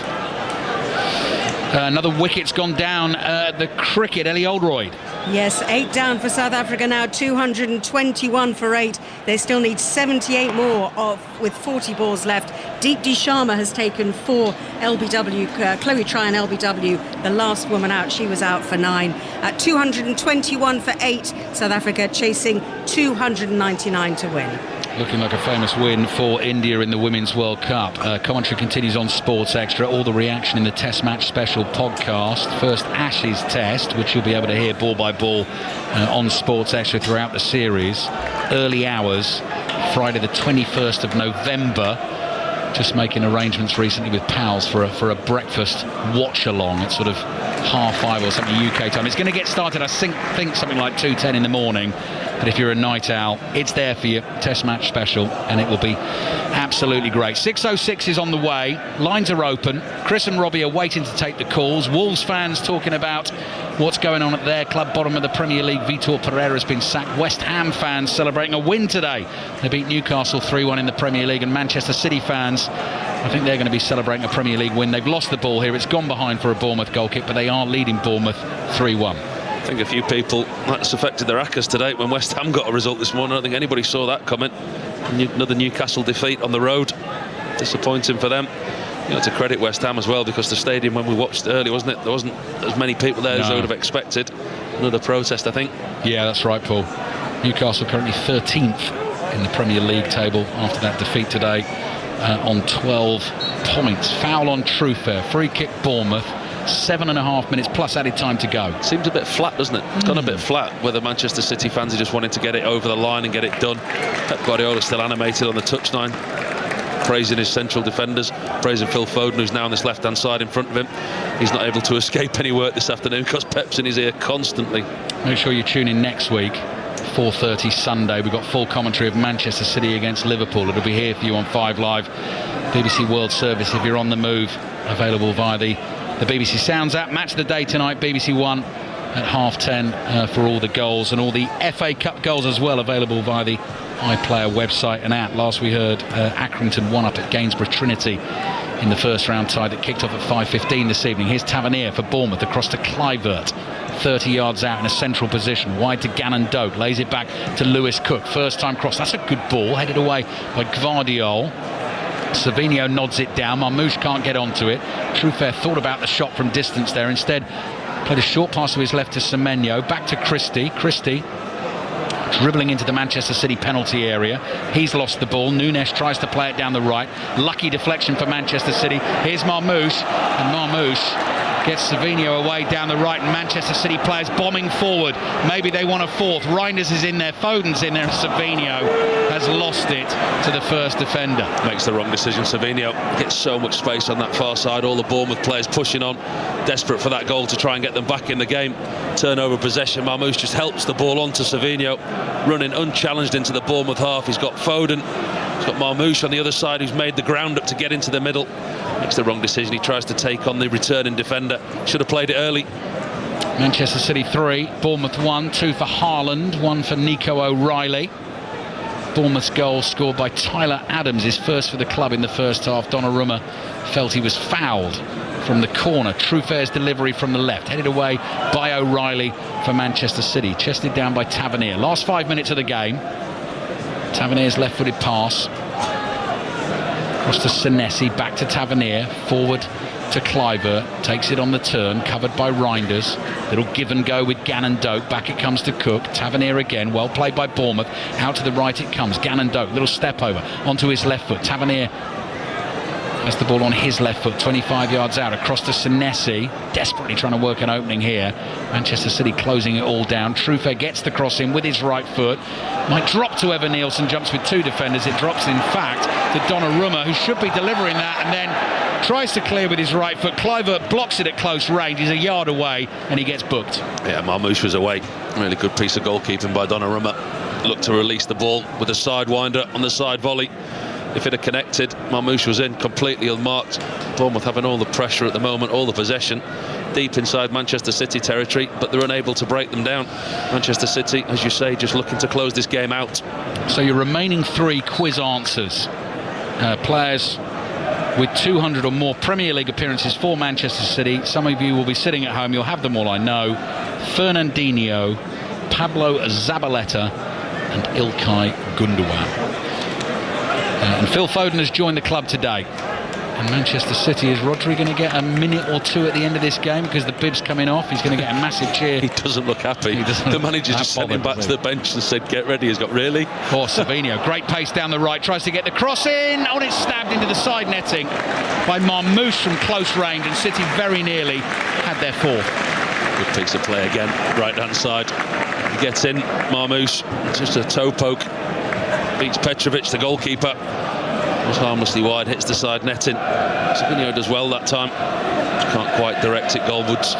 Another wicket's gone down. The cricket, Ellie Oldroyd. Yes, 8 down for South Africa now, 221 for 8. They still need 78 more with 40 balls left. Deepti Sharma has taken 4 LBW. Chloe Tryon LBW, the last woman out, she was out for 9. At 221 for 8, South Africa chasing 299 to win. Looking like a famous win for India in the Women's World Cup. Commentary continues on Sports Extra. All the reaction in the Test Match Special podcast. First Ashes Test, which you'll be able to hear ball by ball on Sports Extra throughout the series. Early hours, Friday the 21st of November. Just making arrangements recently with pals for a breakfast watch-along at sort of 5:30 or something UK time. It's going to get started, I think something like 2:10 in the morning. But if you're a night owl, it's there for you. Test Match Special, and it will be absolutely great. 6:06 is on the way. Lines are open. Chris and Robbie are waiting to take the calls. Wolves fans talking about what's going on at their club, bottom of the Premier League. Vitor Pereira has been sacked. West Ham fans celebrating a win today. They beat Newcastle 3-1 in the Premier League. And Manchester City fans, I think they're going to be celebrating a Premier League win. They've lost the ball here. It's gone behind for a Bournemouth goal kick, but they are leading Bournemouth 3-1. I think a few people, that's affected their accas today when West Ham got a result this morning. I don't think anybody saw that coming. Another Newcastle defeat on the road. Disappointing for them. You know, to credit West Ham as well, because the stadium, when we watched earlier, wasn't it? There wasn't as many people there as I would have expected. Another protest, I think. Yeah, that's right, Paul. Newcastle currently 13th in the Premier League table after that defeat today on 12 points. Foul on Truefair. Free kick Bournemouth. 7.5 minutes plus added time to go. Seems a bit flat, doesn't it? It's gone a bit flat, whether Manchester City fans are just wanting to get it over the line and get it done. Pep Guardiola still animated on the touchline, praising his central defenders, praising Phil Foden, who's now on this left-hand side in front of him. He's not able to escape any work this afternoon because Pep's in his ear constantly. Make sure you tune in next week, 4:30 Sunday. We've got full commentary of Manchester City against Liverpool. It'll be here for you on 5 Live, BBC World Service if you're on the move, available via the BBC Sounds app. Match of the day tonight, BBC One at 10:30 for all the goals, and all the FA Cup goals as well, available via the iPlayer website and app. Last we heard, Accrington won up at Gainsborough Trinity in the first round tie that kicked off at 5:15 this evening. Here's Tavernier for Bournemouth across to Kluivert, 30 yards out in a central position, wide to Gannon Doak, lays it back to Lewis Cook, first time cross. That's a good ball, headed away by Gvardiol. Savinho nods it down. Marmouche can't get onto it. Truefair thought about the shot from distance there. Instead, played a short pass to his left to Semenyo. Back to Christie. Christie dribbling into the Manchester City penalty area. He's lost the ball. Nunes tries to play it down the right. Lucky deflection for Manchester City. Here's Marmouche. And Marmouche gets Savinho away down the right, and Manchester City players bombing forward. Maybe they want a fourth. Reinders is in there, Foden's in there, and Savinho has lost it to the first defender. Makes the wrong decision. Savinho gets so much space on that far side. All the Bournemouth players pushing on, desperate for that goal to try and get them back in the game. Turnover possession. Marmouche just helps the ball onto Savinho, running unchallenged into the Bournemouth half. He's got Foden. He's got Marmouche on the other side, who's made the ground up to get into the middle. Makes the wrong decision. He tries to take on the returning defender. Should have played it early. Manchester City 3, Bournemouth 1, 2 for Haaland, 1 for Nico O'Reilly. Bournemouth's goal scored by Tyler Adams, his first for the club in the first half. Donnarumma felt he was fouled from the corner. Truffaire's delivery from the left, headed away by O'Reilly for Manchester City. Chested down by Tavernier. Last 5 minutes of the game. Tavernier's left-footed pass. Across to Senesi, back to Tavernier, forward to Kluivert, takes it on the turn, covered by Reinders. Little give and go with Gannon Doak. Back it comes to Cook. Tavernier again, well played by Bournemouth. Out to the right it comes. Gannon Doak, little step over onto his left foot. Tavernier has the ball on his left foot, 25 yards out, across to Senesi, desperately trying to work an opening here. Manchester City closing it all down. Truffert gets the cross in with his right foot. Might drop to Evan Nielsen, jumps with two defenders. It drops, in fact, to Donnarumma, who should be delivering that, and then tries to clear with his right foot. Kluivert blocks it at close range. He's a yard away, and he gets booked. Yeah, Marmoush was away. Really good piece of goalkeeping by Donnarumma. Looked to release the ball with a sidewinder on the side volley. If it had connected, Marmoush was in, completely unmarked. Bournemouth having all the pressure at the moment, all the possession, deep inside Manchester City territory, but they're unable to break them down. Manchester City, as you say, just looking to close this game out. So your remaining three quiz answers. Players with 200 or more Premier League appearances for Manchester City. Some of you will be sitting at home, you'll have them all, I know. Fernandinho, Pablo Zabaleta and Ilkay Gundogan. And Phil Foden has joined the club today. And Manchester City, is Rodri going to get a minute or two at the end of this game because the bib's coming off? He's going to get a massive cheer. He doesn't look happy. The manager just sent him back to the bench and said, get ready. He's got, really? Poor Savinho. Great pace down the right. Tries to get the cross in. Oh, it's stabbed into the side netting by Marmoush from close range. And City very nearly had their fourth. Good piece of play again. Right-hand side. He gets in. Marmoush, just a toe poke. Beats Petrovic, the goalkeeper. Was harmlessly wide, hits the side netting. Savinho does well that time. Just can't quite direct it goalwards.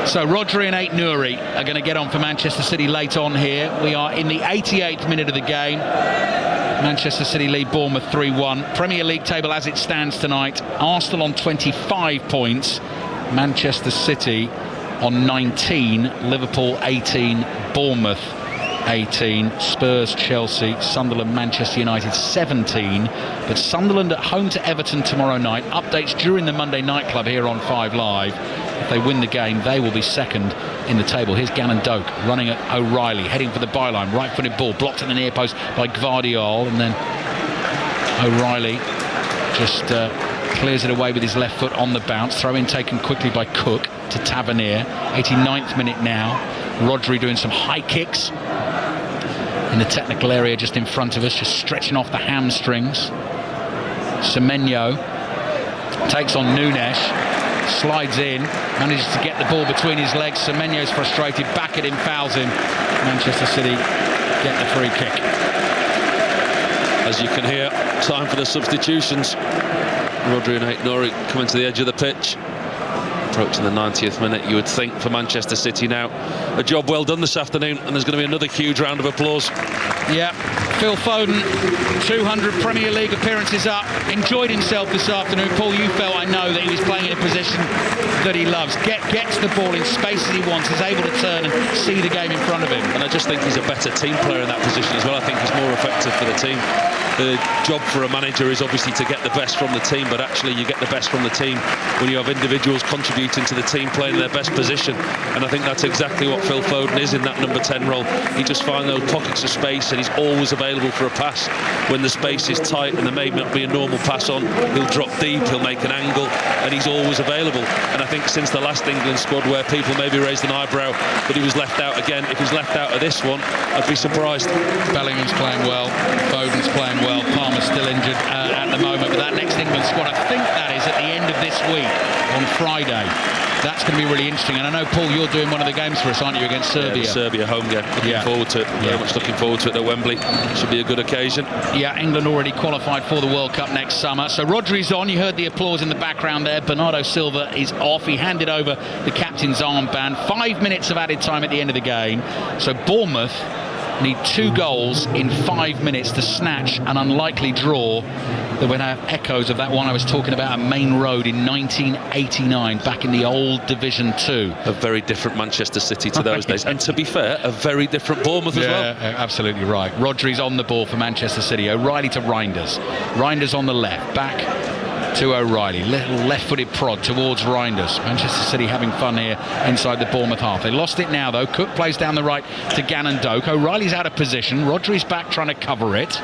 So Rodri and Ait-Nouri are going to get on for Manchester City late on here. We are in the 88th minute of the game. Manchester City lead Bournemouth 3-1. Premier League table as it stands tonight. Arsenal on 25 points. Manchester City on 19. Liverpool 18. Bournemouth 18, Spurs, Chelsea, Sunderland, Manchester United 17. But Sunderland at home to Everton tomorrow night. Updates during the Monday Night Club here on 5 Live. If they win the game, they will be second in the table. Here's Gannon Doak running at O'Reilly, heading for the byline. Right-footed ball blocked at the near post by Gvardiol, and then O'Reilly just clears it away with his left foot on the bounce. Throw in taken quickly by Cook to Tavernier. 89th minute now. Rodri doing some high kicks in the technical area just in front of us, just stretching off the hamstrings. Semenyo takes on Nunes, slides in, manages to get the ball between his legs. Semenyo's frustrated, back at him, fouls him. Manchester City get the free kick. As you can hear, time for the substitutions. Rodri and Ait-Nouri coming to the edge of the pitch. Approaching the 90th minute, you would think, for Manchester City now. A job well done this afternoon, and there's going to be another huge round of applause. Yeah, Phil Foden, 200 Premier League appearances up, enjoyed himself this afternoon. Paul, you felt, I know, that he was playing in a position that he loves. Gets the ball in spaces he wants, is able to turn and see the game in front of him. And I just think he's a better team player in that position as well. I think he's more effective for the team. The job for a manager is obviously to get the best from the team, but actually you get the best from the team when you have individuals contributing to the team, playing their best position. And I think that's exactly what Phil Foden is in that number 10 role. He just finds those pockets of space, and he's always available for a pass. When the space is tight and there may not be a normal pass on, he'll drop deep, he'll make an angle, and he's always available. And I think since the last England squad, where people maybe raised an eyebrow that he was left out again, if he's left out of this one, I'd be surprised. Bellingham's playing well, Foden's playing well, Palmer's still injured at the moment, but that next England squad, I think that is at the end of this week on Friday. That's going to be really interesting. And I know, Paul, you're doing one of the games for us, aren't you, against Serbia? Yeah, the Serbia home game. Looking forward to it. Very much looking forward to it at Wembley. Should be a good occasion. Yeah, England already qualified for the World Cup next summer. So Rodri's on. You heard the applause in the background there. Bernardo Silva is off. He handed over the captain's armband. 5 minutes of added time at the end of the game. So Bournemouth need 2 goals in 5 minutes to snatch an unlikely draw that would have echoes of that one I was talking about at Main Road in 1989, back in the old Division 2. A very different Manchester City to those days. And to be fair, a very different Bournemouth as well. Yeah, absolutely right. Rodri's on the ball for Manchester City. O'Reilly to Reinders. Reinders on the left. Back to O'Reilly. Little left-footed prod towards Reinders. Manchester City having fun here inside the Bournemouth half. They lost it now, though. Cook plays down the right to Gannon Doak. O'Reilly's out of position. Rodri's back trying to cover it.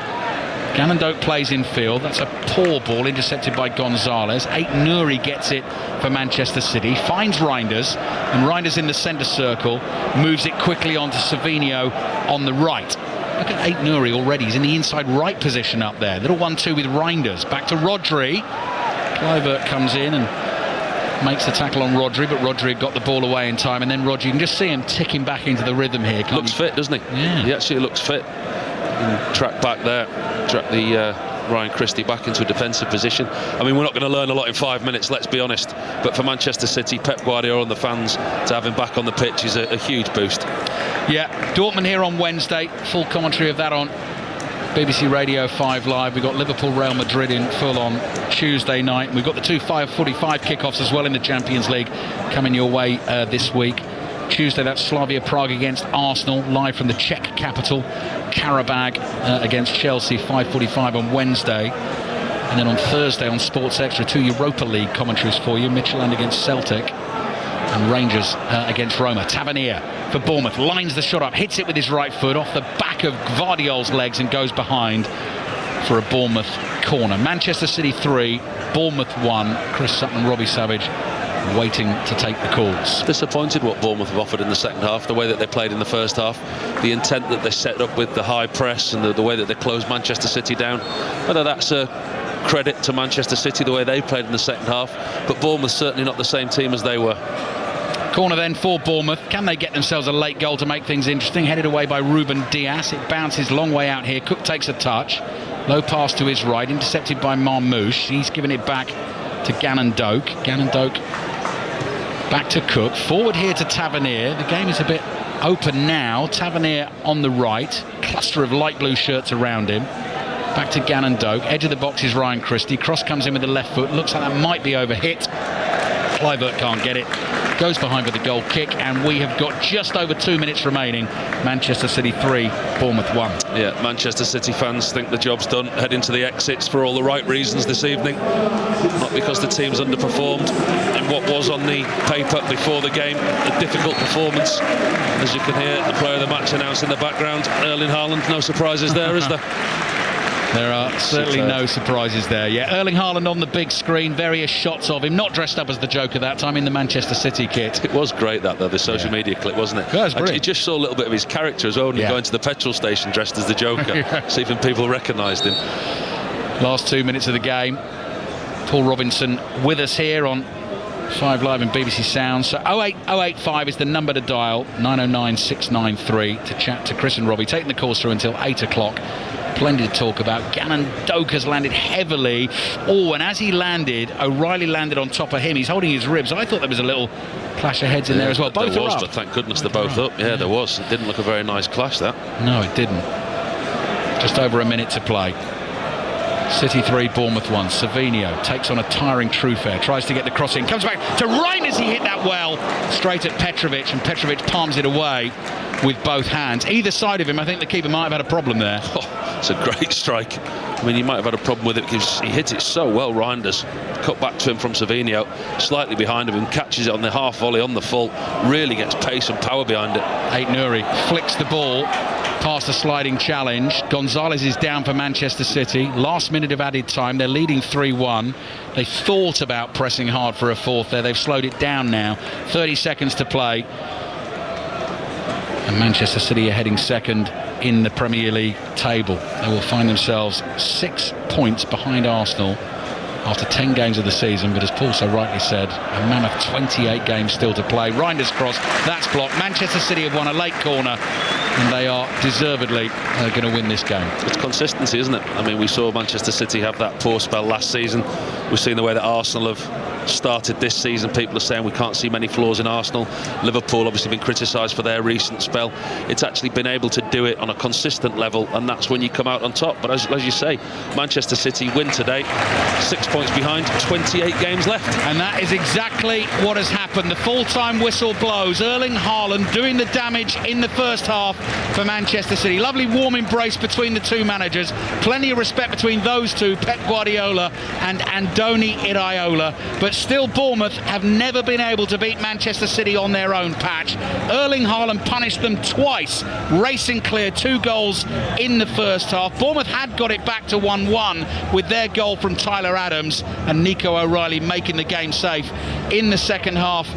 Gannon Doak plays in field. That's a poor ball intercepted by Gonzalez. Aït-Nouri gets it for Manchester City. Finds Reinders. And Reinders in the centre circle. Moves it quickly on to Savinho on the right. Look at Aït-Nouri already. He's in the inside right position up there. Little 1-2 with Reinders. Back to Rodri. Kluivert comes in and makes the tackle on Rodri, but Rodri got the ball away in time, and then Rodri, you can just see him ticking back into the rhythm here. Looks fit, doesn't he? Yeah. He actually looks fit. Track back there, track the Ryan Christie back into a defensive position. I mean, we're not going to learn a lot in 5 minutes, let's be honest, but for Manchester City, Pep Guardiola and the fans, to have him back on the pitch is a huge boost. Yeah, Dortmund here on Wednesday, full commentary of that on BBC Radio 5 Live. We've got Liverpool Real Madrid in full on Tuesday night. We've got the 2 5:45 kickoffs as well in the Champions League coming your way this week. Tuesday, that's Slavia Prague against Arsenal, live from the Czech capital. Karabag against Chelsea, 5:45 on Wednesday. And then on Thursday on Sports Extra, 2 Europa League commentaries for you. Midtjylland against Celtic and Rangers against Roma. Tavernier for Bournemouth lines the shot up, hits it with his right foot off the back of Gvardiol's legs and goes behind for a Bournemouth corner. Manchester City 3, Bournemouth 1. Chris Sutton, Robbie Savage waiting to take the calls. Disappointed what Bournemouth have offered in the second half, the way that they played in the first half, the intent that they set up with the high press and the way that they closed Manchester City down. Whether that's a credit to Manchester City, the way they played in the second half, but Bournemouth certainly not the same team as they were. Corner then for Bournemouth. Can they get themselves a late goal to make things interesting? Headed away by Ruben Dias. It bounces long way out here. Cook takes a touch. Low pass to his right, intercepted by Marmouche. He's given it back to Gannon Doak. Gannon Doak back to Cook. Forward here to Tavernier. The game is a bit open now. Tavernier on the right. Cluster of light blue shirts around him. Back to Gannon Doak. Edge of the box is Ryan Christie. Cross comes in with the left foot. Looks like that might be over hit. Kluivert can't get it. Goes behind with the goal kick, and we have got just over 2 minutes remaining. Manchester City 3, Bournemouth 1. Yeah, Manchester City fans think the job's done, head into the exits for all the right reasons this evening. Not because the team's underperformed in what was on the paper before the game, a difficult performance. As you can hear, the player of the match announced in the background, Erling Haaland. No surprises there, is there? There are certainly no surprises there. Yeah, Erling Haaland on the big screen, various shots of him, not dressed up as the Joker that time, in the Manchester City kit. It was great that, though, the social media clip, wasn't it? Yeah, it was brilliant. You just saw a little bit of his character as well when going to the petrol station dressed as the Joker, see if people recognised him. Last 2 minutes of the game. Paul Robinson with us here on 5 Live and BBC Sound. So 08085 is the number to dial, 909 693 to chat to Chris and Robbie, taking the calls through until 8 o'clock. Plenty to talk about. Gannon Doak has landed heavily. Oh, and as he landed, O'Reilly landed on top of him. He's holding his ribs. I thought there was a little clash of heads in there as well. Both there was, are up. but thank goodness they're both up. Yeah, there was. It didn't look a very nice clash, that. No, it didn't. Just over a minute to play. City 3, Bournemouth 1. Savinho takes on a tiring Truffert, tries to get the cross in, comes back to Reinders. He hit that well straight at Petrovic, and Petrovic palms it away with both hands. Either side of him, I think the keeper might have had a problem there. Oh, it's a great strike. I mean, he might have had a problem with it because he hit it so well. Reinders cut back to him from Savinho, slightly behind of him, catches it on the half volley on the full, really gets pace and power behind it. Aït-Nouri flicks the ball past a sliding challenge. Gonzalez is down for Manchester City. Last minute of added time. They're leading 3-1. They thought about pressing hard for a fourth there. They've slowed it down now. 30 seconds to play. And Manchester City are heading second in the Premier League table. They will find themselves 6 points behind Arsenal after 10 games of the season, but as Paul so rightly said, a mammoth 28 games still to play. Reinders cross, that's blocked. Manchester City have won a late corner, and they are deservedly going to win this game. It's consistency, isn't it? I mean, we saw Manchester City have that poor spell last season. We've seen the way that Arsenal have started this season. People are saying we can't see many flaws in Arsenal. Liverpool obviously been criticised for their recent spell. It's actually been able to do it on a consistent level, and that's when you come out on top. But as you say, Manchester City win today, 6 points behind, 28 games left. And that is exactly what has happened. The full-time whistle blows. Erling Haaland doing the damage in the first half for Manchester City. Lovely warm embrace between the two managers. Plenty of respect between those two, Pep Guardiola and Andoni Iraola. But still, Bournemouth have never been able to beat Manchester City on their own patch. Erling Haaland punished them twice, racing clear 2 goals in the first half. Bournemouth had got it back to 1-1 with their goal from Tyler Adams, and Nico O'Reilly making the game safe in the second half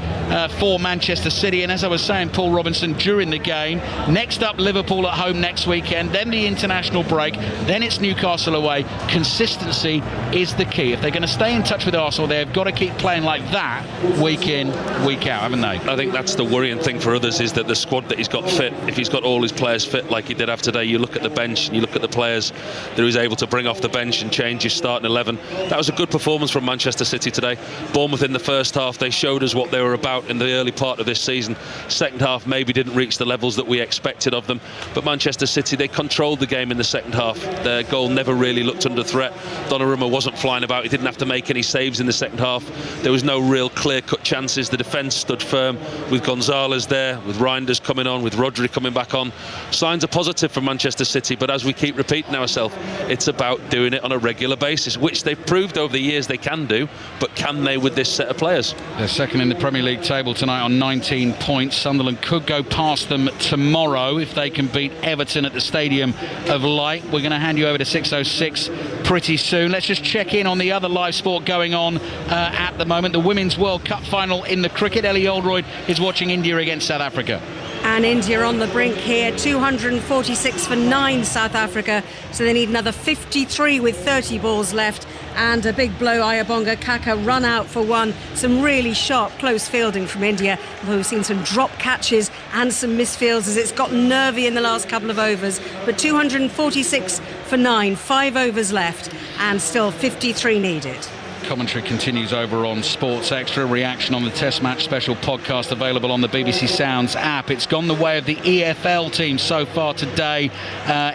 for Manchester City. And as I was saying, Paul Robinson, during the game, next up Liverpool at home next weekend, then the international break, then it's Newcastle away. Consistency is the key. If they're going to stay in touch with Arsenal, they've got to keep playing like that week in, week out, haven't they? I think that's the worrying thing for others, is that the squad that he's got fit, if he's got all his players fit like he did have today, you look at the bench and you look at the players that he was able to bring off the bench and change his starting 11. That was a good performance from Manchester City today. Bournemouth in the first half, they showed us what they were about in the early part of this season. Second half maybe didn't reach the levels that we expected of them, but Manchester City, they controlled the game in the second half. Their goal never really looked under threat. Donnarumma wasn't flying about. He didn't have to make any saves in the second half. There was no real clear-cut chances. The defence stood firm with Gonzalez there, with Reinders coming on, with Rodri coming back on. Signs are positive for Manchester City, but as we keep repeating ourselves, it's about doing it on a regular basis, which they've proved over the years they can do, but can they with this set of players? They're second in the Premier League table tonight on 19 points. Sunderland could go past them tomorrow if they can beat Everton at the Stadium of Light. We're going to hand you over to 606 pretty soon. Let's just check in on the other live sport going on at the moment. The Women's World Cup final in the cricket. Ellie Oldroyd is watching India against South Africa. And India on the brink here, 246 for 9 South Africa, so they need another 53 with 30 balls left. And a big blow, Ayabonga Kaka run out for 1. Some really sharp, close fielding from India, although we've seen some drop catches and some misfields as it's gotten nervy in the last couple of overs. But 246 for 9, 5 overs left, and still 53 needed. Commentary continues over on Sports Extra. Reaction on the Test Match special podcast available on the BBC Sounds app. It's gone the way of the EFL team so far today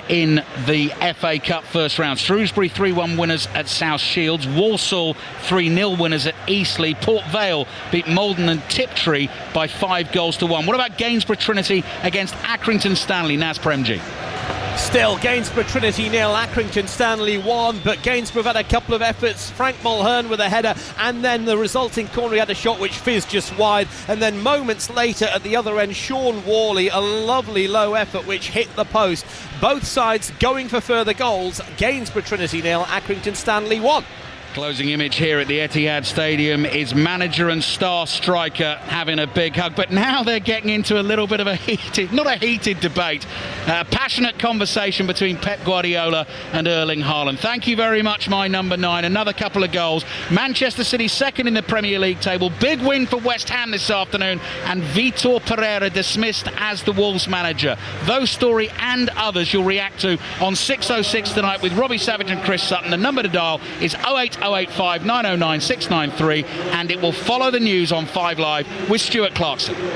in the FA Cup first round. Shrewsbury 3-1 winners at South Shields. Walsall 3-0 winners at Eastleigh. Port Vale beat Malden and Tiptree by 5-1. What about Gainsborough Trinity against Accrington Stanley? Naz Premji. Still, Gainsborough Trinity 0, Accrington Stanley 1, but Gainsborough had a couple of efforts. Frank Mulhern with a header, and then the resulting corner, he had a shot which fizzed just wide, and then moments later at the other end, Sean Worley, a lovely low effort which hit the post. Both sides going for further goals. Gainsborough Trinity 0, Accrington Stanley 1. Closing image here at the Etihad Stadium is manager and star striker having a big hug, but now they're getting into a little bit of a not a heated debate, passionate conversation between Pep Guardiola and Erling Haaland. Thank you very much, my number 9. Another couple of goals. Manchester City second in the Premier League table. Big win for West Ham this afternoon, and Vitor Pereira dismissed as the Wolves manager. Those story and others you'll react to on 606 tonight with Robbie Savage and Chris Sutton. The number to dial is 08085 909 693, and it will follow the news on 5 Live with Stuart Clarkson.